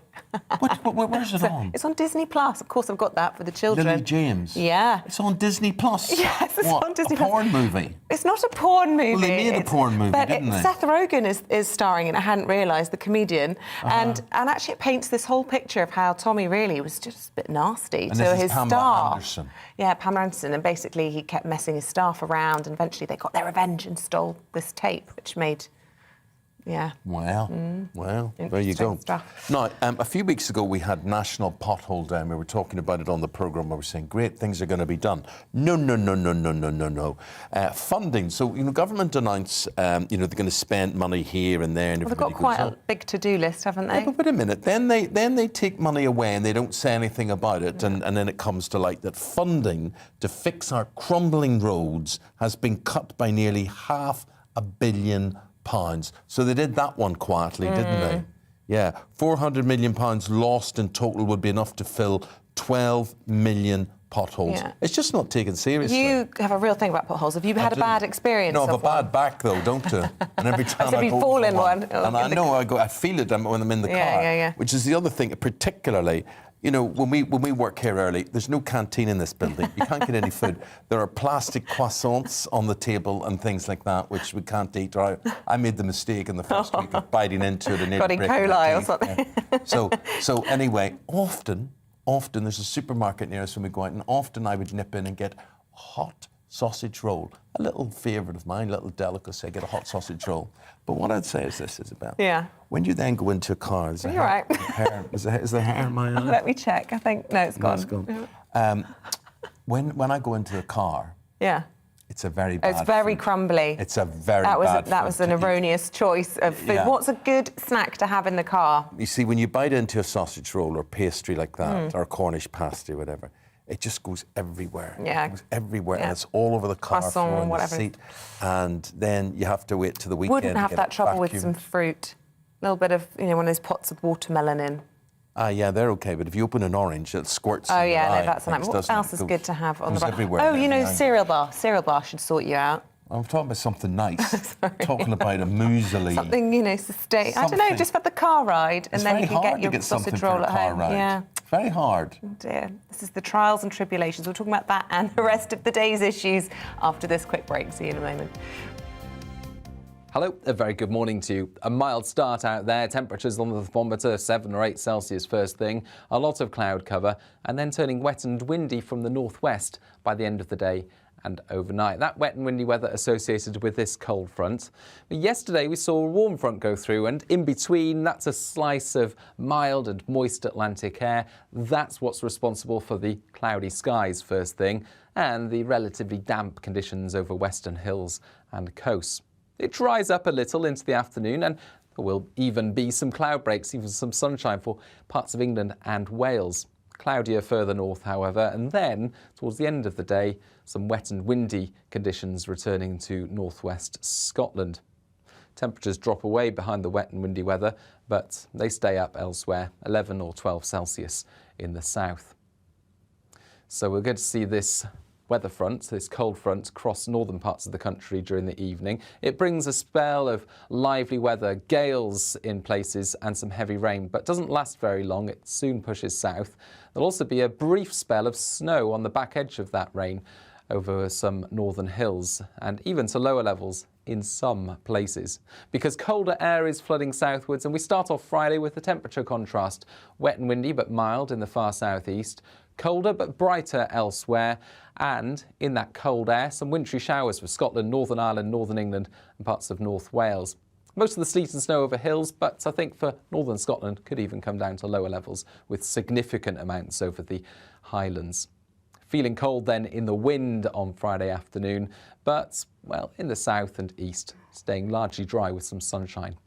Where's it on? It's on Disney Plus. Of course, I've got that for the children. Lily James. Yeah. It's on Disney Plus. Yes, it's on Disney Plus. A porn movie. It's not a porn movie. Well, they made a porn movie, didn't they? Seth Rogen is starring in it. I hadn't realised, the comedian, and actually it paints this whole picture of how Tommy really was just a bit nasty to his staff. Anderson. Yeah, Pamela Anderson, and basically he kept messing his staff around, and eventually they got their revenge and stole this tape, which made, Well, there you go. Now, a few weeks ago we had National Pothole Day. We were talking about it on the programme. We were saying great things are going to be done. No. Funding. So, government announced, they're going to spend money here and there, and they've got quite a big to-do list, haven't they? Yeah, but wait a minute. Then they take money away and they don't say anything about it, and then it comes to light that funding to fix our crumbling roads has been cut by nearly £500 million. So they did that one quietly, didn't they? Yeah, £400 million lost in total would be enough to fill 12 million potholes. Yeah. It's just not taken seriously. You have a real thing about potholes. Have you had a bad experience? No, I have a bad back though, don't I? And every time I go fall in one. and I know I feel it when I'm in the car. Yeah. Which is the other thing, particularly. You know, when we work here early, there's no canteen in this building. You can't get any food. There are plastic croissants on the table and things like that, which we can't eat. I made the mistake in the first week of biting into it and got E. coli or something. So anyway, often there's a supermarket near us when we go out, and often I would nip in and get hot sausage roll. A little favourite of mine, a little delicacy. I get a hot sausage roll. But what I'd say is this, Isabel. Yeah. When you then go into a car, is there hair? Is there hair in my eye? Let me check. I think no, it's gone. It's gone. When I go into the car, yeah, it's a very bad. It's very food. crumbly. It's a very that bad. was an erroneous choice of food. Yeah. What's a good snack to have in the car? You see, when you bite into a sausage roll or pastry like that, or Cornish pasty, or whatever, it just goes everywhere. Yeah. It goes everywhere, and it's all over the car floor and the seat. And then you have to wait till the weekend. Wouldn't have that trouble with vacuumed. some fruit. A little bit of, one of those pots of watermelon in. Yeah, they're okay, but if you open an orange, it squirts. Oh in your yeah, eye. no, that's nice. What else is good to have on the goes right? everywhere Oh, down the eye. cereal bar. Cereal bar should sort you out. I'm talking about something nice. Talking about a muesli. Something, sustain. I don't know, just for the car ride, and then you can get your sausage roll at home. Ride. Yeah. Very hard. Oh dear. This is the trials and tribulations. We're talking about that and the rest of the day's issues after this quick break. See you in a moment. Hello, a very good morning to you. A mild start out there, temperatures on the thermometer 7 or 8 Celsius first thing, a lot of cloud cover, and then turning wet and windy from the northwest by the end of the day and overnight. That wet and windy weather associated with this cold front. But yesterday we saw a warm front go through, and in between that's a slice of mild and moist Atlantic air. That's what's responsible for the cloudy skies first thing and the relatively damp conditions over western hills and coasts. It dries up a little into the afternoon, and there will even be some cloud breaks, even some sunshine for parts of England and Wales. Cloudier further north, however, and then towards the end of the day, some wet and windy conditions returning to northwest Scotland. Temperatures drop away behind the wet and windy weather, but they stay up elsewhere, 11 or 12 Celsius in the south. So we're going to see this weather front, this cold front, cross northern parts of the country during the evening. It brings a spell of lively weather, gales in places and some heavy rain, but doesn't last very long. It soon pushes south. There'll also be a brief spell of snow on the back edge of that rain over some northern hills and even to lower levels in some places. Because colder air is flooding southwards, and we start off Friday with the temperature contrast. Wet and windy but mild in the far southeast. Colder but brighter elsewhere, and in that cold air, some wintry showers for Scotland, Northern Ireland, Northern England and parts of North Wales. Most of the sleet and snow over hills, but I think for Northern Scotland could even come down to lower levels with significant amounts over the Highlands. Feeling cold then in the wind on Friday afternoon, but, well, in the south and east, staying largely dry with some sunshine.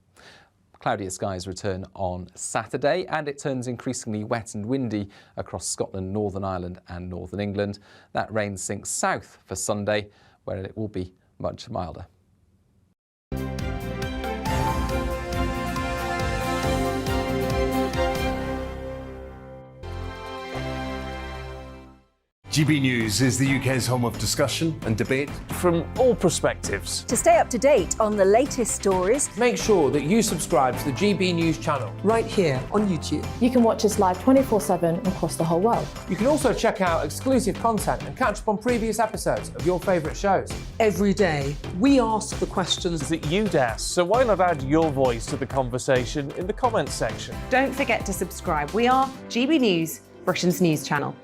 Cloudier skies return on Saturday, and it turns increasingly wet and windy across Scotland, Northern Ireland and Northern England. That rain sinks south for Sunday, where it will be much milder. GB News is the UK's home of discussion and debate from all perspectives. To stay up to date on the latest stories, make sure that you subscribe to the GB News channel right here on YouTube. You can watch us live 24/7 across the whole world. You can also check out exclusive content and catch up on previous episodes of your favourite shows. Every day, we ask the questions that you'd ask, so why not add your voice to the conversation in the comments section? Don't forget to subscribe. We are GB News, Britain's news channel.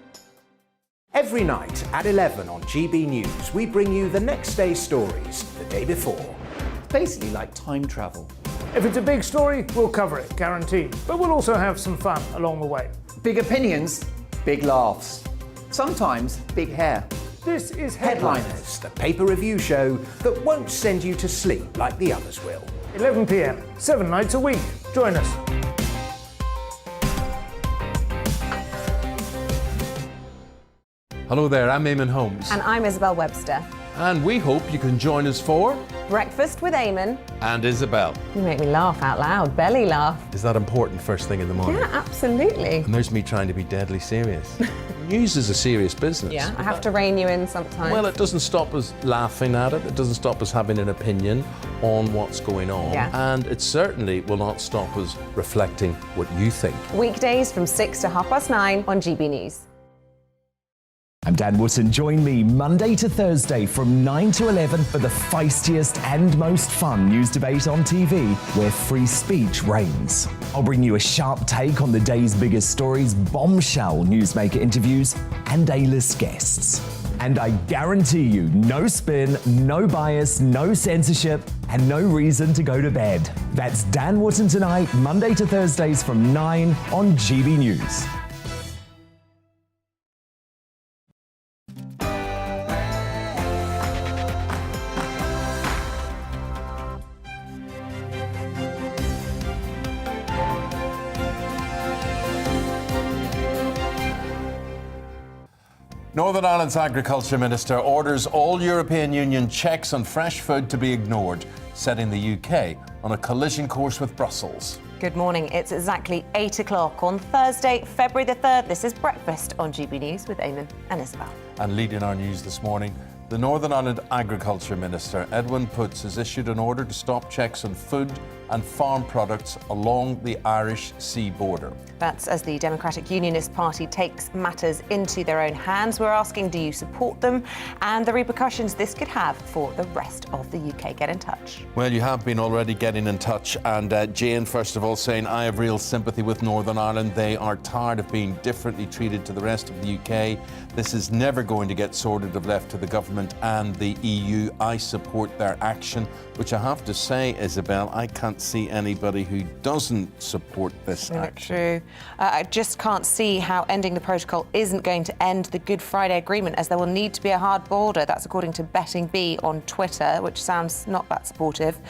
Every night at 11 on GB News, we bring you the next day's stories the day before. Basically like time travel. If it's a big story, we'll cover it, guaranteed. But we'll also have some fun along the way. Big opinions, big laughs. Sometimes big hair. This is Headliners, the paper review show that won't send you to sleep like the others will. 11 p.m, 7 nights a week. Join us. Hello there, I'm Eamonn Holmes. And I'm Isabel Webster. And we hope you can join us for Breakfast with Eamonn and Isabel. You make me laugh out loud, belly laugh. Is that important first thing in the morning? Yeah, absolutely. And there's me trying to be deadly serious. News is a serious business. Yeah, I have to rein you in sometimes. Well, it doesn't stop us laughing at it. It doesn't stop us having an opinion on what's going on. Yeah. And it certainly will not stop us reflecting what you think. Weekdays from 6 to 9:30 on GB News. I'm Dan Wootton. Join me Monday to Thursday from 9 to 11 for the feistiest and most fun news debate on TV, where free speech reigns. I'll bring you a sharp take on the day's biggest stories, bombshell newsmaker interviews, and A-list guests. And I guarantee you, no spin, no bias, no censorship, and no reason to go to bed. That's Dan Wootton tonight, Monday to Thursdays from 9 on GB News. Northern Ireland's Agriculture Minister orders all European Union checks on fresh food to be ignored, setting the UK on a collision course with Brussels. Good morning. It's exactly 8 o'clock on Thursday, February the 3rd. This is Breakfast on GB News with Eamonn and Isabel. And leading our news this morning, the Northern Ireland Agriculture Minister, Edwin Poots, has issued an order to stop checks on food and farm products along the Irish Sea border. That's as the Democratic Unionist Party takes matters into their own hands. We're asking, do you support them? And the repercussions this could have for the rest of the UK. Get in touch. Well, you have been already getting in touch. And Jane, first of all, saying, I have real sympathy with Northern Ireland. They are tired of being differently treated to the rest of the UK. This is never going to get sorted if left to the government and the EU. I support their action, which I have to say, Isabel, I can't see anybody who doesn't support this action. True. I just can't see how ending the protocol isn't going to end the Good Friday Agreement, as there will need to be a hard border. That's according to Betting B on Twitter, which sounds not that supportive.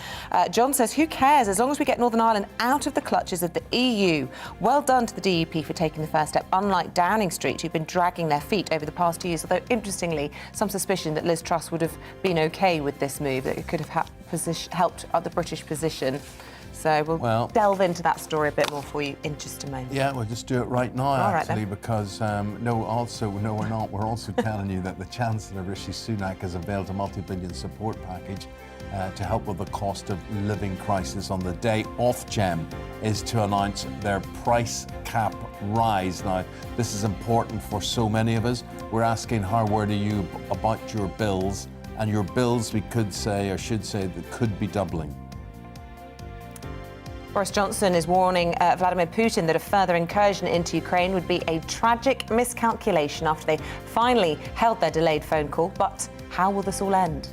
John says, who cares as long as we get Northern Ireland out of the clutches of the EU? Well done to the DUP for taking the first step, unlike Downing Street, who've been dragging their feet over the past 2 years. Although, interestingly, some suspicion that Liz Truss would have been OK with this move, that it could have helped the British position. So we'll delve into that story a bit more for you in just a moment. Yeah, we'll just do it right now, actually, because we're not. We're also telling you that the Chancellor, Rishi Sunak, has unveiled a multi-billion support package to help with the cost of living crisis. On the day Ofgem is to announce their price cap rise. Now, this is important for so many of us. We're asking, how worried are you about your bills? And your bills, we could say, or should say, that could be doubling. Boris Johnson is warning Vladimir Putin that a further incursion into Ukraine would be a tragic miscalculation after they finally held their delayed phone call. But how will this all end?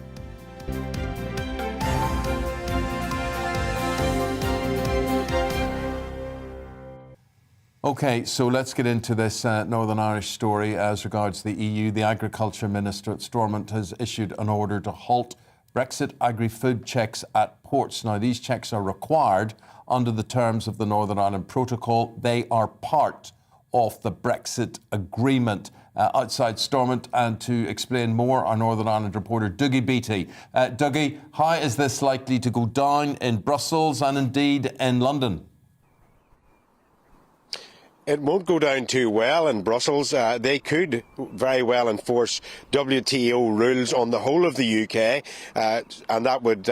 OK, so let's get into this Northern Irish story as regards the EU. The Agriculture Minister at Stormont has issued an order to halt Brexit agri-food checks at ports. Now, these checks are required under the terms of the Northern Ireland Protocol. They are part of the Brexit agreement. Outside Stormont, and to explain more, our Northern Ireland reporter Dougie Beattie. Dougie, how is this likely to go down in Brussels and indeed in London? It won't go down too well in Brussels. They could very well enforce WTO rules on the whole of the UK, and that would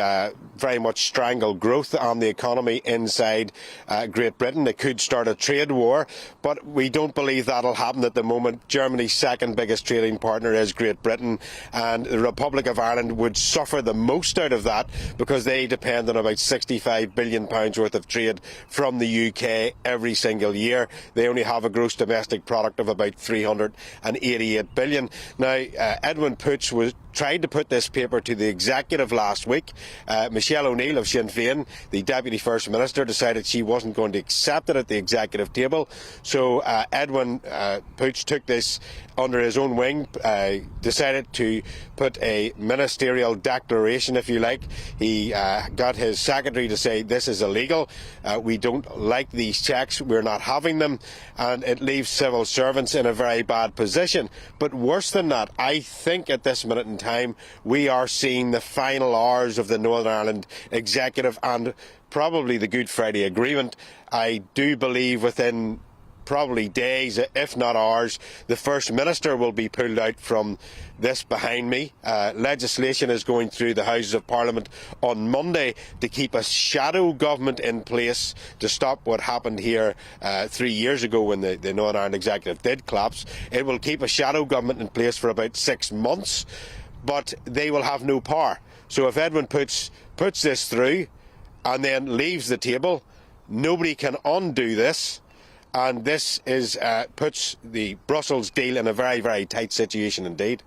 very much strangle growth and the economy inside Great Britain. It could start a trade war, but we don't believe that'll happen at the moment. Germany's second biggest trading partner is Great Britain, and the Republic of Ireland would suffer the most out of that because they depend on about £65 billion worth of trade from the UK every single year. They only have a gross domestic product of about 388 billion. Now, Edwin Poots tried to put this paper to the executive last week. Michelle O'Neill of Sinn Féin, the Deputy First Minister, decided she wasn't going to accept it at the executive table. So Edwin Poots took this under his own wing, decided to put a ministerial declaration, if you like. He got his secretary to say this is illegal, we don't like these checks, we're not having them, and it leaves civil servants in a very bad position. But worse than that, I think at this minute in time, we are seeing the final hours of the Northern Ireland Executive and probably the Good Friday Agreement. I do believe within probably days, if not hours, the First Minister will be pulled out from this behind me. Legislation is going through the Houses of Parliament on Monday to keep a shadow government in place to stop what happened here 3 years ago when the Northern Ireland Executive did collapse. It will keep a shadow government in place for about 6 months, but they will have no power. So if Edwin puts this through and then leaves the table, nobody can undo this. And this puts the Brussels deal in a very, very tight situation indeed.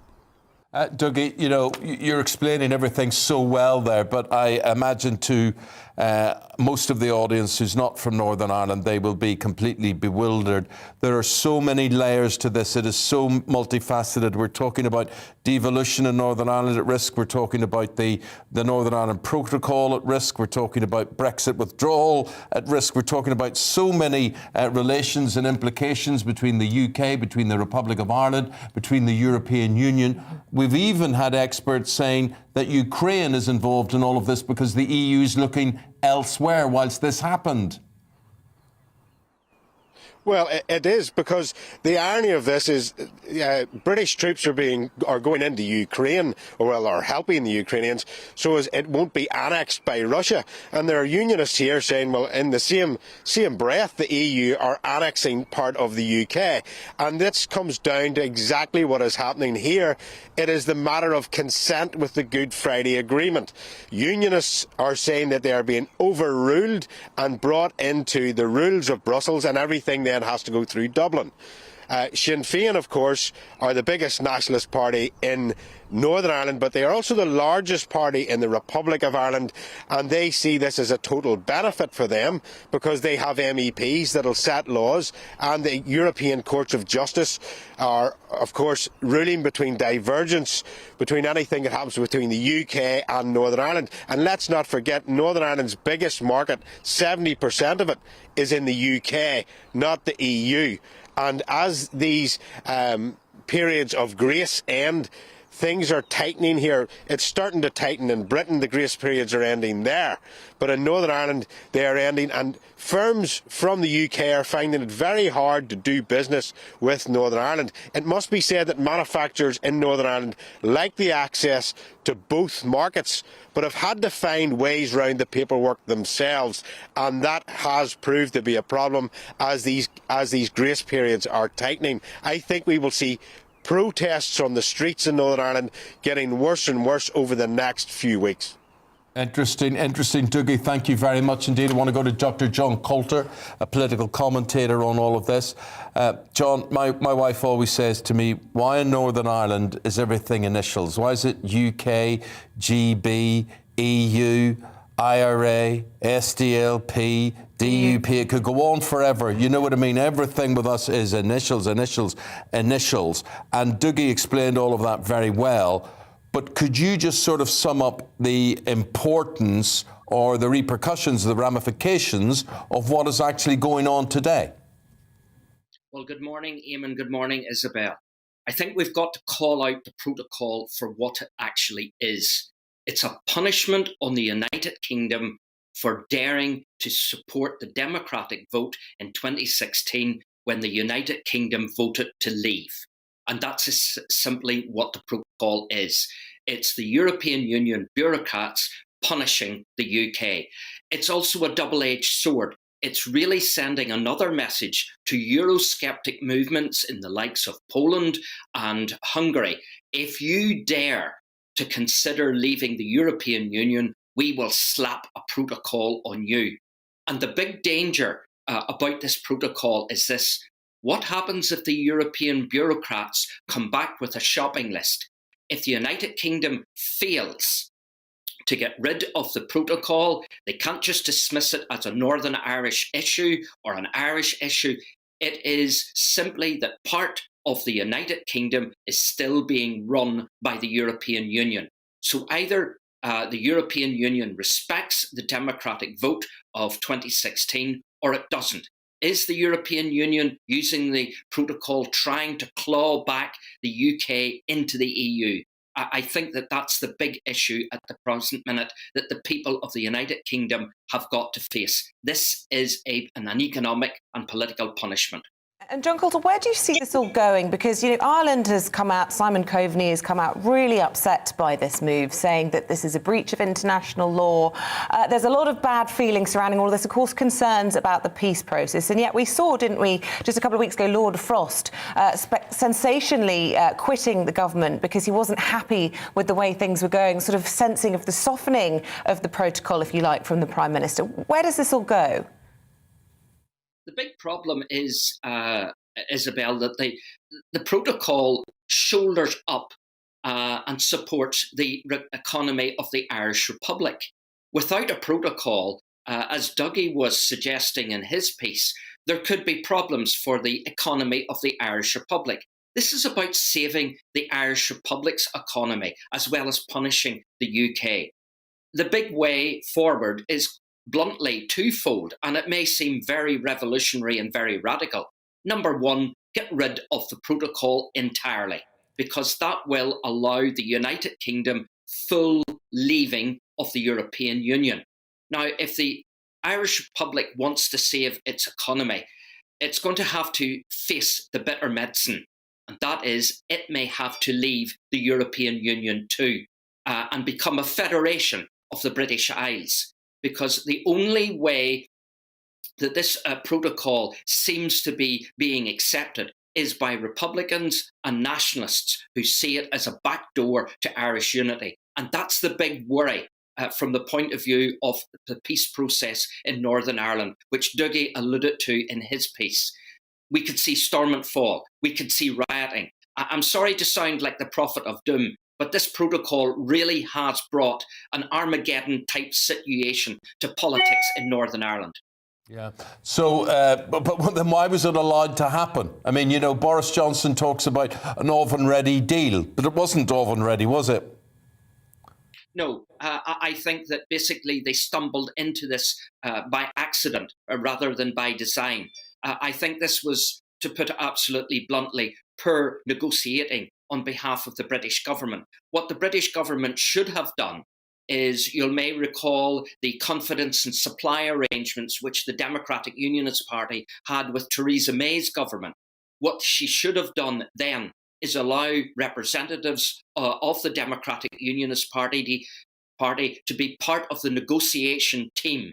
Dougie, you know, you're explaining everything so well there, but I imagine to most of the audience who's not from Northern Ireland, they will be completely bewildered. There are so many layers to this. It is so multifaceted. We're talking about devolution in Northern Ireland at risk. We're talking about the Northern Ireland Protocol at risk. We're talking about Brexit withdrawal at risk. We're talking about so many relations and implications between the UK, between the Republic of Ireland, between the European Union. We've even had experts saying that Ukraine is involved in all of this because the EU is looking elsewhere whilst this happened. Well, it is, because the irony of this is British troops are going into Ukraine, or helping the Ukrainians, so as it won't be annexed by Russia. And there are unionists here saying, well, in the same breath, the EU are annexing part of the UK. And this comes down to exactly what is happening here. It is the matter of consent with the Good Friday Agreement. Unionists are saying that they are being overruled and brought into the rules of Brussels, and everything then has to go through Dublin. Sinn Féin, of course, are the biggest nationalist party in Northern Ireland, but they are also the largest party in the Republic of Ireland, and they see this as a total benefit for them because they have MEPs that will set laws, and the European Courts of Justice are, of course, ruling between divergence between anything that happens between the UK and Northern Ireland. And let's not forget, Northern Ireland's biggest market, 70% of it, is in the UK, not the EU. And as these periods of grace end, things are tightening here. It's starting to tighten in Britain. The grace periods are ending there. But in Northern Ireland, they are ending. And firms from the UK are finding it very hard to do business with Northern Ireland. It must be said that manufacturers in Northern Ireland like the access to both markets, but have had to find ways around the paperwork themselves. And that has proved to be a problem as these grace periods are tightening. I think we will see protests on the streets in Northern Ireland getting worse and worse over the next few weeks. Interesting, Dougie. Thank you very much indeed. I want to go to Dr. John Coulter, a political commentator on all of this. John, my wife always says to me, why in Northern Ireland is everything initials? Why is it UK, GB, EU, IRA, SDLP, DUP? It could go on forever. You know what I mean? Everything with us is initials. And Dougie explained all of that very well. But could you just sort of sum up the importance or the repercussions, the ramifications of what is actually going on today? Well, good morning, Eamonn. Good morning, Isabel. I think we've got to call out the protocol for what it actually is. It's a punishment on the United Kingdom for daring to support the democratic vote in 2016 when the United Kingdom voted to leave. And that's simply what the protocol is. It's the European Union bureaucrats punishing the UK. It's also a double-edged sword. It's really sending another message to Eurosceptic movements in the likes of Poland and Hungary. If you dare to consider leaving the European Union, we will slap a protocol on you. And the big danger about this protocol is this. What happens if the European bureaucrats come back with a shopping list? If the United Kingdom fails to get rid of the protocol, they can't just dismiss it as a Northern Irish issue or an Irish issue. It is simply that part of the United Kingdom is still being run by the European Union. So either the European Union respects the democratic vote of 2016 or it doesn't. Is the European Union using the protocol trying to claw back the UK into the EU? I think that that's the big issue at the present minute that the people of the United Kingdom have got to face. This is an economic and political punishment. And John Coulter, where do you see this all going? Because, Ireland has come out, Simon Coveney has come out really upset by this move, saying that this is a breach of international law. There's a lot of bad feelings surrounding all of this, of course, concerns about the peace process. And yet we saw, didn't we, just a couple of weeks ago, Lord Frost sensationally quitting the government because he wasn't happy with the way things were going, sort of sensing of the softening of the protocol, if you like, from the Prime Minister. Where does this all go? The big problem is, Isabel, that the protocol shoulders up and supports the economy of the Irish Republic. Without a protocol, as Dougie was suggesting in his piece, there could be problems for the economy of the Irish Republic. This is about saving the Irish Republic's economy as well as punishing the UK. The big way forward is bluntly twofold, and it may seem very revolutionary and very radical. Number one, get rid of the protocol entirely, because that will allow the United Kingdom full leaving of the European Union. Now, if the Irish Republic wants to save its economy, it's going to have to face the bitter medicine, and that is it may have to leave the European Union too and become a federation of the British Isles. Because the only way that this protocol seems to be being accepted is by Republicans and nationalists who see it as a backdoor to Irish unity. And that's the big worry from the point of view of the peace process in Northern Ireland, which Dougie alluded to in his piece. We could see Stormont fall. We could see rioting. I'm sorry to sound like the prophet of doom, but this protocol really has brought an Armageddon-type situation to politics in Northern Ireland. Yeah. So, but then why was it allowed to happen? I mean, Boris Johnson talks about an oven-ready deal, but it wasn't oven-ready, was it? No, I think that basically they stumbled into this by accident rather than by design. I think this was, to put it absolutely bluntly, poor negotiating on behalf of the British government. What the British government should have done is, you may recall, the confidence and supply arrangements which the Democratic Unionist Party had with Theresa May's government. What she should have done then is allow representatives of the Democratic Unionist Party to be part of the negotiation team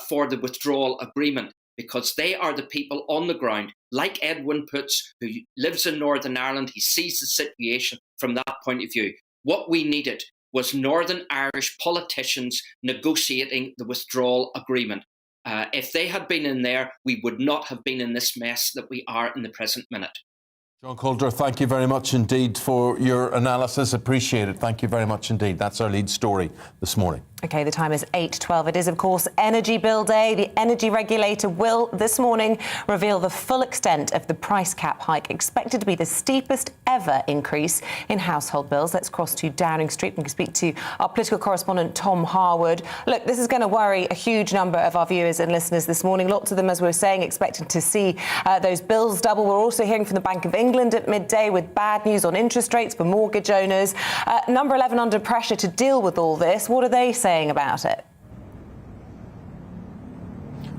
for the withdrawal agreement, because they are the people on the ground, like Edwin Poots, who lives in Northern Ireland. He sees the situation from that point of view. What we needed was Northern Irish politicians negotiating the withdrawal agreement. If they had been in there, we would not have been in this mess that we are in the present minute. John Coulter, thank you very much indeed for your analysis. Appreciate it. Thank you very much indeed. That's our lead story this morning. OK, the time is 8:12. It is, of course, Energy Bill Day. The energy regulator will this morning reveal the full extent of the price cap hike, expected to be the steepest ever increase in household bills. Let's cross to Downing Street. We can speak to our political correspondent, Tom Harwood. Look, this is going to worry a huge number of our viewers and listeners this morning. Lots of them, as we were saying, expecting to see those bills double. We're also hearing from the Bank of England at midday with bad news on interest rates for mortgage owners. Number 11 under pressure to deal with all this. What are they saying about it?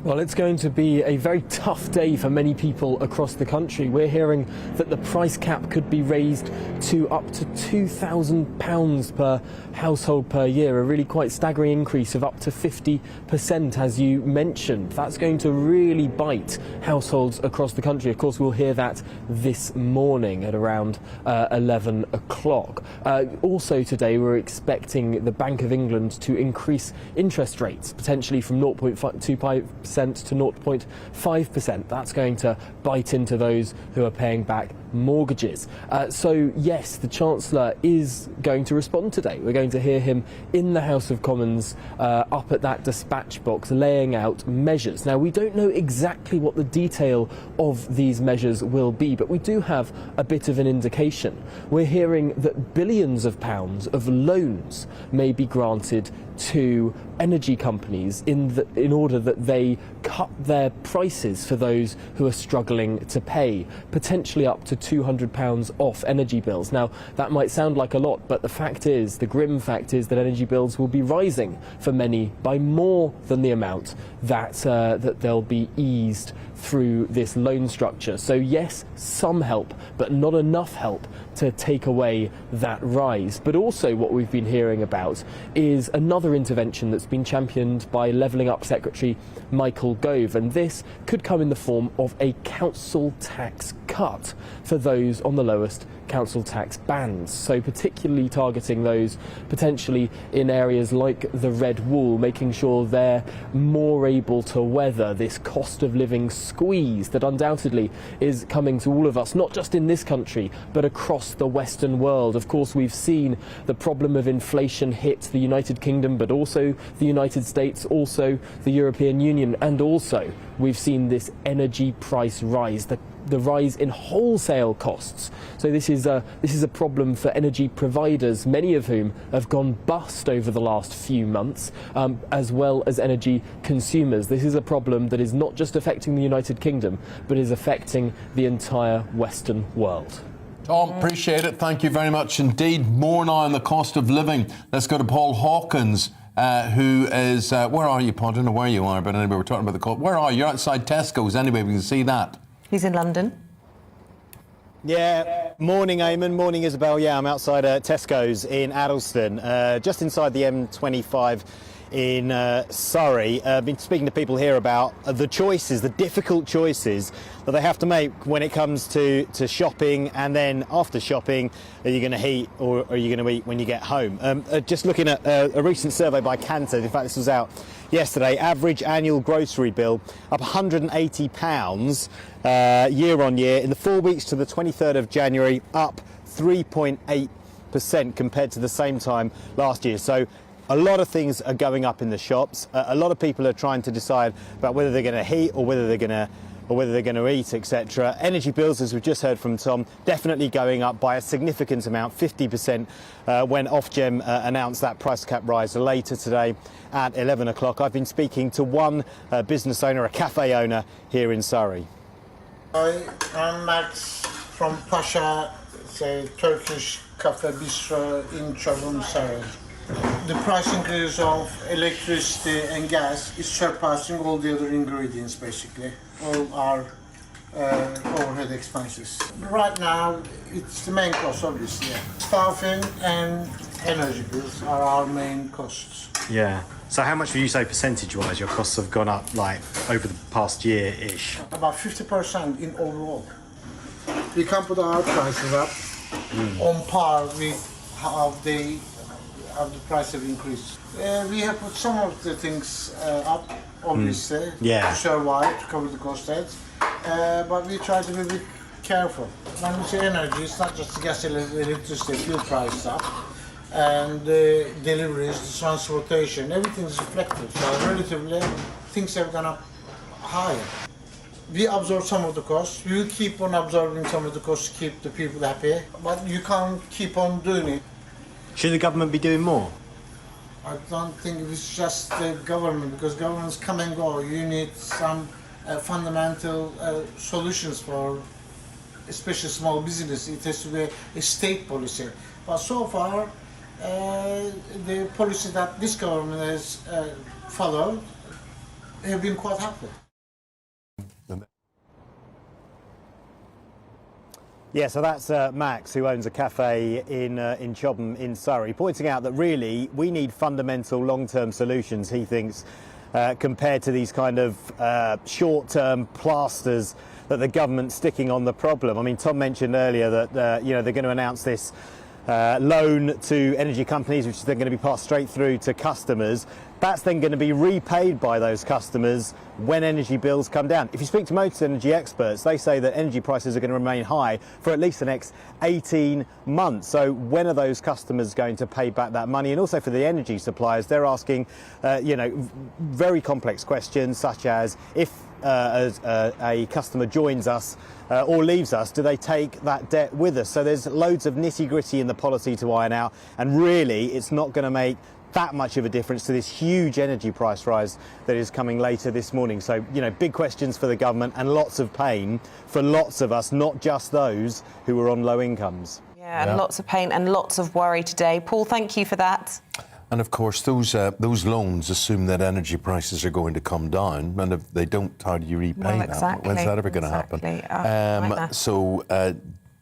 Well, it's going to be a very tough day for many people across the country. We're hearing that the price cap could be raised to up to £2,000 per household per year, a really quite staggering increase of up to 50%, as you mentioned. That's going to really bite households across the country. Of course, we'll hear that this morning at around 11 o'clock. Also today, we're expecting the Bank of England to increase interest rates, potentially from 0.25% to 0.5%. That's going to bite into those who are paying back mortgages. So yes, the Chancellor is going to respond today. We're going to hear him in the House of Commons up at that dispatch box laying out measures. Now, we don't know exactly what the detail of these measures will be, but we do have a bit of an indication. We're hearing that billions of pounds of loans may be granted to energy companies in order that they cut their prices for those who are struggling to pay, potentially up to £200 off energy bills. Now, that might sound like a lot, but the grim fact is that energy bills will be rising for many by more than the amount that they'll be eased through this loan structure. So yes, some help, but not enough help to take away that rise. But also what we've been hearing about is another intervention that's been championed by Levelling Up Secretary Michael Gove, and this could come in the form of a council tax cut for those on the lowest council tax bands, so particularly targeting those potentially in areas like the Red Wall, making sure they're more able to weather this cost of living squeeze that undoubtedly is coming to all of us, not just in this country but across the Western world. Of course, we've seen the problem of inflation hit the United Kingdom, but also the United States, also the European Union, and also we've seen this energy price rise, the rise in wholesale costs. So this is a problem for energy providers, many of whom have gone bust over the last few months, as well as energy consumers. This is a problem that is not just affecting the United Kingdom, but is affecting the entire Western world. Tom, appreciate it. Thank you very much indeed. More now on the cost of living. Let's go to Paul Hawkins, who is... where are you, Paul? I don't know where you are, but anyway, we're talking about the cost. Where are you? You're outside Tesco's anyway, we can see that. He's in London. Yeah, morning Eamonn, morning Isabel. Yeah, I'm outside Tesco's in Addleston, just inside the M25 in Surrey. I've been speaking to people here about the choices, the difficult choices that they have to make when it comes to shopping, and then after shopping, are you going to heat or are you going to eat when you get home? Just looking at a recent survey by Kantar, in fact this was out yesterday, average annual grocery bill up £180 year on year. In the 4 weeks to the 23rd of January, up 3.8% compared to the same time last year. So a lot of things are going up in the shops. A lot of people are trying to decide about whether they're going to heat or whether they're going to eat, etc. Energy bills, as we've just heard from Tom, definitely going up by a significant amount, 50%, when Ofgem announced that price cap rise later today at 11 o'clock. I've been speaking to one business owner, a cafe owner here in Surrey. I'm Max from Pasha, it's a Turkish cafe bistro in Çorum, Surrey. The price increase of electricity and gas is surpassing all the other ingredients, basically, all our overhead expenses. Right now, it's the main cost, obviously. Yeah. Staffing and energy bills are our main costs. Yeah. So how much would you say percentage-wise your costs have gone up, like, over the past year-ish? About 50% in overall. We can put our prices up on par with how the price have increased. We have put some of the things up, obviously, to survive, to cover the cost heads, but we try to be a bit careful. When we say energy, it's not just gas, electricity, fuel price up, and the deliveries, the transportation, everything is reflected. So relatively, things have gone up higher. We absorb some of the costs. We will keep on absorbing some of the costs to keep the people happy, but you can't keep on doing it. Should the government be doing more? I don't think it's just the government, because governments come and go. You need some fundamental solutions for especially small business. It has to be a state policy. But so far, the policy that this government has followed have been quite helpful. Yeah, so that's Max, who owns a cafe in Chobham in Surrey, pointing out that really we need fundamental long-term solutions, he thinks, compared to these kind of short-term plasters that the government's sticking on the problem. I mean, Tom mentioned earlier that they're going to announce this loan to energy companies, which is then going to be passed straight through to customers. That's then going to be repaid by those customers when energy bills come down. If you speak to most energy experts, they say that energy prices are going to remain high for at least the next 18 months. So when are those customers going to pay back that money? And also for the energy suppliers, they're asking, very complex questions, such as if a customer joins us or leaves us, do they take that debt with us? So there's loads of nitty-gritty in the policy to iron out, and really it's not going to make that much of a difference to this huge energy price rise that is coming later this morning. So, you know, big questions for the government and lots of pain for lots of us, not just those who are on low incomes. Yeah, and lots of pain and lots of worry today. Paul, thank you for that. And of course, those loans assume that energy prices are going to come down, and if they don't, how do you repay that? When's that ever going to happen? So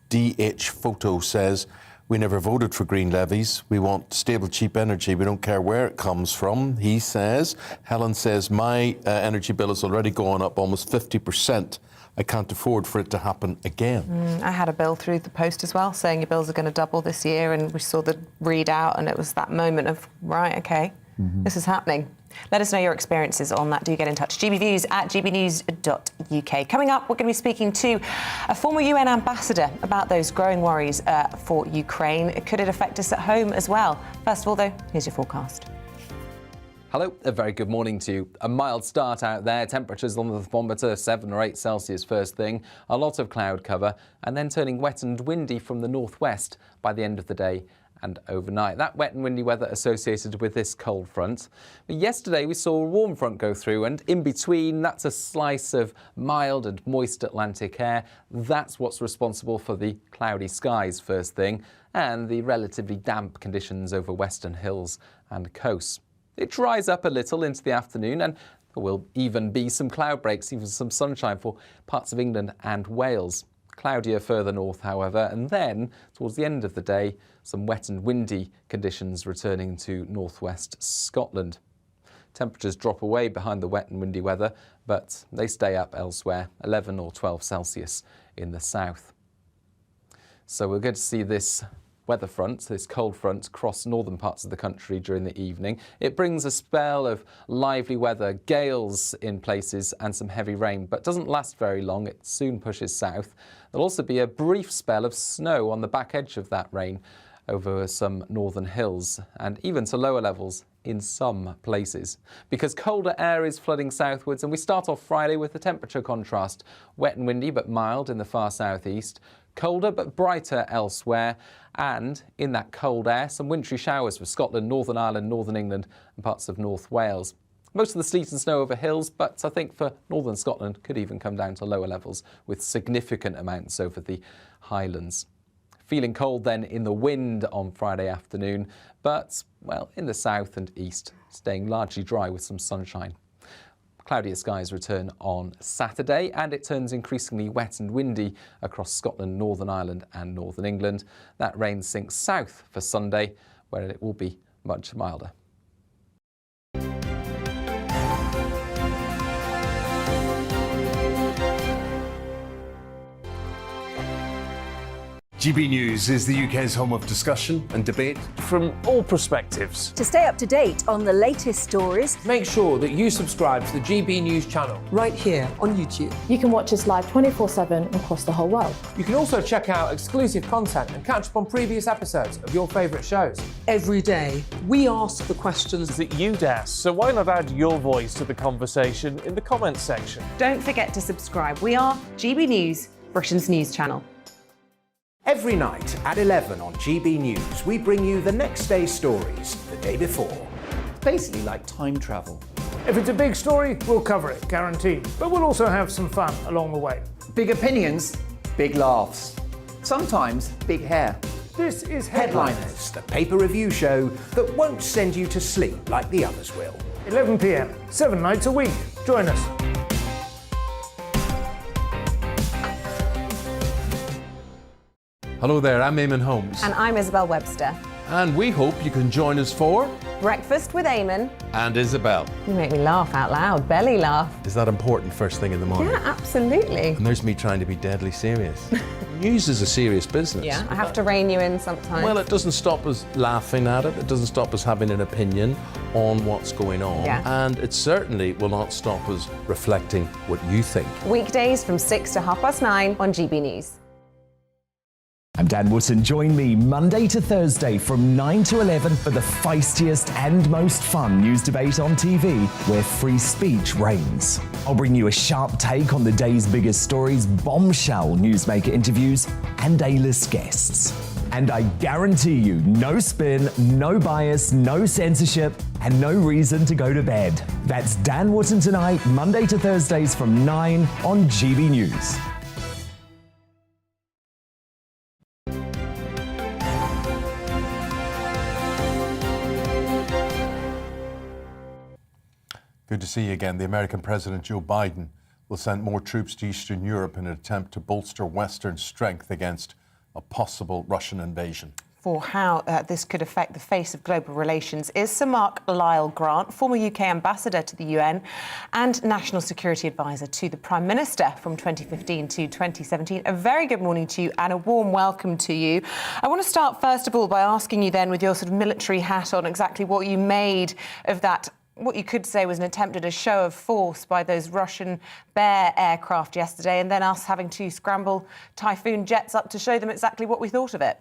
DH Photo says, we never voted for green levies. We want stable, cheap energy. We don't care where it comes from, he says. Helen says, my energy bill has already gone up almost 50%. I can't afford for it to happen again. I had a bill through the post as well saying your bills are going to double this year, and we saw the readout and it was that moment of, right, OK, this is happening. Let us know your experiences on that. Do get in touch. GBViews at gbnews.uk. Coming up, we're going to be speaking to a former UN ambassador about those growing worries for Ukraine. Could it affect us at home as well? First of all, though, here's your forecast. Hello, a very good morning to you. A mild start out there. Temperatures on the thermometer 7 or 8 Celsius first thing. A lot of cloud cover and then turning wet and windy from the northwest by the end of the day and overnight. That wet and windy weather associated with this cold front. But yesterday we saw a warm front go through, and in between that's a slice of mild and moist Atlantic air. That's what's responsible for the cloudy skies first thing and the relatively damp conditions over western hills and coasts. It dries up a little into the afternoon, and there will even be some cloud breaks, even some sunshine for parts of England and Wales. Cloudier further north, however, and then towards the end of the day, some wet and windy conditions returning to northwest Scotland. Temperatures drop away behind the wet and windy weather, but they stay up elsewhere, 11 or 12 Celsius in the south. So we're going to see this weather front, this cold front, cross northern parts of the country during the evening. It brings a spell of lively weather, gales in places and some heavy rain, but doesn't last very long. It soon pushes south. There'll also be a brief spell of snow on the back edge of that rain over some northern hills and even to lower levels in some places, because colder air is flooding southwards. And we start off Friday with the temperature contrast. Wet and windy but mild in the far southeast, colder but brighter elsewhere, and in that cold air some wintry showers for Scotland, Northern Ireland, Northern England and parts of North Wales. Most of the sleet and snow over hills, but I think for northern Scotland could even come down to lower levels with significant amounts over the Highlands. Feeling cold then in the wind on Friday afternoon, but, well, in the south and east, staying largely dry with some sunshine. Cloudier skies return on Saturday, and it turns increasingly wet and windy across Scotland, Northern Ireland and Northern England. That rain sinks south for Sunday, where it will be much milder. GB News is the UK's home of discussion and debate from all perspectives. To stay up to date on the latest stories, make sure that you subscribe to the GB News channel right here on YouTube. You can watch us live 24/7 across the whole world. You can also check out exclusive content and catch up on previous episodes of your favourite shows. Every day, we ask the questions that you'd ask, so why not add your voice to the conversation in the comments section? Don't forget to subscribe. We are GB News, Britain's news channel. Every night at 11 on GB News, we bring you the next day's stories the day before. It's basically like time travel. If it's a big story, we'll cover it, guaranteed. But we'll also have some fun along the way. Big opinions, big laughs. Sometimes big hair. This is Headliners, the paper review show that won't send you to sleep like the others will. 11 p.m, 7 nights a week. Join us. Hello there, I'm Eamonn Holmes. And I'm Isabel Webster. And we hope you can join us for Breakfast with Eamonn and Isabel. You make me laugh out loud, belly laugh. Is that important first thing in the morning? Yeah, absolutely. And there's me trying to be deadly serious. News is a serious business. Yeah, I have to rein you in sometimes. Well, it doesn't stop us laughing at it. It doesn't stop us having an opinion on what's going on. Yeah. And it certainly will not stop us reflecting what you think. Weekdays from 6 to 9:30 on GB News. I'm Dan Wootton. Join me Monday to Thursday from 9 to 11 for the feistiest and most fun news debate on TV, where free speech reigns. I'll bring you a sharp take on the day's biggest stories, bombshell newsmaker interviews, and A-list guests. And I guarantee you, no spin, no bias, no censorship, and no reason to go to bed. That's Dan Wootton Tonight, Monday to Thursdays from 9 on GB News. Good to see you again. The American President Joe Biden will send more troops to Eastern Europe in an attempt to bolster Western strength against a possible Russian invasion. For how this could affect the face of global relations is Sir Mark Lyle-Grant, former UK ambassador to the UN and National Security Advisor to the Prime Minister from 2015 to 2017. A very good morning to you and a warm welcome to you. I want to start first of all by asking you then, with your sort of military hat on, exactly what you made of that, what you could say was an attempt at a show of force by those Russian Bear aircraft yesterday, and then us having to scramble Typhoon jets up to show them exactly what we thought of it.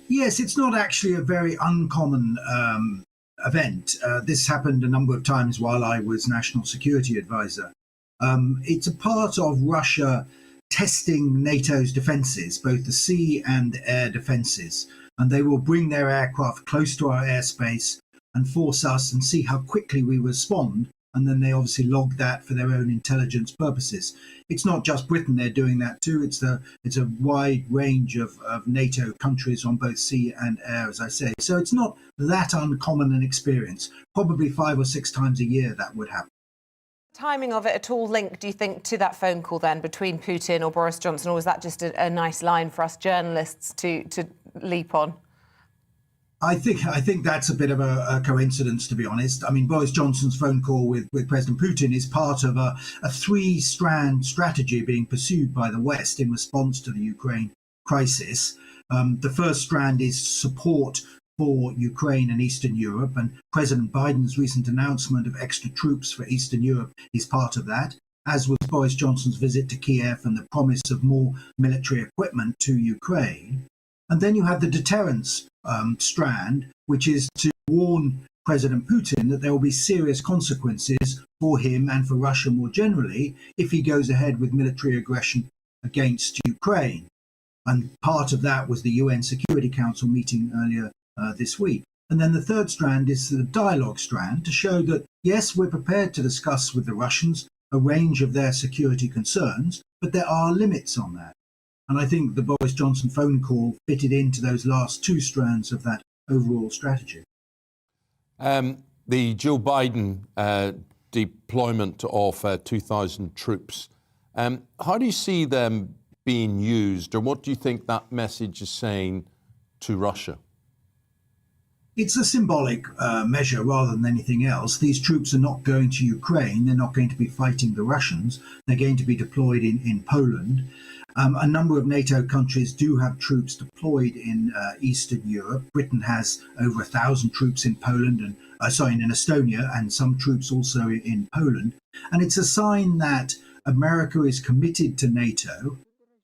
Yes, it's not actually a very uncommon event. This happened a number of times while I was National Security Advisor. It's a part of Russia testing NATO's defences, both the sea and air defences, and they will bring their aircraft close to our airspace and force us and see how quickly we respond, and then they obviously log that for their own intelligence purposes. It's not just Britain they're doing that too, it's a wide range of NATO countries on both sea and air, as I say. So it's not that uncommon an experience. Probably 5 or 6 times a year that would happen. Timing of it at all linked, do you think, to that phone call then between Putin or Boris Johnson, or was that just a nice line for us journalists to leap on? I think that's a bit of a coincidence, to be honest. I mean, Boris Johnson's phone call with President Putin is part of a 3-strand strategy being pursued by the West in response to the Ukraine crisis. The first strand is support for Ukraine and Eastern Europe, and President Biden's recent announcement of extra troops for Eastern Europe is part of that, as was Boris Johnson's visit to Kiev and the promise of more military equipment to Ukraine. And then you have the deterrence strand, which is to warn President Putin that there will be serious consequences for him and for Russia more generally if he goes ahead with military aggression against Ukraine. And part of that was the UN Security Council meeting earlier this week. And then the third strand is the dialogue strand, to show that, yes, we're prepared to discuss with the Russians a range of their security concerns, but there are limits on that. And I think the Boris Johnson phone call fitted into those last 2 strands of that overall strategy. The Joe Biden deployment of 2,000 troops, how do you see them being used, or what do you think that message is saying to Russia? It's a symbolic measure rather than anything else. These troops are not going to Ukraine. They're not going to be fighting the Russians. They're going to be deployed in Poland. A number of NATO countries do have troops deployed in Eastern Europe. Britain has over 1,000 troops in Poland and in Estonia, and some troops also in Poland. And it's a sign that America is committed to NATO.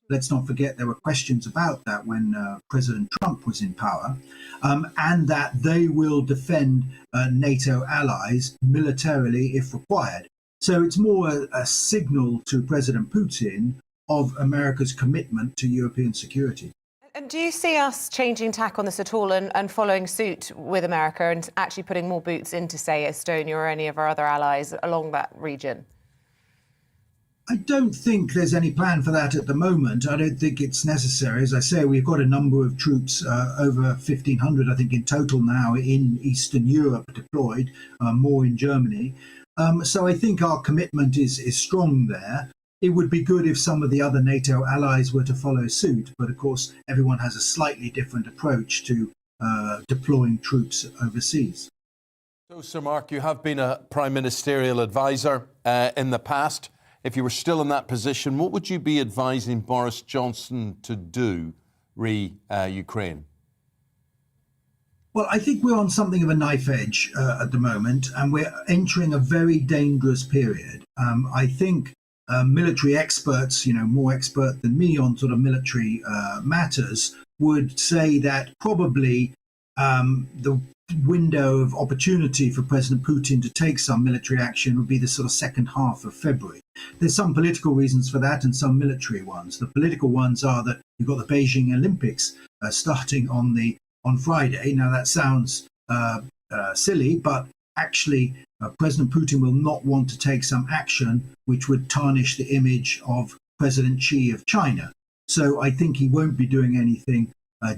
Let's not forget there were questions about that when President Trump was in power, and that they will defend NATO allies militarily if required. So it's more a signal to President Putin of America's commitment to European security. And do you see us changing tack on this at all and following suit with America and actually putting more boots into, say, Estonia or any of our other allies along that region? I don't think there's any plan for that at the moment. I don't think it's necessary. As I say, we've got a number of troops, over 1,500, I think, in total now in Eastern Europe deployed, more in Germany. So I think our commitment is strong there. It would be good if some of the other NATO allies were to follow suit, but of course everyone has a slightly different approach to deploying troops overseas. So, Sir Mark, you have been a Prime Ministerial advisor in the past. If you were still in that position, what would you be advising Boris Johnson to do re-Ukraine? Well, I think we're on something of a knife edge at the moment, and we're entering a very dangerous period. I think military experts, more expert than me on sort of military matters, would say that probably the window of opportunity for President Putin to take some military action would be the sort of second half of February. There's some political reasons for that and some military ones. The political ones are that you've got the Beijing Olympics starting on Friday. Now that sounds silly, but actually President Putin will not want to take some action which would tarnish the image of President Xi of China. So I think he won't be doing anything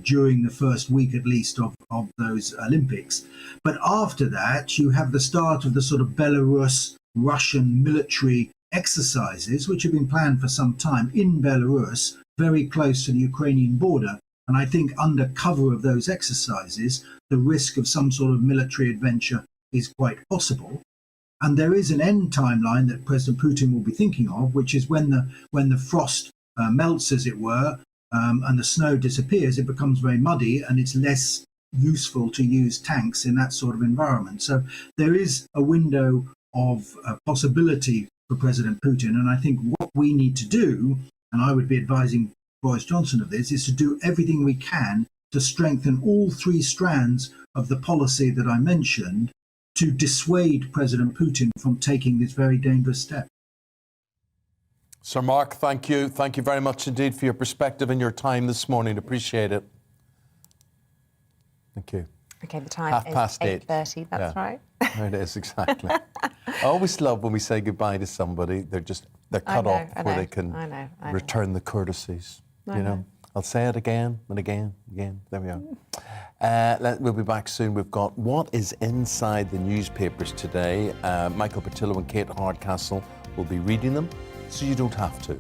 during the first week at least of those Olympics. But after that, you have the start of the sort of Belarus-Russian military exercises, which have been planned for some time in Belarus, very close to the Ukrainian border. And I think under cover of those exercises, the risk of some sort of military adventure is quite possible. And there is an end timeline that President Putin will be thinking of, which is when the frost melts, as it were, and the snow disappears, it becomes very muddy and it's less useful to use tanks in that sort of environment. So there is a window of possibility for President Putin. And I think what we need to do, and I would be advising Boris Johnson of this, is to do everything we can to strengthen all three strands of the policy that I mentioned to dissuade President Putin from taking this very dangerous step. Sir Mark, thank you. Thank you very much indeed for your perspective and your time this morning. Appreciate it. Thank you. OK, the time is 8:30. That's right. There it is, exactly. I always love when we say goodbye to somebody, they're cut off before they can return the courtesies. You know, I'll say it again and again. There we are. We'll be back soon. We've got what is inside the newspapers today. Michael Portillo and Kate Hardcastle will be reading them, so you don't have to.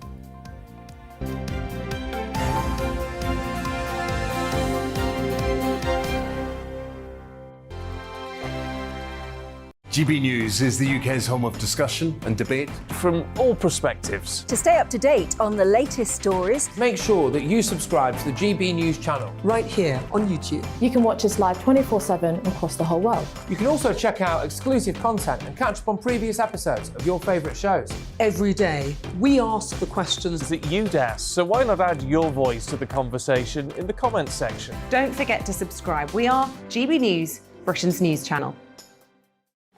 GB News is the UK's home of discussion and debate from all perspectives. To stay up to date on the latest stories, make sure that you subscribe to the GB News channel right here on YouTube. You can watch us live 24/7 across the whole world. You can also check out exclusive content and catch up on previous episodes of your favourite shows. Every day, we ask the questions that you'd ask, so why not add your voice to the conversation in the comments section? Don't forget to subscribe. We are GB News, Britain's news channel.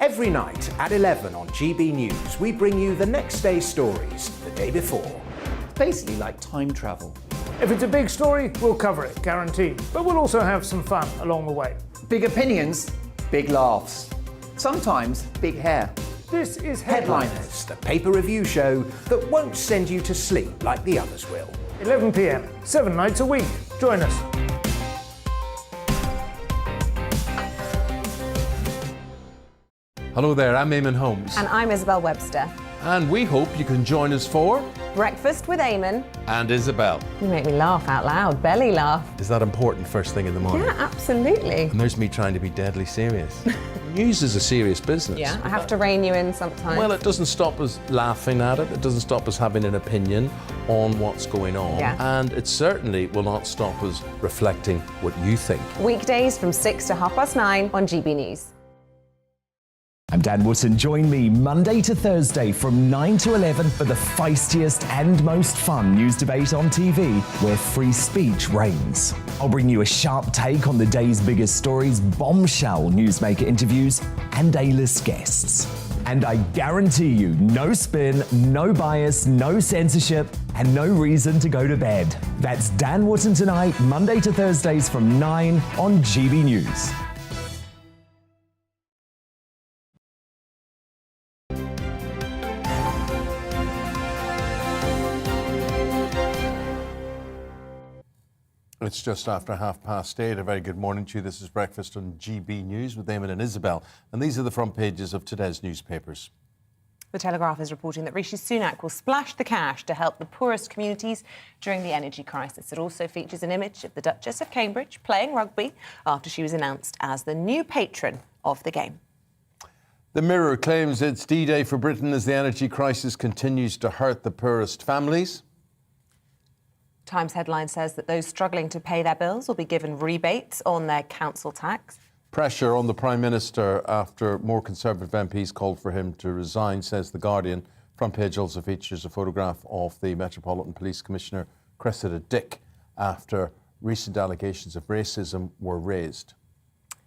Every night at 11 on GB News, we bring you the next day's stories the day before. It's basically like time travel. If it's a big story, we'll cover it, guaranteed. But we'll also have some fun along the way. Big opinions, big laughs. Sometimes big hair. This is Headliners, the paper review show that won't send you to sleep like the others will. 11 p.m, 7 nights a week. Join us. Hello there, I'm Eamonn Holmes. And I'm Isabel Webster. And we hope you can join us for Breakfast with Eamonn and Isabel. You make me laugh out loud, belly laugh. Is that important first thing in the morning? Yeah, absolutely. And there's me trying to be deadly serious. News is a serious business. Yeah, I have to rein you in sometimes. Well, it doesn't stop us laughing at it. It doesn't stop us having an opinion on what's going on. Yeah. And it certainly will not stop us reflecting what you think. Weekdays from 6 to 9:30 on GB News. I'm Dan Wootton. Join me Monday to Thursday from 9 to 11 for the feistiest and most fun news debate on TV, where free speech reigns. I'll bring you a sharp take on the day's biggest stories, bombshell newsmaker interviews, and A-list guests. And I guarantee you, no spin, no bias, no censorship, and no reason to go to bed. That's Dan Wootton tonight, Monday to Thursdays from 9 on GB News. It's just after 8:30. A very good morning to you. This is Breakfast on GB News with Eamonn and Isabel. And these are the front pages of today's newspapers. The Telegraph is reporting that Rishi Sunak will splash the cash to help the poorest communities during the energy crisis. It also features an image of the Duchess of Cambridge playing rugby after she was announced as the new patron of the game. The Mirror claims it's D-Day for Britain as the energy crisis continues to hurt the poorest families. Times headline says that those struggling to pay their bills will be given rebates on their council tax. Pressure on the Prime Minister after more Conservative MPs called for him to resign, says The Guardian. Front page also features a photograph of the Metropolitan Police Commissioner, Cressida Dick, after recent allegations of racism were raised.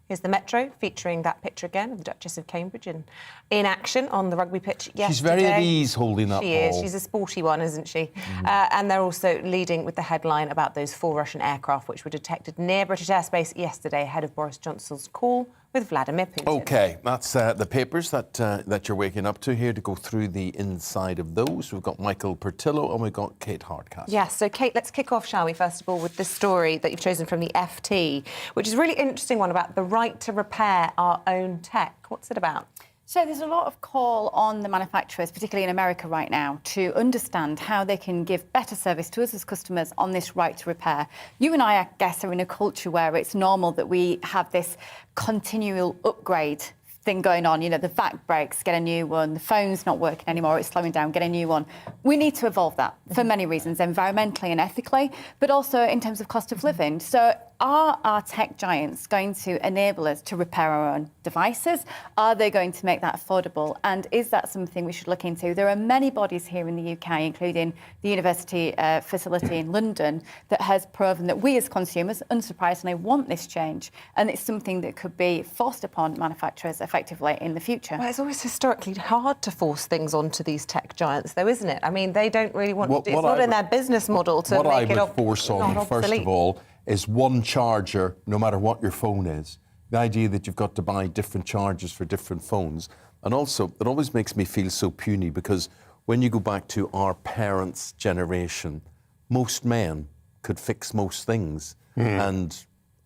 Here's the Metro, featuring that picture again of the Duchess of Cambridge in action on the rugby pitch yesterday. She's very at ease holding that ball. She is. She's a sporty one, isn't she? And they're also leading with the headline about those 4 Russian aircraft which were detected near British airspace yesterday ahead of Boris Johnson's call with Vladimir Putin. OK, that's the papers that you're waking up to here to go through the inside of those. We've got Michael Portillo and we've got Kate Hardcastle. Yes, so Kate, let's kick off, shall we, first of all, with this story that you've chosen from the FT, which is a really interesting one about the right to repair our own tech. What's it about? So there's a lot of call on the manufacturers, particularly in America right now, to understand how they can give better service to us as customers on this right to repair. You and I guess, are in a culture where it's normal that we have this continual upgrade thing going on. You know, the back breaks, get a new one. The phone's not working anymore, it's slowing down, get a new one. We need to evolve that for many reasons, environmentally and ethically, but also in terms of cost of living. So are our tech giants going to enable us to repair our own devices? Are they going to make that affordable? And is that something we should look into? There are many bodies here in the UK, including the university facility in London, that has proven that we as consumers, unsurprisingly, want this change. And it's something that could be forced upon manufacturers effectively in the future. Well, it's always historically hard to force things onto these tech giants, though, isn't it? I mean, they don't really want to. It's not in their business model to make it What I would force on, first of all, is one charger, no matter what your phone is. The idea that you've got to buy different chargers for different phones. And also, it always makes me feel so puny because when you go back to our parents' generation, most men could fix most things. And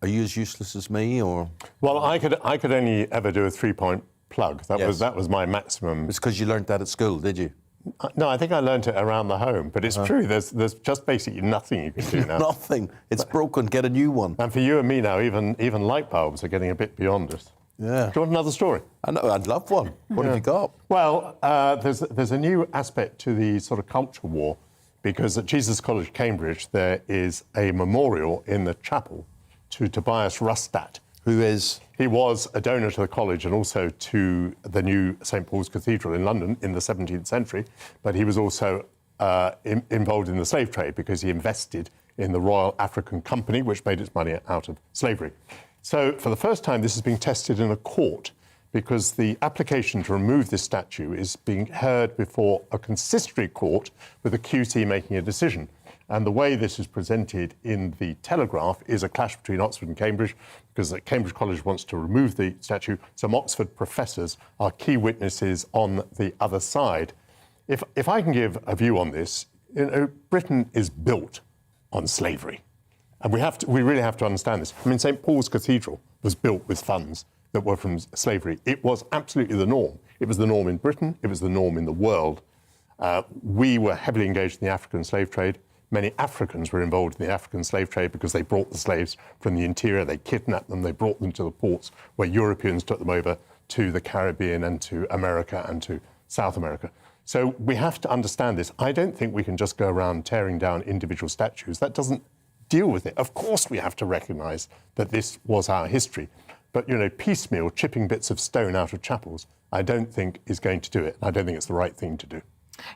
are you as useless as me, or? Well, I could only ever do a 3-point plug. That was my maximum. It's because you learnt that at school, did you? No, I think I learnt it around the home, but it's true. There's just basically nothing you can do now. Nothing. It's broken. Get a new one. And for you and me now, even light bulbs are getting a bit beyond us. Yeah. Do you want another story? I know. I'd love one. What have you got? Well, there's a new aspect to the sort of culture war, because at Jesus College, Cambridge, there is a memorial in the chapel to Tobias Rustat, who is? He was a donor to the college and also to the new St Paul's Cathedral in London in the 17th century, but he was also involved in the slave trade because he invested in the Royal African Company, which made its money out of slavery. So for the first time, this is being tested in a court because the application to remove this statue is being heard before a consistory court with a QC making a decision. And the way this is presented in the Telegraph is a clash between Oxford and Cambridge, because Cambridge College wants to remove the statue. Some Oxford professors are key witnesses on the other side. If I can give a view on this, you know, Britain is built on slavery. And we really have to understand this. I mean, St Paul's Cathedral was built with funds that were from slavery. It was absolutely the norm. It was the norm in Britain. It was the norm in the world. We were heavily engaged in the African slave trade. Many Africans were involved in the African slave trade because they brought the slaves from the interior, they kidnapped them, they brought them to the ports where Europeans took them over to the Caribbean and to America and to South America. So we have to understand this. I don't think we can just go around tearing down individual statues. That doesn't deal with it. Of course we have to recognise that this was our history. But, you know, piecemeal chipping bits of stone out of chapels, I don't think is going to do it. I don't think it's the right thing to do.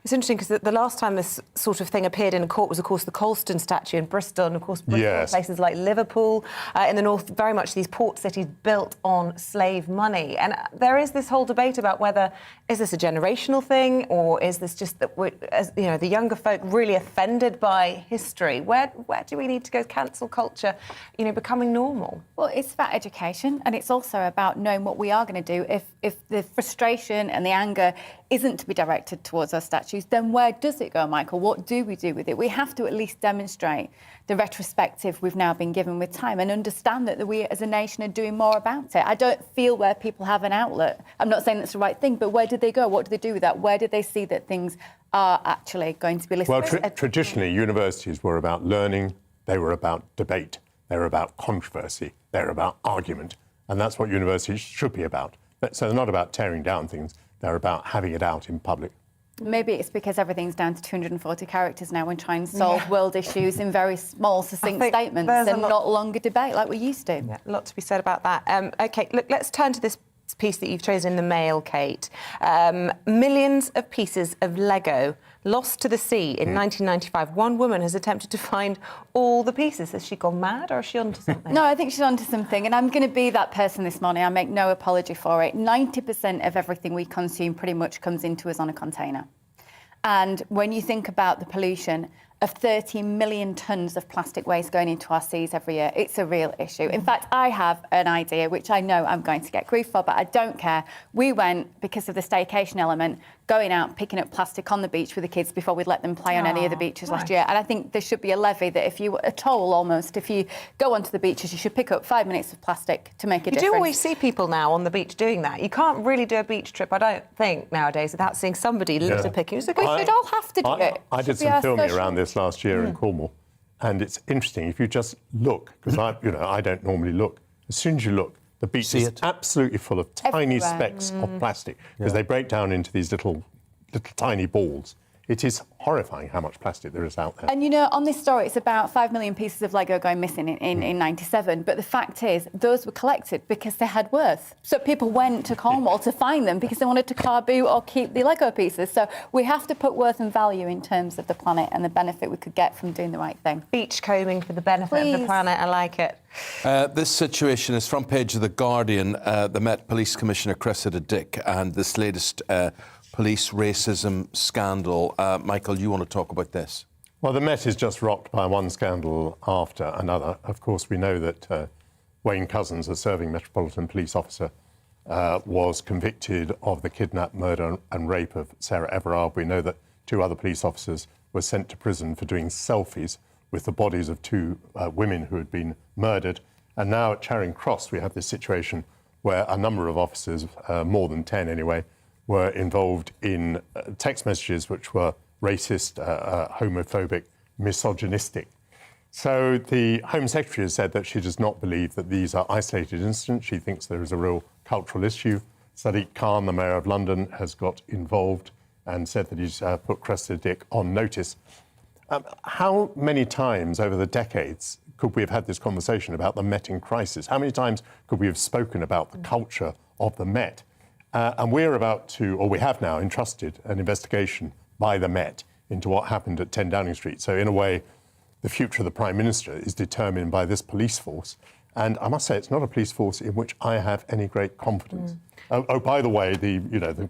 It's interesting because the last time this sort of thing appeared in a court was, of course, the Colston statue in Bristol, and, of course, Bristol, yes. Places like Liverpool in the north, very much these port cities built on slave money. And there is this whole debate about whether, is this a generational thing, or is this just that we're, as, you know, the younger folk really offended by history? Where do we need to go? Cancel culture, you know, becoming normal? Well, it's about education, and it's also about knowing what we are going to do. If the frustration and the anger isn't to be directed towards our statues, then where does it go, Michael? What do we do with it? We have to at least demonstrate the retrospective we've now been given with time and understand that we as a nation are doing more about it. I don't feel where people have an outlet. I'm not saying that's the right thing, but where did they go? What do they do with that? Where did they see that things are actually going to be listened to? Well, traditionally, universities were about learning, they were about debate, they were about controversy, they were about argument, and that's what universities should be about. So they're not about tearing down things, they're about having it out in public. Maybe it's because everything's down to 240 characters now and trying to solve world issues in very small, succinct statements and not longer debate like we used to. Yeah, a lot to be said about that. OK, look, let's turn to this It's a piece that you've chosen in the Mail, Kate. Millions of pieces of Lego lost to the sea in 1995. One woman has attempted to find all the pieces. Has she gone mad or is she onto something? No, I think she's onto something, and I'm going to be that person this morning. I make no apology for it. 90% of everything we consume pretty much comes into us on a container. And when you think about the pollution of 30 million tonnes of plastic waste going into our seas every year, it's a real issue. In fact, I have an idea, which I know I'm going to get grief for, but I don't care. We went, because of the staycation element, going out, picking up plastic on the beach with the kids before we'd let them play on any of the beaches last year. And I think there should be a levy that a toll almost, if you go onto the beaches, you should pick up 5 minutes of plastic to make a difference. You do always see people now on the beach doing that. You can't really do a beach trip, I don't think, nowadays, without seeing somebody litter picking. We should all have to do it. I did some filming around this last year in Cornwall, and it's interesting. If you just look, because I don't normally look, as soon as you look, the beach is absolutely full of tiny specks of plastic, because they break down into these little tiny balls. It is horrifying how much plastic there is out there. And, on this story, it's about 5 million pieces of Lego going missing in 97. But the fact is, those were collected because they had worth. So people went to Cornwall to find them because they wanted to car boot or keep the Lego pieces. So we have to put worth and value in terms of the planet and the benefit we could get from doing the right thing. Beach combing for the benefit of the planet. I like it. This situation is front page of The Guardian. The Met Police Commissioner Cressida Dick and this latest police racism scandal. Michael, you want to talk about this? Well, the Met is just rocked by one scandal after another. Of course, we know that Wayne Couzens, a serving Metropolitan Police officer, was convicted of the kidnap, murder and rape of Sarah Everard. We know that 2 other police officers were sent to prison for doing selfies with the bodies of 2 women who had been murdered. And now at Charing Cross, we have this situation where a number of officers, more than 10 anyway, were involved in text messages which were racist, homophobic, misogynistic. So the Home Secretary has said that she does not believe that these are isolated incidents. She thinks there is a real cultural issue. Sadiq Khan, the Mayor of London, has got involved and said that he's put Cressida Dick on notice. How many times over the decades could we have had this conversation about the Met in crisis? How many times could we have spoken about the culture of the Met? And we're about to, or we have now, entrusted an investigation by the Met into what happened at 10 Downing Street. So in a way, the future of the Prime Minister is determined by this police force. And I must say, it's not a police force in which I have any great confidence. Oh, by the way, the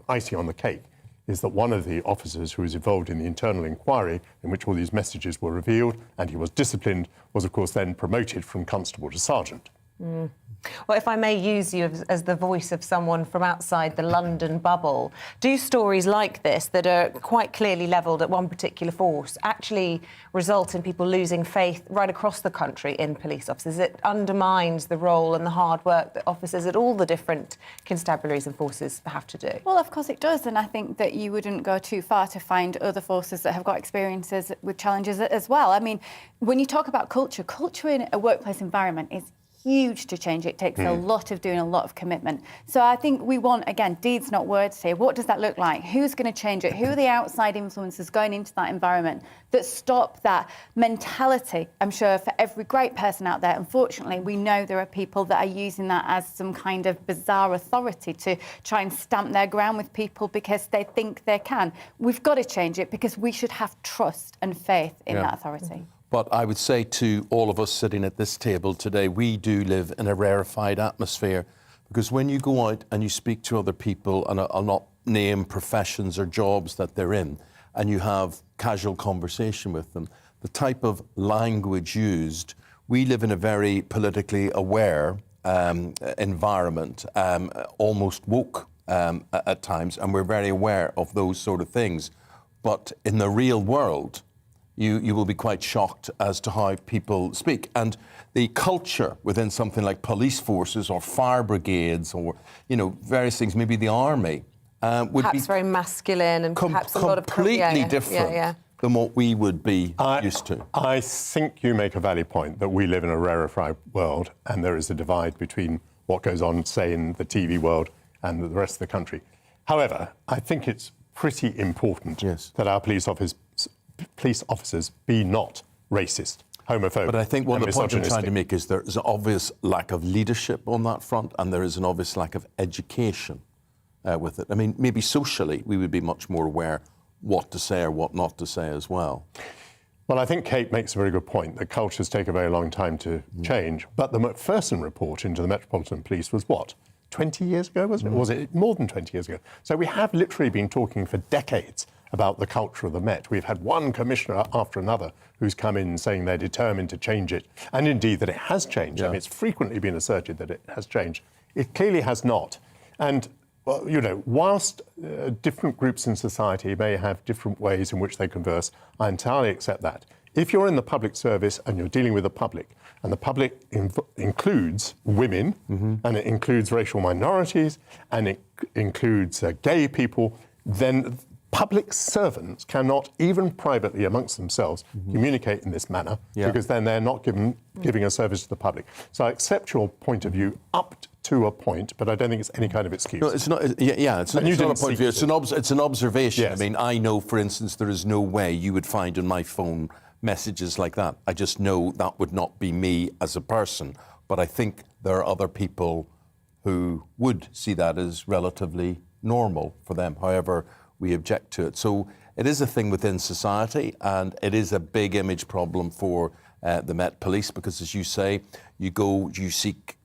icing on the cake is that one of the officers who was involved in the internal inquiry in which all these messages were revealed and he was disciplined was, of course, then promoted from constable to sergeant. Well, if I may use you as the voice of someone from outside the London bubble, do stories like this that are quite clearly levelled at one particular force actually result in people losing faith right across the country in police officers? It undermines the role and the hard work that officers at all the different constabularies and forces have to do. Well, of course it does, and I think that you wouldn't go too far to find other forces that have got experiences with challenges as well. I mean, when you talk about culture in a workplace environment is huge to change. It takes a lot of doing, a lot of commitment. So I think we want, again, deeds, not words here. What does that look like? Who's going to change it? Who are the outside influences going into that environment that stop that mentality? I'm sure for every great person out there, unfortunately, we know there are people that are using that as some kind of bizarre authority to try and stamp their ground with people because they think they can. We've got to change it because we should have trust and faith in that authority. But I would say to all of us sitting at this table today, we do live in a rarefied atmosphere, because when you go out and you speak to other people, and I'll not name professions or jobs that they're in, and you have casual conversation with them, the type of language used, we live in a very politically aware environment, almost woke at times, and we're very aware of those sort of things. But in the real world, you will be quite shocked as to how people speak. And the culture within something like police forces or fire brigades or, various things, maybe the army, would perhaps be very masculine and perhaps a lot of completely different than what we would be used to. I think you make a valid point that we live in a rarefied world and there is a divide between what goes on, say, in the TV world and the rest of the country. However, I think it's pretty important that our police officers be not racist. homophobic. But I think one of the points I'm trying misogynistic. to make is there is an obvious lack of leadership on that front, and there is an obvious lack of education with it. I mean, maybe socially we would be much more aware what to say or what not to say as well. Well, I think Kate makes a very good point that cultures take a very long time to change. But the Macpherson report into the Metropolitan Police was what? 20 years ago, was it? Was it more than 20 years ago? So we have literally been talking for decades about the culture of the Met. We've had one commissioner after another who's come in saying they're determined to change it, and indeed that it has changed. I mean, it's frequently been asserted that it has changed. It clearly has not. And, well, you know, whilst different groups in society may have different ways in which they converse, I entirely accept that. If you're in the public service and you're dealing with the public, and the public includes women, and it includes racial minorities, and it includes gay people, then public servants cannot, even privately amongst themselves, communicate in this manner, because then they're not giving a service to the public. So I accept your point of view up to a point, but I don't think it's any kind of excuse. No, it's not. It's not a point of view. It's an observation. Yes. I mean, I know, for instance, there is no way you would find on my phone messages like that. I just know that would not be me as a person. But I think there are other people who would see that as relatively normal for them, however we object to it. So it is a thing within society, and it is a big image problem for the Met Police, because, as you say, you seek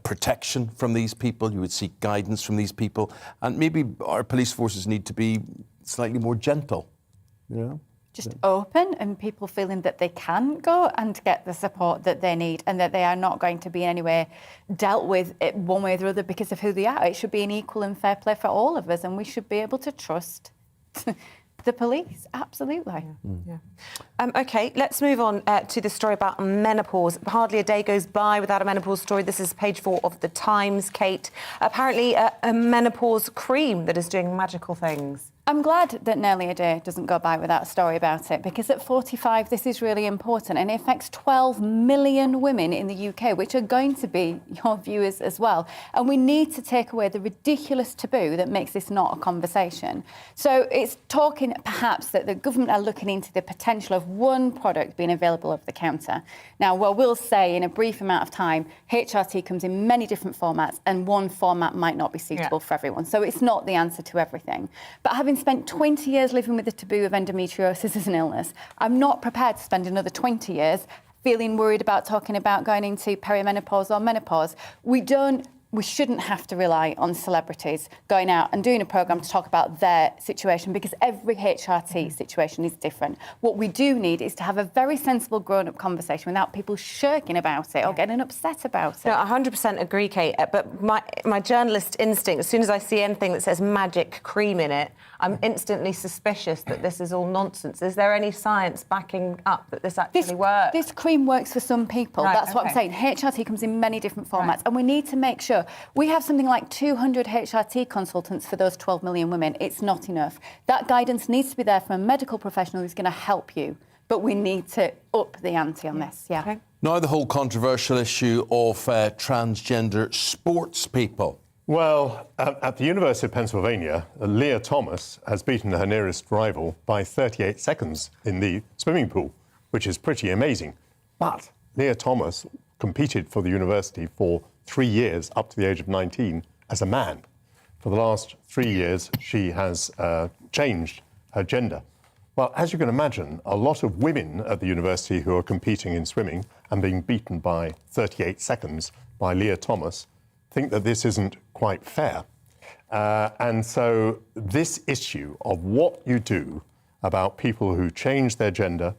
protection from these people, you would seek guidance from these people, and maybe our police forces need to be slightly more gentle, you know? Just open, and people feeling that they can go and get the support that they need, and that they are not going to be in any way dealt with one way or the other because of who they are. It should be an equal and fair play for all of us, and we should be able to trust the police. Absolutely. OK, let's move on to the story about menopause. Hardly a day goes by without a menopause story. This is page 4 of The Times, Kate. Apparently a menopause cream that is doing magical things. I'm glad that nearly a day doesn't go by without a story about it, because at 45 this is really important, and it affects 12 million women in the UK, which are going to be your viewers as well. And we need to take away the ridiculous taboo that makes this not a conversation. So it's talking perhaps that the government are looking into the potential of one product being available over the counter. Now, well, we'll say in a brief amount of time, HRT comes in many different formats, and one format might not be suitable for everyone. So it's not the answer to everything. But having spent 20 years living with the taboo of endometriosis as an illness, I'm not prepared to spend another 20 years feeling worried about talking about going into perimenopause or menopause. We shouldn't have to rely on celebrities going out and doing a programme to talk about their situation, because every HRT situation is different. What we do need is to have a very sensible grown-up conversation without people shirking about it or getting upset about it. No, I 100% agree, Kate, but my journalist instinct, as soon as I see anything that says magic cream in it, I'm instantly suspicious that this is all nonsense. Is there any science backing up that this actually works? This cream works for some people. Right, That's what I'm saying. HRT comes in many different formats, and we need to make sure. We have something like 200 HRT consultants for those 12 million women. It's not enough. That guidance needs to be there from a medical professional who's going to help you. But we need to up the ante on this, Okay. Now the whole controversial issue of transgender sports people. Well, at the University of Pennsylvania, Leah Thomas has beaten her nearest rival by 38 seconds in the swimming pool, which is pretty amazing. But Leah Thomas competed for the university for 3 years, up to the age of 19, as a man. For the last 3 years, she has changed her gender. Well, as you can imagine, a lot of women at the university who are competing in swimming and being beaten by 38 seconds by Leah Thomas think that this isn't quite fair. And so this issue of what you do about people who change their gender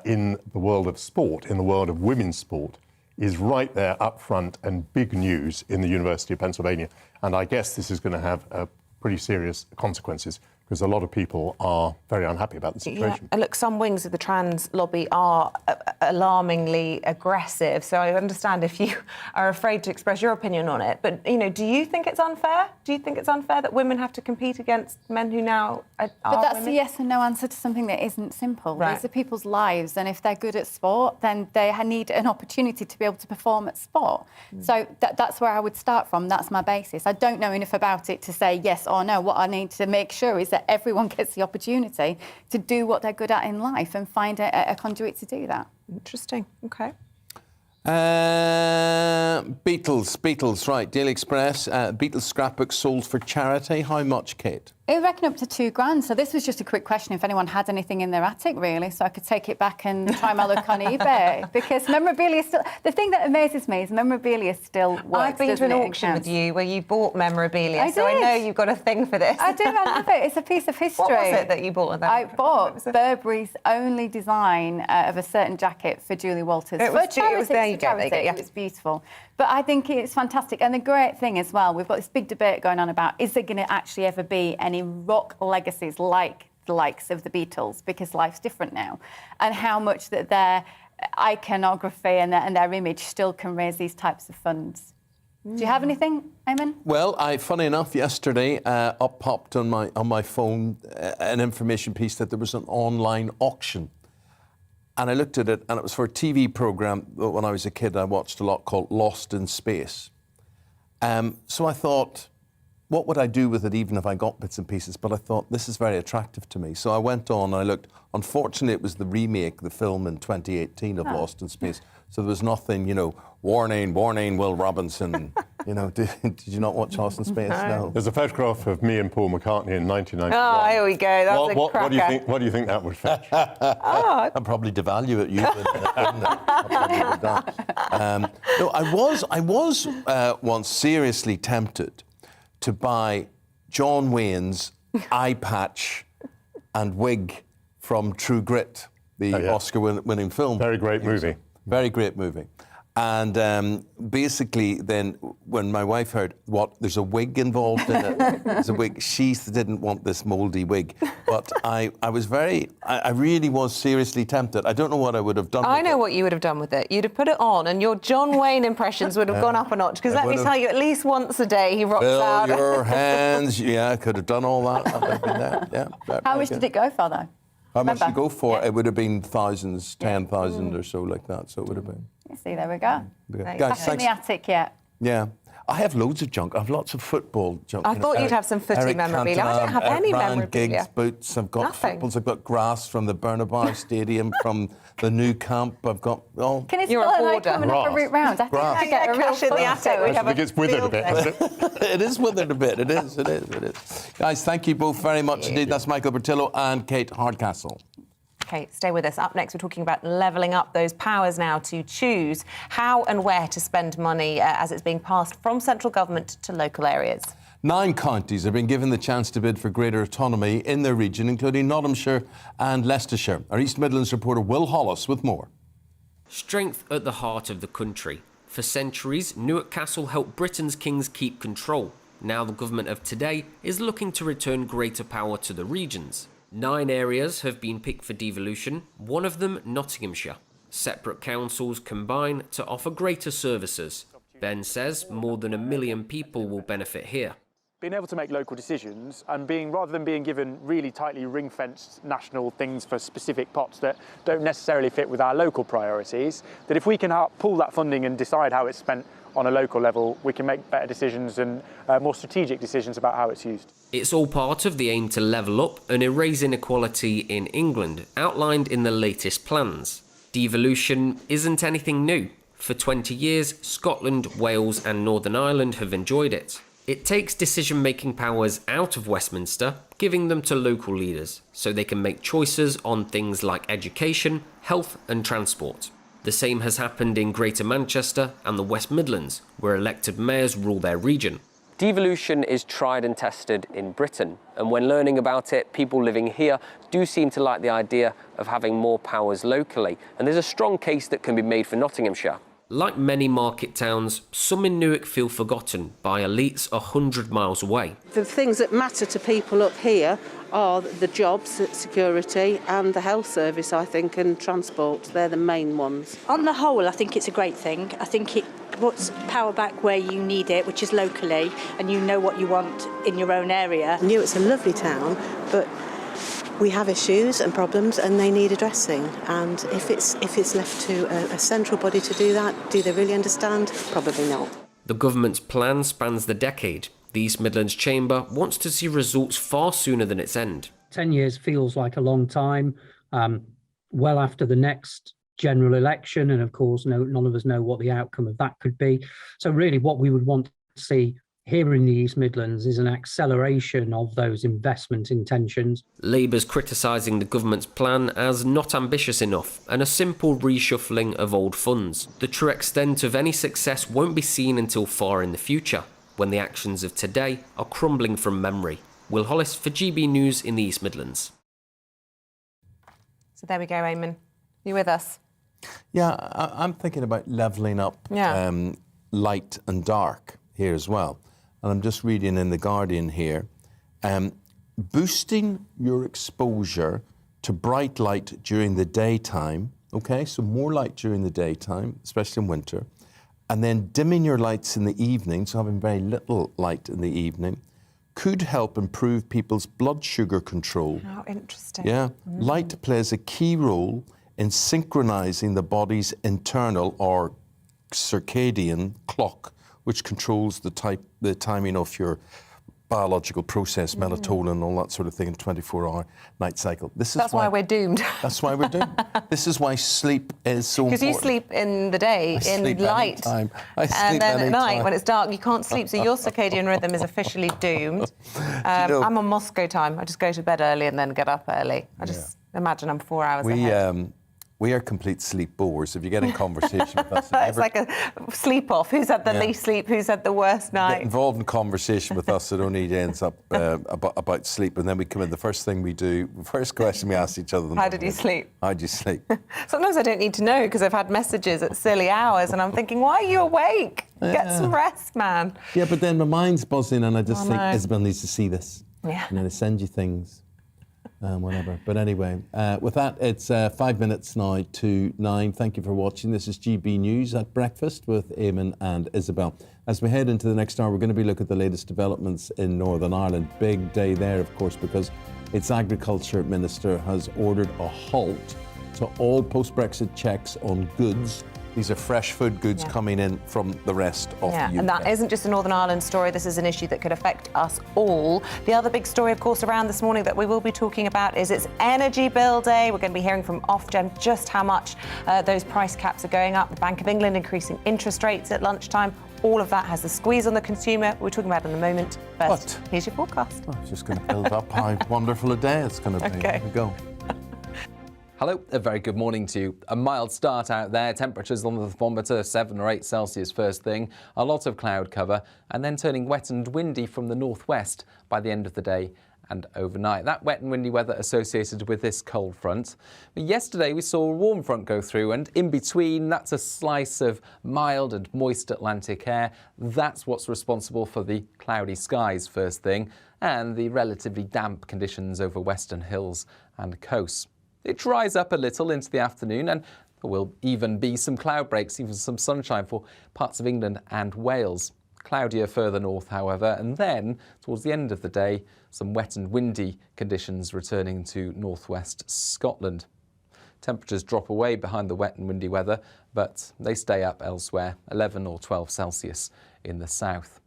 in the world of sport, in the world of women's sport, is right there up front and big news in the University of Pennsylvania. And I guess this is going to have pretty serious consequences, because a lot of people are very unhappy about the situation. And look, some wings of the trans lobby are alarmingly aggressive, so I understand if you are afraid to express your opinion on it. But, you know, do you think it's unfair? Do you think it's unfair that women have to compete against men who now are But that's women? a yes and no answer to something that isn't simple. Right. These are people's lives, and if they're good at sport, then they need an opportunity to be able to perform at sport. So that's where I would start from. That's my basis. I don't know enough about it to say yes or no. What I need to make sure is that that everyone gets the opportunity to do what they're good at in life and find a conduit to do that. Interesting. OK. Beatles, right. Daily Express, Beatles scrapbook sold for charity. How much, Kate? It reckon up to £2,000. So this was just a quick question if anyone had anything in their attic, really, so I could take it back and try my luck on eBay. Because memorabilia still... The thing that amazes me is memorabilia still works. I've been to an auction with you where you bought memorabilia, so I know you've got a thing for this. I do, I love it. It's a piece of history. What was it that you bought with that? I bought Burberry's only design of a certain jacket for Julie Walters. It was there you go. It was beautiful. But I think it's fantastic. And the great thing as well, we've got this big debate going on about, is there going to actually ever be any rock legacies like the likes of the Beatles, because life's different now, and how much that their iconography and their image still can raise these types of funds. Do you have anything, Eamonn? Well, funny enough, yesterday up popped on my phone an information piece that there was an online auction. And I looked at it, and it was for a TV programme that when I was a kid I watched a lot called Lost in Space. So I thought, what would I do with it even if I got bits and pieces? But I thought, this is very attractive to me. So I went on, I looked. Unfortunately, it was the remake, the film in 2018 of Lost in Space. So there was nothing, you know, warning, Will Robinson. You know, did you not watch Lost in Space? No. There's a photograph of me and Paul McCartney in 1991. Oh, here we go. That's a cracker. What do you think that would fetch? I'd probably devalue it. You wouldn't. No, I was once seriously tempted to buy John Wayne's eye patch and wig from True Grit, the Oscar-winning film. Very great movie. Very great movie. And basically, then, when my wife heard there's a wig involved in it, there's a wig. She didn't want this mouldy wig, but I really was seriously tempted. I don't know what I would have done. I know what you would have done with it. You'd have put it on, and your John Wayne impressions would have gone up a notch. Because let me tell you, at least once a day he rocks out. Fill your hands. Yeah, I could have done all that. That would have been there. Yeah. How much did it go for, though? How much did it go for? It would have been thousands, 10,000 or so like that. So it would have been. See, there we go. Guys, in the attic yet? Yeah. I have loads of junk. I have lots of football junk. I thought you'd have some footy memorabilia. I don't have any memorabilia. Gigs, boots. I've got footballs. I've got grass from the Bernabeu Stadium, from the new camp. I've got all. Can it still come and have a route round? I think I get a real cash in the attic. I think it's withered a bit. It is withered a bit. It is. Guys, thank you both very much indeed. That's Michael Bertillo and Kate Hardcastle. OK, stay with us. Up next, we're talking about levelling up those powers now to choose how and where to spend money as it's being passed from central government to local areas. 9 counties have been given the chance to bid for greater autonomy in their region, including Nottinghamshire and Leicestershire. Our East Midlands reporter Will Hollis with more. Strength at the heart of the country. For centuries, Newark Castle helped Britain's kings keep control. Now the government of today is looking to return greater power to the regions. 9 areas have been picked for devolution, one of them Nottinghamshire. Separate councils combine to offer greater services. Ben says more than 1 million people will benefit here. Being able to make local decisions and rather than being given really tightly ring-fenced national things for specific pots that don't necessarily fit with our local priorities, that if we can pull that funding and decide how it's spent on a local level, we can make better decisions and more strategic decisions about how it's used. It's all part of the aim to level up and erase inequality in England, outlined in the latest plans. Devolution isn't anything new. For 20 years, Scotland, Wales and Northern Ireland have enjoyed it. It takes decision-making powers out of Westminster, giving them to local leaders, so they can make choices on things like education, health and transport. The same has happened in Greater Manchester and the West Midlands, where elected mayors rule their region. Devolution is tried and tested in Britain, and when learning about it, people living here do seem to like the idea of having more powers locally, and there's a strong case that can be made for Nottinghamshire. Like many market towns, some in Newark feel forgotten by elites 100 miles away. The things that matter to people up here are the jobs, security and the health service, I think, and transport. They're the main ones. On the whole, I think it's a great thing. I think it puts power back where you need it, which is locally, and you know what you want in your own area. Newark's a lovely town, but we have issues and problems and they need addressing, and if it's left to a central body to do that, do they really understand? Probably not. The government's plan spans the decade. The East Midlands Chamber wants to see results far sooner than its end. 10 years feels like a long time, well after the next general election, and of course none of us know what the outcome of that could be. So really what we would want to see here in the East Midlands is an acceleration of those investment intentions. Labour's criticising the government's plan as not ambitious enough and a simple reshuffling of old funds. The true extent of any success won't be seen until far in the future, when the actions of today are crumbling from memory. Will Hollis for GB News in the East Midlands. So there we go, Eamonn. You with us? Yeah, I'm thinking about levelling up light and dark here as well. And I'm just reading in The Guardian here, boosting your exposure to bright light during the daytime, okay, so more light during the daytime, especially in winter, and then dimming your lights in the evening, so having very little light in the evening, could help improve people's blood sugar control. How interesting. Yeah, light plays a key role in synchronizing the body's internal or circadian clock, which controls the timing of your biological process, melatonin, all that sort of thing, in 24-hour night cycle. That's why we're doomed. That's why we're doomed. This is why sleep is so important. Because you sleep in the day, in light. And then at night, when it's dark, you can't sleep, so your circadian rhythm is officially doomed. I'm on Moscow time. I just go to bed early and then get up early. I just imagine I'm 4 hours ahead. We are complete sleep bores. If you get in conversation with us... It's like a sleep-off. Who's had the least sleep? Who's had the worst night? Get involved in conversation with us, it only ends up about sleep. And then we come in, the first thing we do, first question we ask each other... How did you sleep? How did you sleep? Sometimes I don't need to know, because I've had messages at silly hours, and I'm thinking, why are you awake? Get some rest, man. Yeah, but then my mind's buzzing, and I just think, Isabel needs to see this. Yeah. And then I send you things. Whatever. But anyway, with that, it's 5 minutes now to 9. Thank you for watching. This is GB News at Breakfast with Eamonn and Isabel. As we head into the next hour, we're going to be looking at the latest developments in Northern Ireland. Big day there, of course, because its Agriculture Minister has ordered a halt to all post-Brexit checks on goods. These are fresh food goods coming in from the rest of the UK. And that isn't just a Northern Ireland story. This is an issue that could affect us all. The other big story, of course, around this morning that we will be talking about is it's Energy Bill Day. We're going to be hearing from Ofgem just how much those price caps are going up. The Bank of England increasing interest rates at lunchtime. All of that has the squeeze on the consumer. We're talking about it in a moment. But here's your forecast. I was just going to build up how wonderful a day it's going to be. Okay. Here we go. Hello, a very good morning to you. A mild start out there, temperatures on the thermometer 7 or 8 Celsius first thing, a lot of cloud cover, and then turning wet and windy from the northwest by the end of the day and overnight. That wet and windy weather associated with this cold front. But yesterday we saw a warm front go through, and in between that's a slice of mild and moist Atlantic air. That's what's responsible for the cloudy skies first thing and the relatively damp conditions over western hills and coasts. It dries up a little into the afternoon, and there will even be some cloud breaks, even some sunshine for parts of England and Wales. Cloudier further north, however, and then towards the end of the day, some wet and windy conditions returning to northwest Scotland. Temperatures drop away behind the wet and windy weather, but they stay up elsewhere, 11 or 12 Celsius in the south.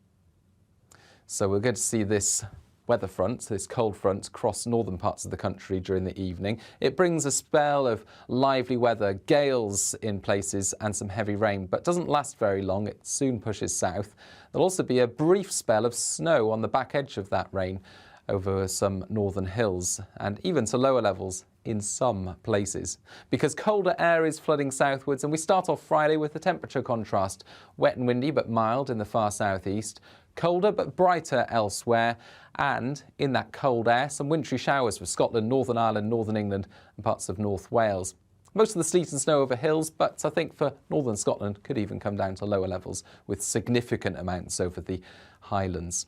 So we're going to see this weather front, this cold front, cross northern parts of the country during the evening. It brings a spell of lively weather, gales in places and some heavy rain, but doesn't last very long. It soon pushes south. There'll also be a brief spell of snow on the back edge of that rain over some northern hills and even to lower levels in some places, because colder air is flooding southwards. And we start off Friday with the temperature contrast. Wet and windy but mild in the far southeast, colder but brighter elsewhere, and in that cold air, some wintry showers for Scotland, Northern Ireland, Northern England and parts of North Wales. Most of the sleet and snow over hills, but I think for Northern Scotland could even come down to lower levels with significant amounts over the Highlands.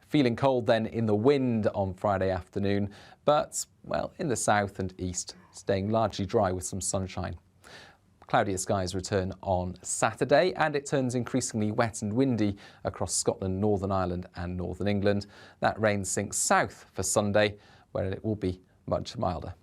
Feeling cold then in the wind on Friday afternoon, but, well, in the south and east, staying largely dry with some sunshine. Cloudier skies return on Saturday, and it turns increasingly wet and windy across Scotland, Northern Ireland and Northern England. That rain sinks south for Sunday, where it will be much milder.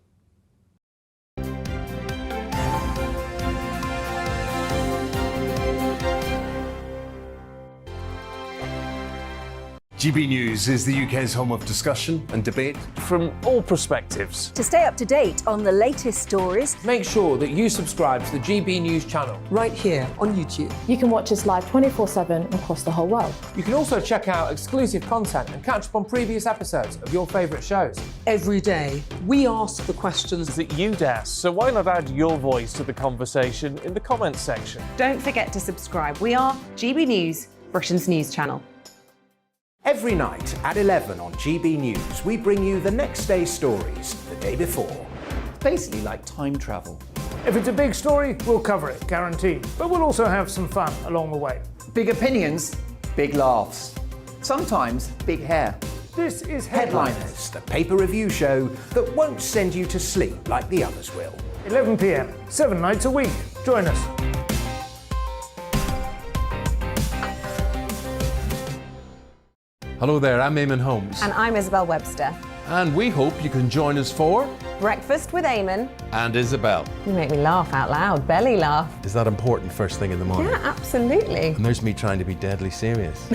GB News is the UK's home of discussion and debate from all perspectives. To stay up to date on the latest stories, make sure that you subscribe to the GB News channel right here on YouTube. You can watch us live 24/7 across the whole world. You can also check out exclusive content and catch up on previous episodes of your favourite shows. Every day, we ask the questions that you'd ask, so why not add your voice to the conversation in the comments section? Don't forget to subscribe. We are GB News, Britain's news channel. Every night at 11 on GB News, we bring you the next day's stories the day before. Basically like time travel. If it's a big story, we'll cover it, guaranteed. But we'll also have some fun along the way. Big opinions, big laughs. Sometimes big hair. This is Headliners, the paper review show that won't send you to sleep like the others will. 11 p.m, 7 nights a week. Join us. Hello there, I'm Eamonn Holmes. And I'm Isabel Webster. And we hope you can join us for Breakfast with Eamonn and Isabel. You make me laugh out loud, belly laugh. Is that important first thing in the morning? Yeah, absolutely. And there's me trying to be deadly serious.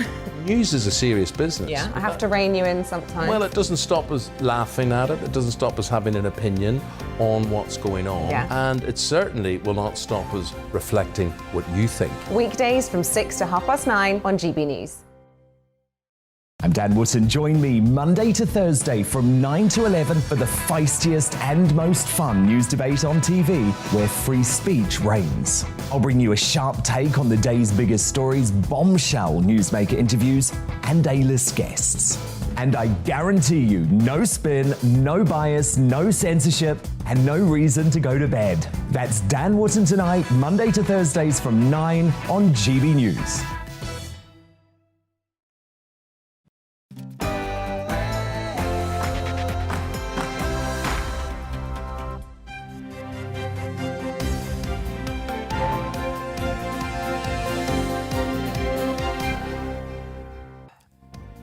News is a serious business. Yeah, I have to rein you in sometimes. Well, it doesn't stop us laughing at it. It doesn't stop us having an opinion on what's going on. Yeah. And it certainly will not stop us reflecting what you think. Weekdays from 6 to 9:30 on GB News. I'm Dan Wootton. Join me Monday to Thursday from 9 to 11 for the feistiest and most fun news debate on TV, where free speech reigns. I'll bring you a sharp take on the day's biggest stories, bombshell newsmaker interviews, and A-list guests. And I guarantee you, no spin, no bias, no censorship, and no reason to go to bed. That's Dan Wootton tonight, Monday to Thursdays from 9 on GB News.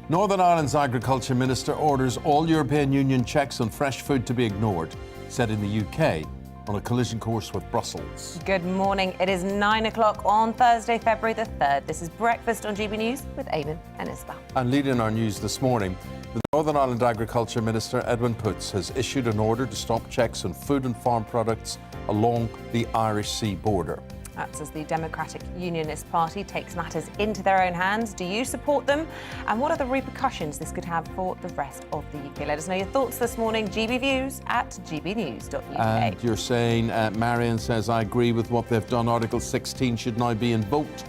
Northern Ireland's Agriculture Minister orders all European Union checks on fresh food to be ignored, setting the UK on a collision course with Brussels. Good morning. It is 9 o'clock on Thursday, February the 3rd. This is Breakfast on GB News with Eamonn and Isabel. And leading our news this morning, the Northern Ireland Agriculture Minister, Edwin Poots, has issued an order to stop checks on food and farm products along the Irish Sea border. That's as the Democratic Unionist Party takes matters into their own hands. Do you support them? And what are the repercussions this could have for the rest of the UK? Let us know your thoughts this morning. gbviews@gbnews.uk. And you're saying, Marion says, I agree with what they've done. Article 16 should now be invoked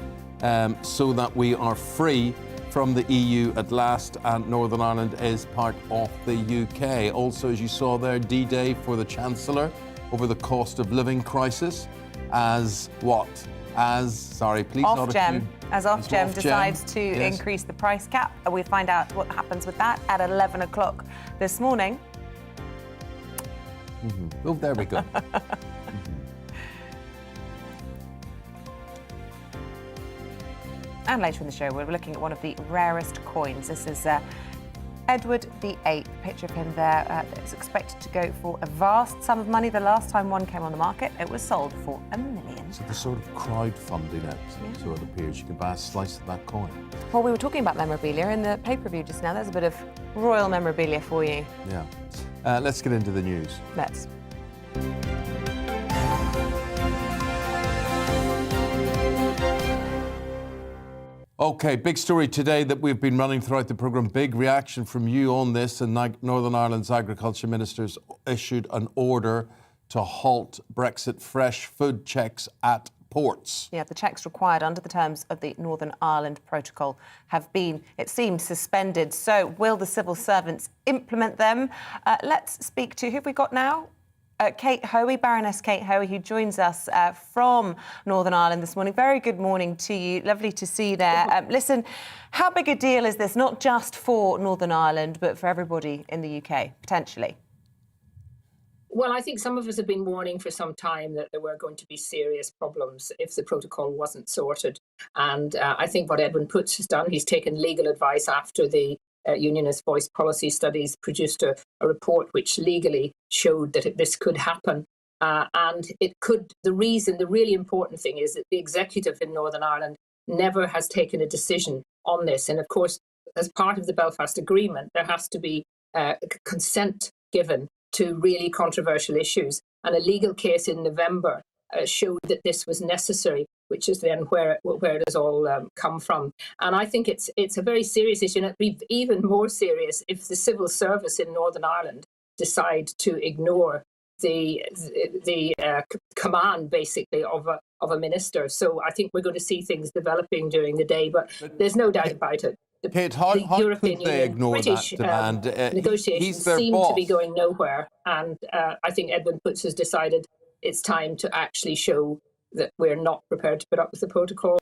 so that we are free from the EU at last, and Northern Ireland is part of the UK. Also, as you saw there, D-Day for the Chancellor over the cost of living crisis. As what? As, sorry, please not Ofgem. As Ofgem decides to yes. increase the price cap. We'll find out what happens with that at 11 o'clock this morning. Oh, there we go. And later in the show, we're looking at one of the rarest coins. This is Edward VIII, picture of him there. It's expected to go for a vast sum of money. The last time one came on the market, it was sold for £1 million. So the sort of crowdfunding it, so it appears you can buy a slice of that coin. Well, we were talking about memorabilia in the pay-per-view just now. There's a bit of royal memorabilia for you. Yeah. Let's get into the news. Let's. OK, big story today that we've been running throughout the programme. Big reaction from you on this, and Northern Ireland's Agriculture Ministers issued an order to halt Brexit fresh food checks at ports. Yeah, the checks required under the terms of the Northern Ireland Protocol have been, it seems, suspended. So will the civil servants implement them? Let's speak to, who have we got now? Kate Hoey, Baroness Kate Hoey, who joins us from Northern Ireland this morning. Very good morning to you. Lovely to see you there. Listen, how big a deal is this, not just for Northern Ireland, but for everybody in the UK, potentially? Well, I think some of us have been warning for some time that there were going to be serious problems if the protocol wasn't sorted. And I think what Edwin Poots has done, he's taken legal advice after the Unionist Voice Policy Studies produced a report which legally showed that this could happen. And it could, the really important thing is that the executive in Northern Ireland never has taken a decision on this. And of course, as part of the Belfast Agreement, there has to be consent given to really controversial issues. And a legal case in November showed that this was necessary, which is then where it has all come from. And I think it's a very serious issue, and it'd be even more serious if the civil service in Northern Ireland decide to ignore the command, basically, of a minister. So I think we're going to see things developing during the day, but there's no doubt about it. Kate, how could they ignore British, that demand? Negotiations seem to be going nowhere, and I think Edwin Putts has decided it's time to actually show that we're not prepared to put up with the protocol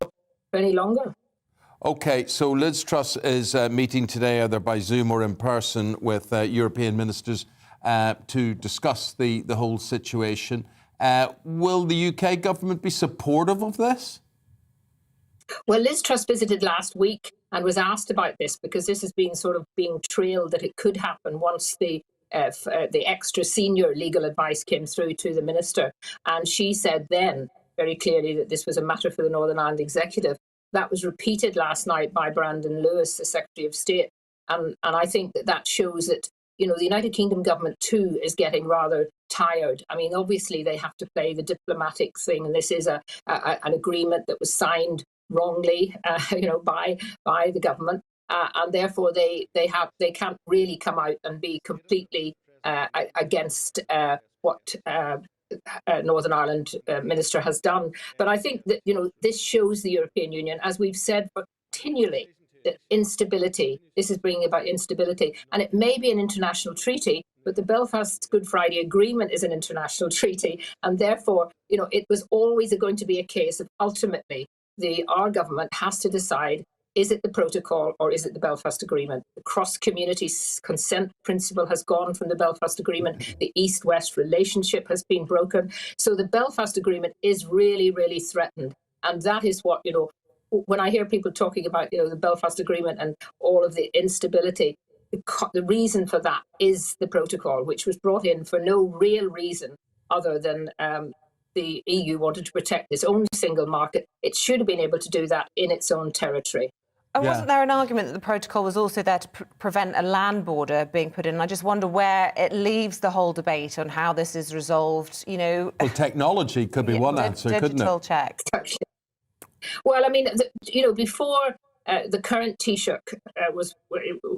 any longer. OK, so Liz Truss is meeting today, either by Zoom or in person, with European ministers to discuss the whole situation. Will the UK government be supportive of this? Well, Liz Truss visited last week and was asked about this, because this has been sort of being trailed that it could happen once the extra senior legal advice came through to the minister. And she said then very clearly that this was a matter for the Northern Ireland Executive. That was repeated last night by Brandon Lewis, the Secretary of State. And I think that shows that, you know, the United Kingdom government too is getting rather tired. I mean, obviously they have to play the diplomatic thing, and this is an agreement that was signed wrongly, by the government, and therefore they can't really come out and be completely against what Northern Ireland minister has done. But I think that, you know, this shows the European Union, as we've said continually, that instability, this is bringing about instability. And it may be an international treaty, but the Belfast Good Friday Agreement is an international treaty. And therefore, you know, it was always going to be a case of ultimately our government has to decide, is it the protocol or is it the Belfast Agreement? The cross-community consent principle has gone from the Belfast Agreement. The East-West relationship has been broken. So the Belfast Agreement is really, really threatened. And that is what, you know, when I hear people talking about, you know, the Belfast Agreement and all of the instability, the reason for that is the protocol, which was brought in for no real reason other than the EU wanted to protect its own single market. It should have been able to do that in its own territory. And wasn't there an argument that the protocol was also there to prevent a land border being put in? I just wonder where it leaves the whole debate on how this is resolved, you know. Well, technology could be one answer, couldn't it? Digital checks. Well, I mean, before the current Taoiseach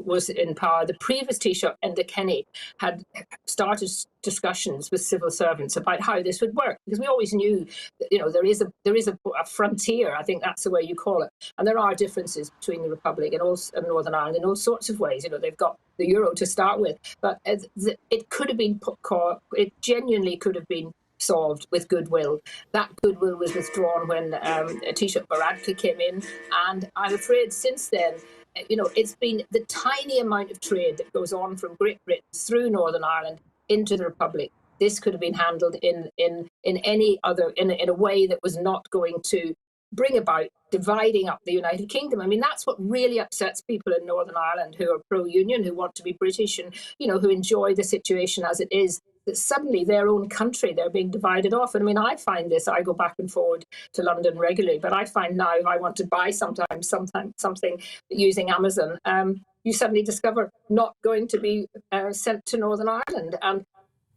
was in power, the previous Taoiseach, Enda Kenny, had started discussions with civil servants about how this would work, because we always knew that, you know, there is a frontier. I think that's the way you call it, and there are differences between the Republic and also Northern Ireland in all sorts of ways. You know, they've got the euro to start with, but it could have been it genuinely could have been solved with goodwill. That goodwill was withdrawn when Taoiseach Varadkar came in, and I'm afraid since then, you know, it's been the tiny amount of trade that goes on from Great Britain through Northern Ireland into the Republic. This could have been handled in any other in a way that was not going to bring about dividing up the United Kingdom. I mean, that's what really upsets people in Northern Ireland who are pro-union, who want to be British, and, you know, who enjoy the situation as it is, that suddenly their own country, they're being divided off. And I mean, I find this, I go back and forward to London regularly, but I find now if I want to buy something using Amazon, you suddenly discover not going to be sent to Northern Ireland. And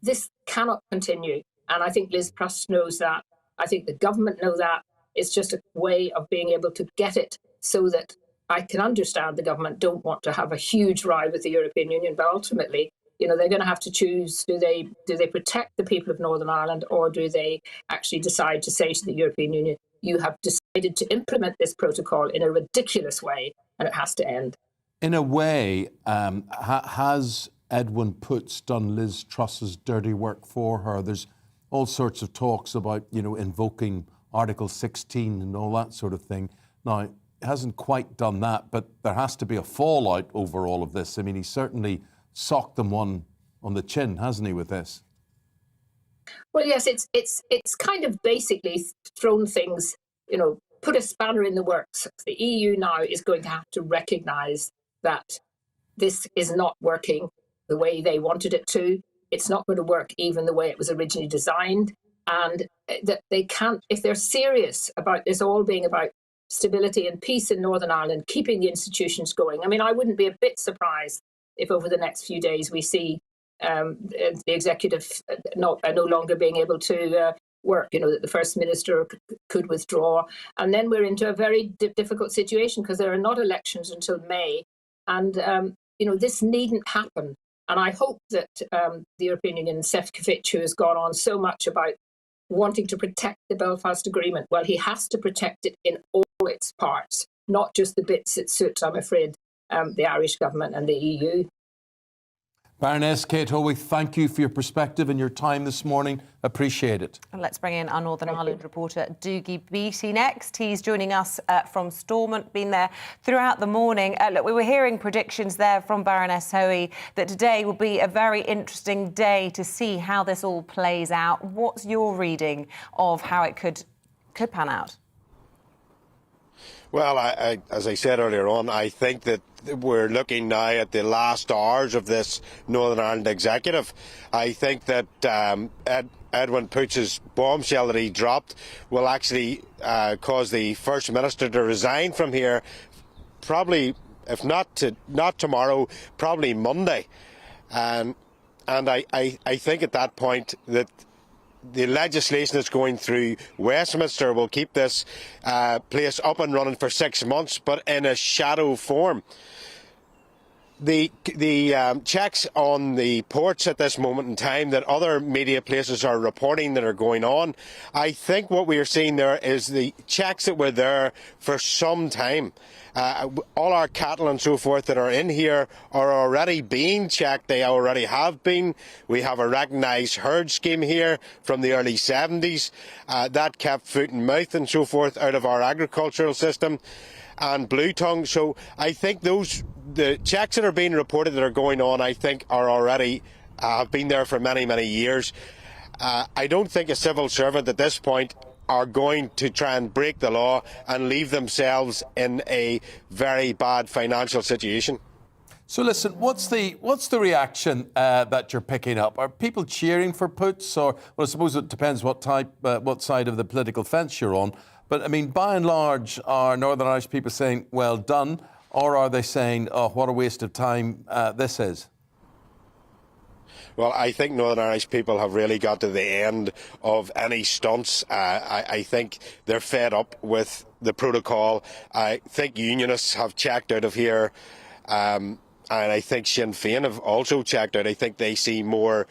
this cannot continue. And I think Liz Truss knows that. I think the government know that. It's just a way of being able to get it so that I can understand the government don't want to have a huge row with the European Union, but ultimately, you know, they're going to have to choose, do they protect the people of Northern Ireland, or do they actually decide to say to the European Union, you have decided to implement this protocol in a ridiculous way and it has to end? In a way, has Edwin Putts done Liz Truss's dirty work for her? There's all sorts of talks about, you know, invoking Article 16 and all that sort of thing. Now, he hasn't quite done that, but there has to be a fallout over all of this. I mean, he certainly socked them one on the chin, hasn't he, with this? Well, yes, it's kind of basically thrown things, you know, put a spanner in the works. The EU now is going to have to recognise that this is not working the way they wanted it to. It's not going to work even the way it was originally designed. And that they can't, if they're serious about this all being about stability and peace in Northern Ireland, keeping the institutions going. I mean, I wouldn't be a bit surprised if over the next few days we see the executive no longer being able to work, that the First Minister could withdraw. And then we're into a very difficult situation because there are not elections until May. And, this needn't happen. And I hope that the European Union, Šefčovič, who has gone on so much about wanting to protect the Belfast Agreement, well, he has to protect it in all its parts, not just the bits that suit, I'm afraid, the Irish government and the EU. Baroness Kate Howick, thank you for your perspective and your time this morning. Appreciate it. And let's bring in our Northern Ireland reporter, Dougie Beattie, next. He's joining us from Stormont, been there throughout the morning. Look, we were hearing predictions there from Baroness Hoey that today will be a very interesting day to see how this all plays out. What's your reading of how it could pan out? Well, as I said earlier on, I think that we're looking now at the last hours of this Northern Ireland executive. I think that Edwin Pooch's bombshell that he dropped will actually cause the First Minister to resign from here, probably, if not tomorrow, probably Monday. And I think at that point that the legislation that's going through Westminster will keep this place up and running for 6 months, but in a shadow form. The checks on the ports at this moment in time that other media places are reporting that are going on, I think what we are seeing there is the checks that were there for some time. All our cattle and so forth that are in here are already being checked. They already have been. We have a recognised herd scheme here from the early 70s. That kept foot and mouth and so forth out of our agricultural system and blue tongue. So I think the checks that are being reported that are going on, I think, are already have been there for many, many years. I don't think a civil servant at this point are going to try and break the law and leave themselves in a very bad financial situation. So listen, what's the reaction that you're picking up? Are people cheering for Poots, or well, I suppose it depends what side of the political fence you're on. But I mean, by and large, are Northern Irish people saying "well done," or are they saying, "oh, what a waste of time this is"? Well, I think Northern Irish people have really got to the end of any stunts. I think they're fed up with the protocol. I think unionists have checked out of here. And I think Sinn Féin have also checked out. I think they see more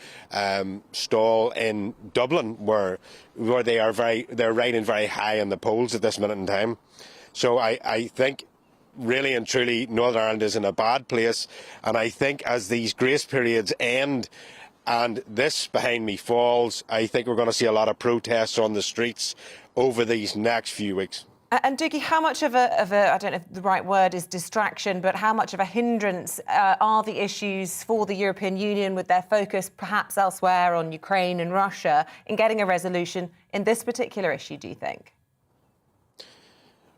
stall in Dublin, where they're riding very high in the polls at this minute in time. So I think really and truly Northern Ireland is in a bad place, and I think as these grace periods end and this behind me falls, I think we're going to see a lot of protests on the streets over these next few weeks. And Dougie, how much of a I don't know if the right word is distraction, but how much of a hindrance are the issues for the European Union, with their focus perhaps elsewhere on Ukraine and Russia, in getting a resolution in this particular issue, do you think?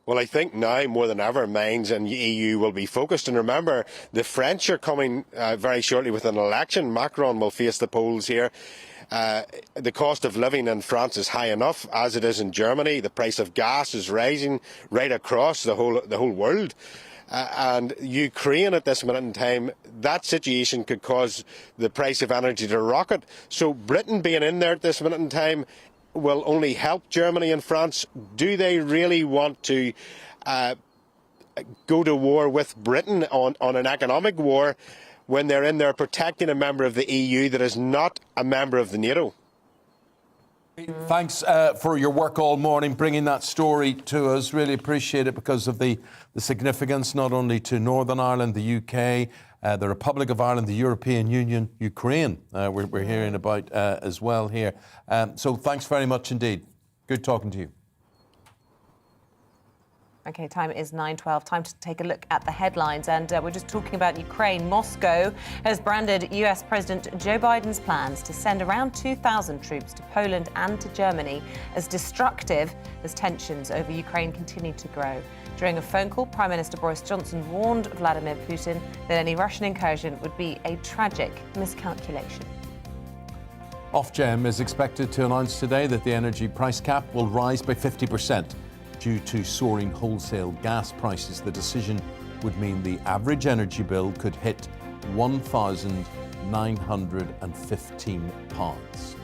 Well, I think now more than ever, minds in the EU will be focused. And remember, the French are coming very shortly with an election. Macron will face the polls here. The cost of living in France is high enough, as it is in Germany. The price of gas is rising right across the whole world. And Ukraine at this minute in time, that situation could cause the price of energy to rocket. So Britain being in there at this minute in time will only help Germany and France. Do they really want to go to war with Britain on an economic war when they're in there protecting a member of the EU that is not a member of the NATO? Thanks for your work all morning, bringing that story to us. Really appreciate it because of the significance not only to Northern Ireland, the UK, the Republic of Ireland, the European Union, Ukraine, we're hearing about as well here. So thanks very much indeed. Good talking to you. OK, time is 9:12. Time to take a look at the headlines. And we're just talking about Ukraine. Moscow has branded US President Joe Biden's plans to send around 2,000 troops to Poland and to Germany as destructive as tensions over Ukraine continue to grow. During a phone call, Prime Minister Boris Johnson warned Vladimir Putin that any Russian incursion would be a tragic miscalculation. Ofgem is expected to announce today that the energy price cap will rise by 50%. Due to soaring wholesale gas prices, the decision would mean the average energy bill could hit £1,915.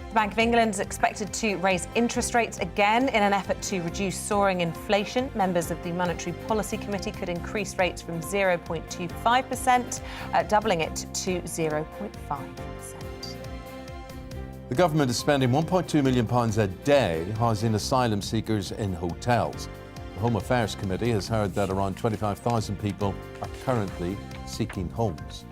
The Bank of England is expected to raise interest rates again in an effort to reduce soaring inflation. Members of the Monetary Policy Committee could increase rates from 0.25%, doubling it to 0.5%. The government is spending £1.2 million a day housing asylum seekers in hotels. The Home Affairs Committee has heard that around 25,000 people are currently seeking homes.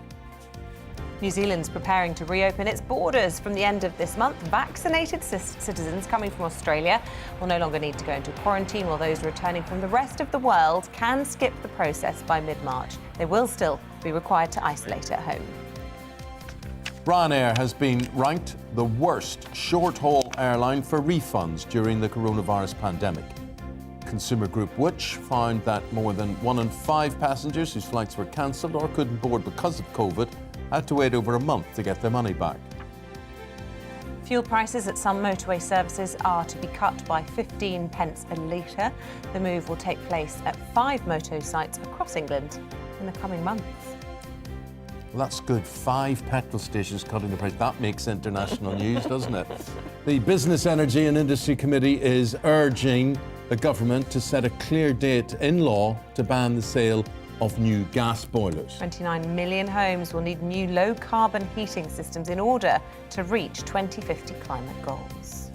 New Zealand's preparing to reopen its borders from the end of this month. Vaccinated citizens coming from Australia will no longer need to go into quarantine, while those returning from the rest of the world can skip the process by mid-March. They will still be required to isolate at home. Ryanair has been ranked the worst short-haul airline for refunds during the coronavirus pandemic. Consumer group Which found that more than 1 in 5 passengers whose flights were cancelled or couldn't board because of COVID had to wait over a month to get their money back. Fuel prices at some motorway services are to be cut by 15 pence a litre. The move will take place at 5 moto sites across England in the coming months. Well, that's good. 5 petrol stations cutting the price. That makes international news, doesn't it? The Business, Energy and Industry Committee is urging the government to set a clear date in law to ban the sale of new gas boilers. 29 million homes will need new low-carbon heating systems in order to reach 2050 climate goals.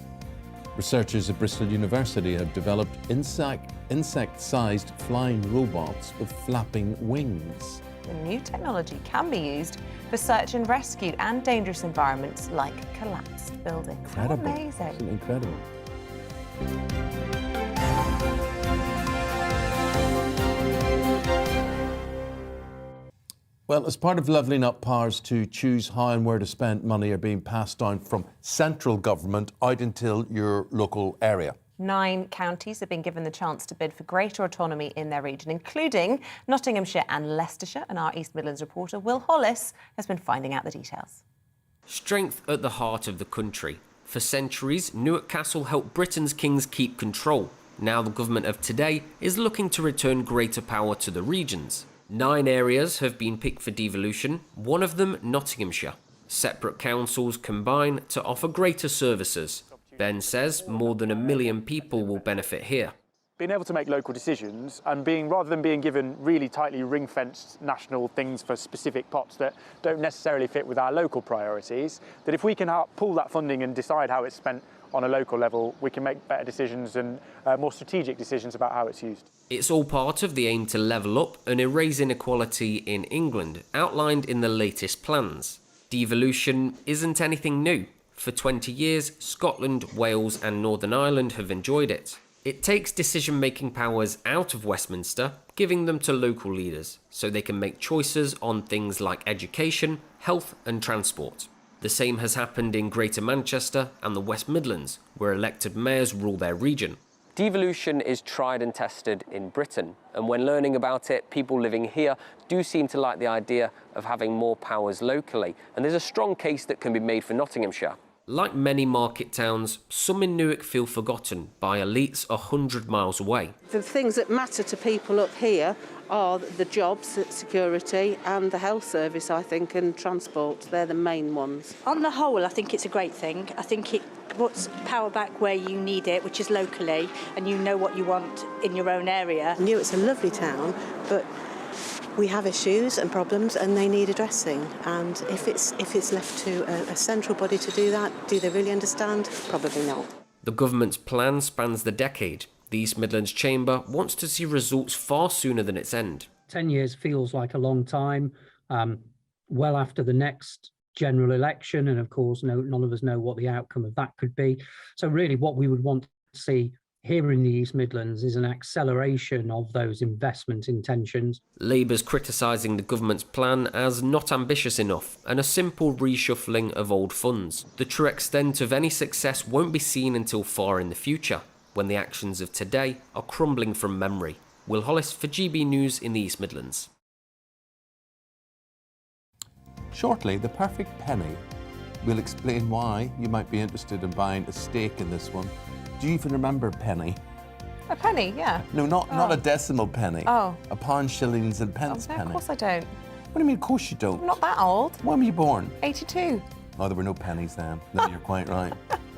Researchers at Bristol University have developed insect-sized flying robots with flapping wings. The new technology can be used for search and rescue and dangerous environments like collapsed buildings. Incredible. How amazing. Absolutely incredible. Well, as part of levelling up, powers to choose how and where to spend money are being passed down from central government out until your local area. 9 counties have been given the chance to bid for greater autonomy in their region, including Nottinghamshire and Leicestershire, and our East Midlands reporter Will Hollis has been finding out the details. Strength at the heart of the country. For centuries, Newark Castle helped Britain's kings keep control. Now the government of today is looking to return greater power to the regions. 9 areas have been picked for devolution, one of them Nottinghamshire. Separate councils combine to offer greater services. Ben says more than 1 million people will benefit here. Being able to make local decisions and rather than being given really tightly ring-fenced national things for specific pots that don't necessarily fit with our local priorities, that if we can pull that funding and decide how it's spent on a local level, we can make better decisions and more strategic decisions about how it's used. It's all part of the aim to level up and erase inequality in England, outlined in the latest plans. Devolution isn't anything new. For 20 years, Scotland, Wales and Northern Ireland have enjoyed it. It takes decision-making powers out of Westminster, giving them to local leaders, so they can make choices on things like education, health and transport. The same has happened in Greater Manchester and the West Midlands, where elected mayors rule their region. Devolution is tried and tested in Britain, and when learning about it, people living here do seem to like the idea of having more powers locally, and there's a strong case that can be made for Nottinghamshire. Like many market towns, some in Newark feel forgotten by elites 100 miles away. The things that matter to people up here are the jobs, security and the health service, I think, and transport. They're the main ones. On the whole, I think it's a great thing. I think it puts power back where you need it, which is locally, and you know what you want in your own area. Newark's a lovely town, but we have issues and problems and they need addressing, and if it's left to a central body to do that, do they really understand? Probably not. The government's plan spans the decade. The East Midlands Chamber wants to see results far sooner than its end. 10 years feels like a long time, well after the next general election, and of course none of us know what the outcome of that could be. So really what we would want to see here in the East Midlands is an acceleration of those investment intentions. Labour's criticising the government's plan as not ambitious enough and a simple reshuffling of old funds. The true extent of any success won't be seen until far in the future, when the actions of today are crumbling from memory. Will Hollis for GB News in the East Midlands. Shortly, the perfect penny. We'll explain why you might be interested in buying a stake in this one. Do you even remember Penny? A penny, yeah. No, not a decimal penny. Oh. A pound, shillings and pence No, penny. of course I don't. What do you mean, of course you don't? I'm not that old. When were you born? 82. Oh, there were no pennies then. No, you're quite right.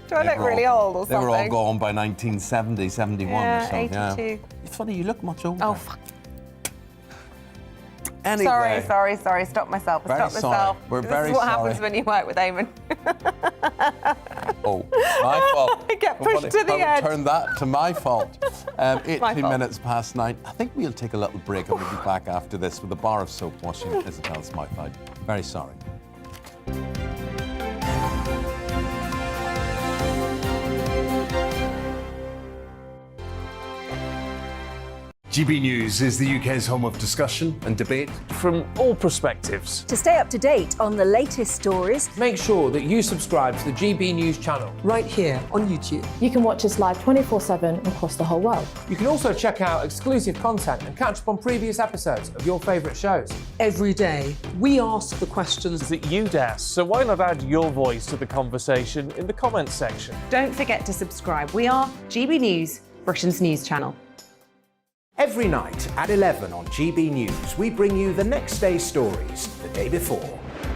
Do I look really old or something? They were all gone by 1970, 71 or something. 82. Yeah. It's funny, you look much older. Oh, fuck. Anyway. Sorry. Stop myself. Very Stop myself. sorry. We're this very is what sorry. happens when you work with Eamonn. Oh, my fault. I get pushed to the I edge. would turn that to my fault. 18 my fault. minutes past 9. I think we'll take a little break and we'll be back after this with a bar of soap washing Isabel's mouth out. Very sorry. GB News is the UK's home of discussion and debate from all perspectives. To stay up to date on the latest stories, Make sure that you subscribe to the GB News channel right here on YouTube. You can watch us live 24/7 across the whole world. You can also check out exclusive content and catch up on previous episodes of your favourite shows. Every day, we ask the questions That you'd ask, so why not add your voice to the conversation in the comments section? Don't forget to subscribe. We are GB News, Britain's news channel. Every night at 11 on GB News, we bring you the next day's stories the day before.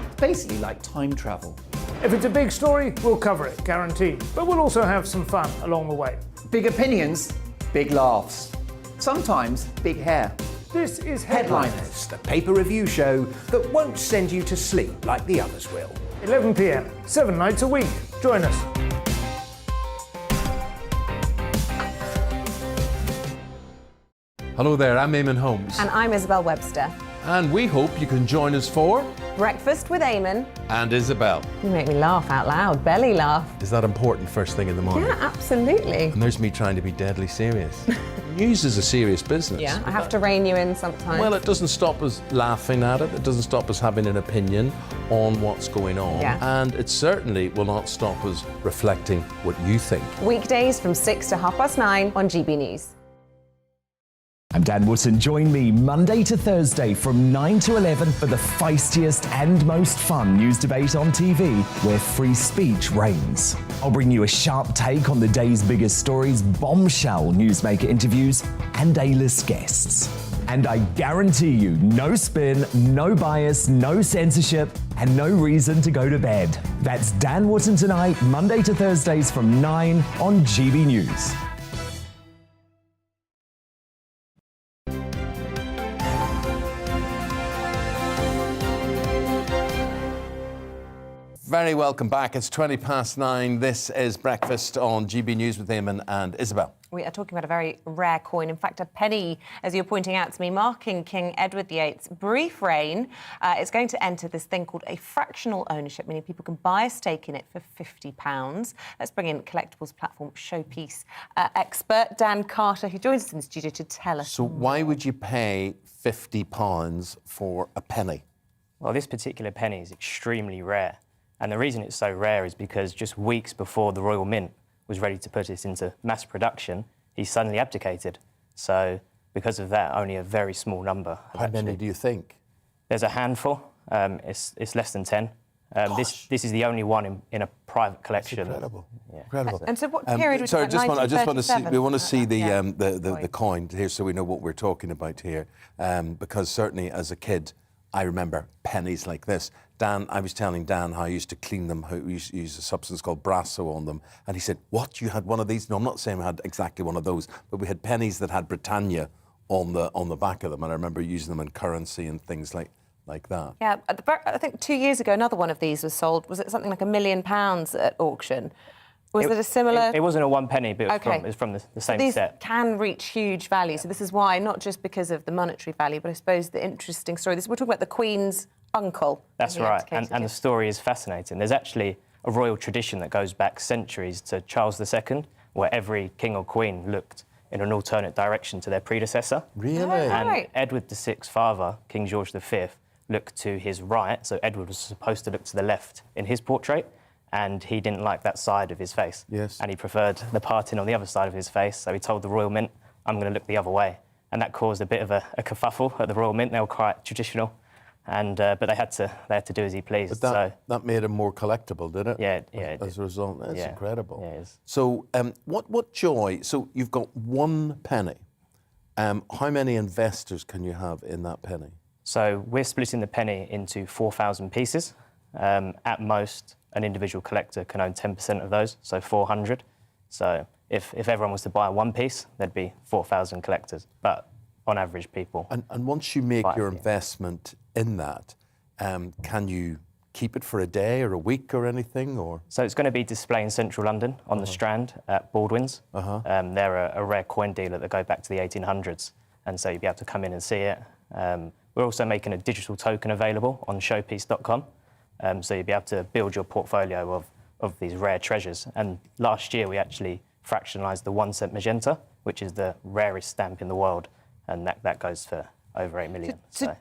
It's basically like time travel. If it's a big story, we'll cover it, guaranteed. But we'll also have some fun along the way. Big opinions, big laughs. Sometimes big hair. This is Headliners, the paper review show that won't send you to sleep like the others will. 11 p.m, 7 nights a week. Join us. Hello there, I'm Eamonn Holmes. And I'm Isabel Webster. And we hope you can join us for Breakfast with Eamonn. And Isabel. You make me laugh out loud, belly laugh. Is that important first thing in the morning? Yeah, absolutely. And there's me trying to be deadly serious. News is a serious business. Yeah, I have to rein you in sometimes. Well, it doesn't stop us laughing at it. It doesn't stop us having an opinion on what's going on. Yeah. And it certainly will not stop us reflecting what you think. Weekdays from 6 to 9:30 on GB News. I'm Dan Wootton. Join me Monday to Thursday from 9 to 11 for the feistiest and most fun news debate on TV, where free speech reigns. I'll bring you a sharp take on the day's biggest stories, bombshell newsmaker interviews, and A-list guests. And I guarantee you, no spin, no bias, no censorship, and no reason to go to bed. That's Dan Wootton tonight, Monday to Thursdays from 9 on GB News. Very welcome back. It's 9:20. This is Breakfast on GB News with Eamonn and Isabel. We are talking about a very rare coin, in fact, a penny, as you're pointing out to me, marking King Edward VIII's brief reign. It's going to enter this thing called a fractional ownership, meaning people can buy a stake in it for £50. Let's bring in collectibles platform Showpiece expert Dan Carter, who joins us in the studio to tell us. So why would you pay £50 for a penny? Well, this particular penny is extremely rare. And the reason it's so rare is because just weeks before the Royal Mint was ready to put it into mass production, he suddenly abdicated. So because of that, only a very small number. How many do you think? There's a handful. It's less than 10. This is the only one in a private collection. That's incredible. Yeah. Incredible. And so what period was sorry, that? I just want to see. We want to see the Yeah. the coin here, so we know what we're talking about here. Because certainly as a kid, I remember pennies like this. Dan, I was telling Dan how I used to clean them, how we used to use a substance called Brasso on them. And he said, what, you had one of these? No, I'm not saying we had exactly one of those, but we had pennies that had Britannia on the back of them. And I remember using them in currency and things like that. Yeah, I think 2 years ago, another one of these was sold. Was it something like £1 million at auction? Was it a similar? It wasn't a 1 penny, but Okay. it was from the same These set. can reach huge value. So this is why, not just because of the monetary value, but I suppose the interesting story. We're talking about the Queen's uncle. That's right, and the story is fascinating. There's actually a royal tradition that goes back centuries to Charles II, where every king or queen looked in an alternate direction to their predecessor. Really? And Right. Edward VI's father, King George V, looked to his right, so Edward was supposed to look to the left in his portrait, and he didn't like that side of his face. Yes. And he preferred the parting on the other side of his face, so he told the Royal Mint, I'm going to look the other way. And that caused a bit of a kerfuffle at the Royal Mint. They were quite traditional. and but they had to do as he pleased. But that made him more collectible, did it? Yeah. As a result, that's incredible. Yeah, it is. So, what joy? So you've got 1 penny. How many investors can you have in that penny? So we're splitting the penny into 4,000 pieces. At most, an individual collector can own 10% of those, so 400. So if everyone was to buy 1 piece, there'd be 4,000 collectors. But on average, people. And once you make your investment in that, can you keep it for a day or a week or anything? Or so it's going to be displayed in central London on the Strand at Baldwin's. They're a rare coin dealer that go back to the 1800s, and so you'll be able to come in and see it. We're also making a digital token available on showpiece.com, so you'll be able to build your portfolio of these rare treasures. And last year we actually fractionalised the 1 cent magenta, which is the rarest stamp in the world, and that goes for over 8 million. So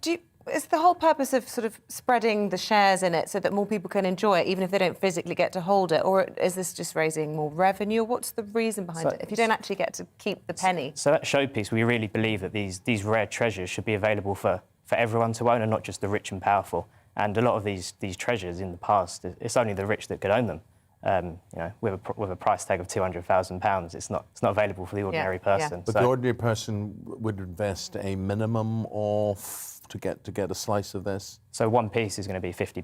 is the whole purpose of sort of spreading the shares in it so that more people can enjoy it, even if they don't physically get to hold it? Or is this just raising more revenue? What's the reason behind it, if you don't actually get to keep the penny? So at Showpiece, we really believe that these rare treasures should be available for everyone to own and not just the rich and powerful. And a lot of these treasures in the past, it's only the rich that could own them. With a price tag of £200,000, it's not available for the ordinary person. But the ordinary person would invest a minimum of to get a slice of this. So 1 piece is going to be £50.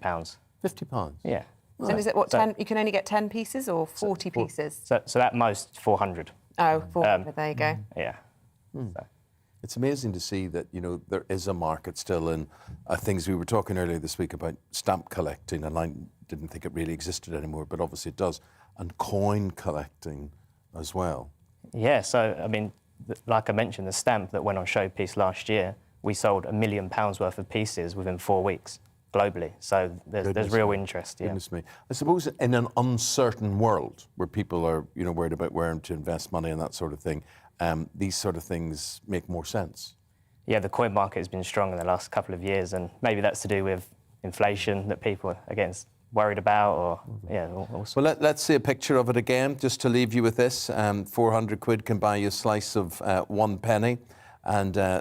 £50. Yeah. So is it 10? You can only get 10 pieces or 40 pieces? So at most 400. Oh, 400. There you go. Yeah. So. It's amazing to see that, there is a market still in things. We were talking earlier this week about stamp collecting, and I didn't think it really existed anymore, but obviously it does, and coin collecting as well. Yeah, so, I mean, like I mentioned, the stamp that went on Showpiece last year, we sold £1 million worth of pieces within 4 weeks globally. So there's real interest. Yeah. Goodness me. I suppose in an uncertain world where people are, worried about where to invest money and that sort of thing, these sort of things make more sense. Yeah, the coin market has been strong in the last couple of years, and maybe that's to do with inflation that people are, again, worried about, or Well, let's see a picture of it again, just to leave you with this. 400 quid can buy you a slice of 1 penny. And I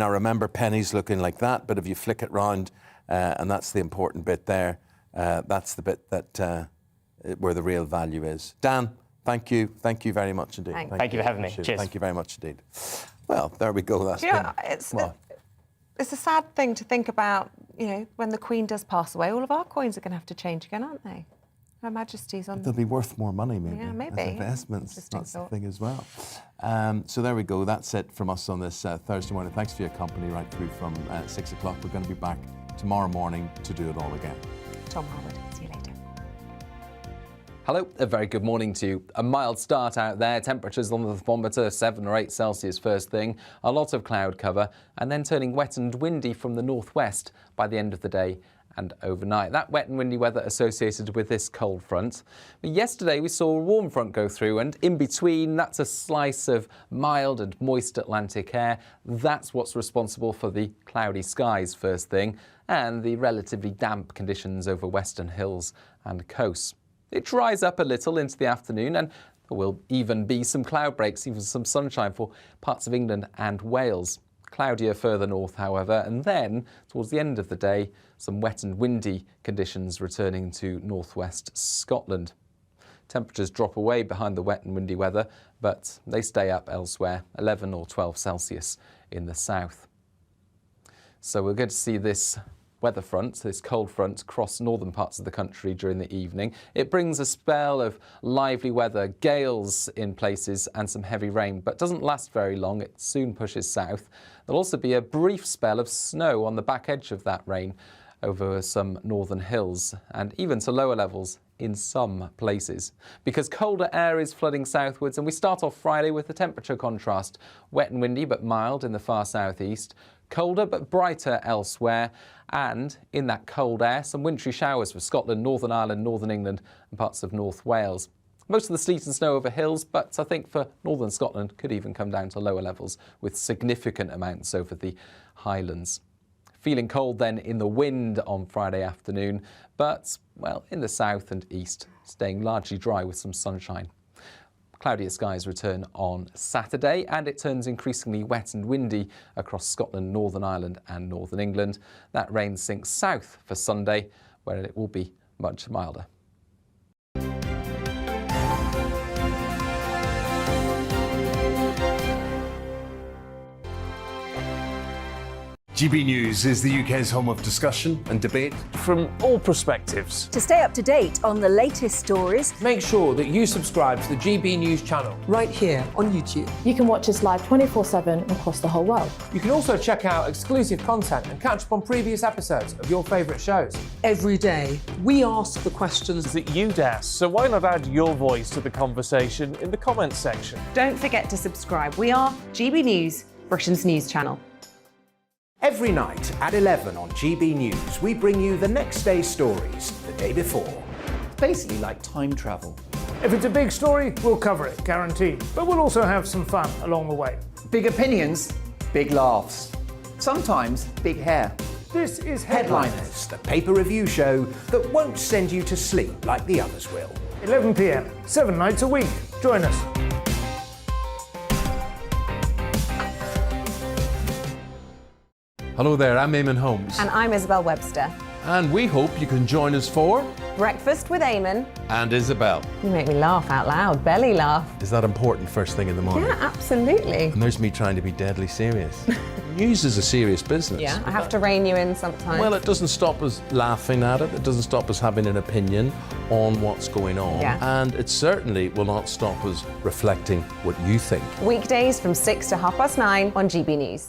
remember pennies looking like that, but if you flick it round, and that's the important bit there, that's the bit that where the real value is. Dan, thank you very much indeed. Thank you for having me. Cheers. Thank you very much indeed. Well, there we go. It's a sad thing to think about, when the Queen does pass away, all of our coins are going to have to change again, aren't they? Her Majesty's on. They'll be worth more money, maybe. Yeah, maybe. As investments. That's the thing as well. So there we go. That's it from us on this Thursday morning. Thanks for your company right through from 6 o'clock. We're going to be back tomorrow morning to do it all again. Tom Howard, see you later. Hello, a very good morning to you. A mild start out there. Temperatures on the thermometer 7 or 8 Celsius first thing. A lot of cloud cover, and then turning wet and windy from the northwest by the end of the day and overnight. That wet and windy weather associated with this cold front. But yesterday we saw a warm front go through, and in between that's a slice of mild and moist Atlantic air. That's what's responsible for the cloudy skies first thing, and the relatively damp conditions over western hills and coasts. It dries up a little into the afternoon, and there will even be some cloud breaks, even some sunshine for parts of England and Wales. Cloudier further north, however, and then towards the end of the day, some wet and windy conditions returning to northwest Scotland. Temperatures drop away behind the wet and windy weather, but they stay up elsewhere, 11 or 12 Celsius in the south. So we're going to see this weather front, this cold front, cross northern parts of the country during the evening. It brings a spell of lively weather, gales in places and some heavy rain, but doesn't last very long. It soon pushes south. There'll also be a brief spell of snow on the back edge of that rain over some northern hills and even to lower levels in some places, because colder air is flooding southwards. And we start off Friday with the temperature contrast. Wet and windy but mild in the far southeast, colder but brighter elsewhere, and in that cold air, some wintry showers for Scotland, Northern Ireland, Northern England and parts of North Wales. Most of the sleet and snow over hills, but I think for Northern Scotland could even come down to lower levels with significant amounts over the Highlands. Feeling cold then in the wind on Friday afternoon, but, well, in the south and east, staying largely dry with some sunshine. Cloudier skies return on Saturday, and it turns increasingly wet and windy across Scotland, Northern Ireland and Northern England. That rain sinks south for Sunday, where it will be much milder. GB News is the UK's home of discussion and debate from all perspectives. To stay up to date on the latest stories, make sure that you subscribe to the GB News channel right here on YouTube. You can watch us live 24/7 across the whole world. You can also check out exclusive content and catch up on previous episodes of your favourite shows. Every day, we ask the questions that you'd ask, so why not add your voice to the conversation in the comments section? Don't forget to subscribe. We are GB News, Britain's news channel. Every night at 11 on GB News, we bring you the next day's stories the day before. It's basically like time travel. If it's a big story, we'll cover it, guaranteed. But we'll also have some fun along the way. Big opinions, big laughs. Sometimes big hair. This is Headliners, the paper review show that won't send you to sleep like the others will. 11 p.m, 7 nights a week. Join us. Hello there, I'm Eamonn Holmes. And I'm Isabel Webster. And we hope you can join us for Breakfast with Eamonn and Isabel. You make me laugh out loud, belly laugh. Is that important first thing in the morning? Yeah, absolutely. And there's me trying to be deadly serious. News is a serious business. Yeah, I have to rein you in sometimes. Well, it doesn't stop us laughing at it. It doesn't stop us having an opinion on what's going on. Yeah. And it certainly will not stop us reflecting what you think. Weekdays from 6 to 9:30 on GB News.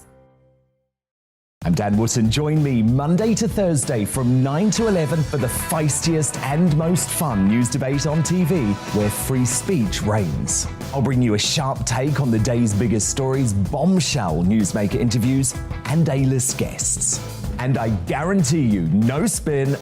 I'm Dan Wootton. Join me Monday to Thursday from 9 to 11 for the feistiest and most fun news debate on TV, where free speech reigns. I'll bring you a sharp take on the day's biggest stories, bombshell newsmaker interviews, and A-list guests. And I guarantee you, no spin,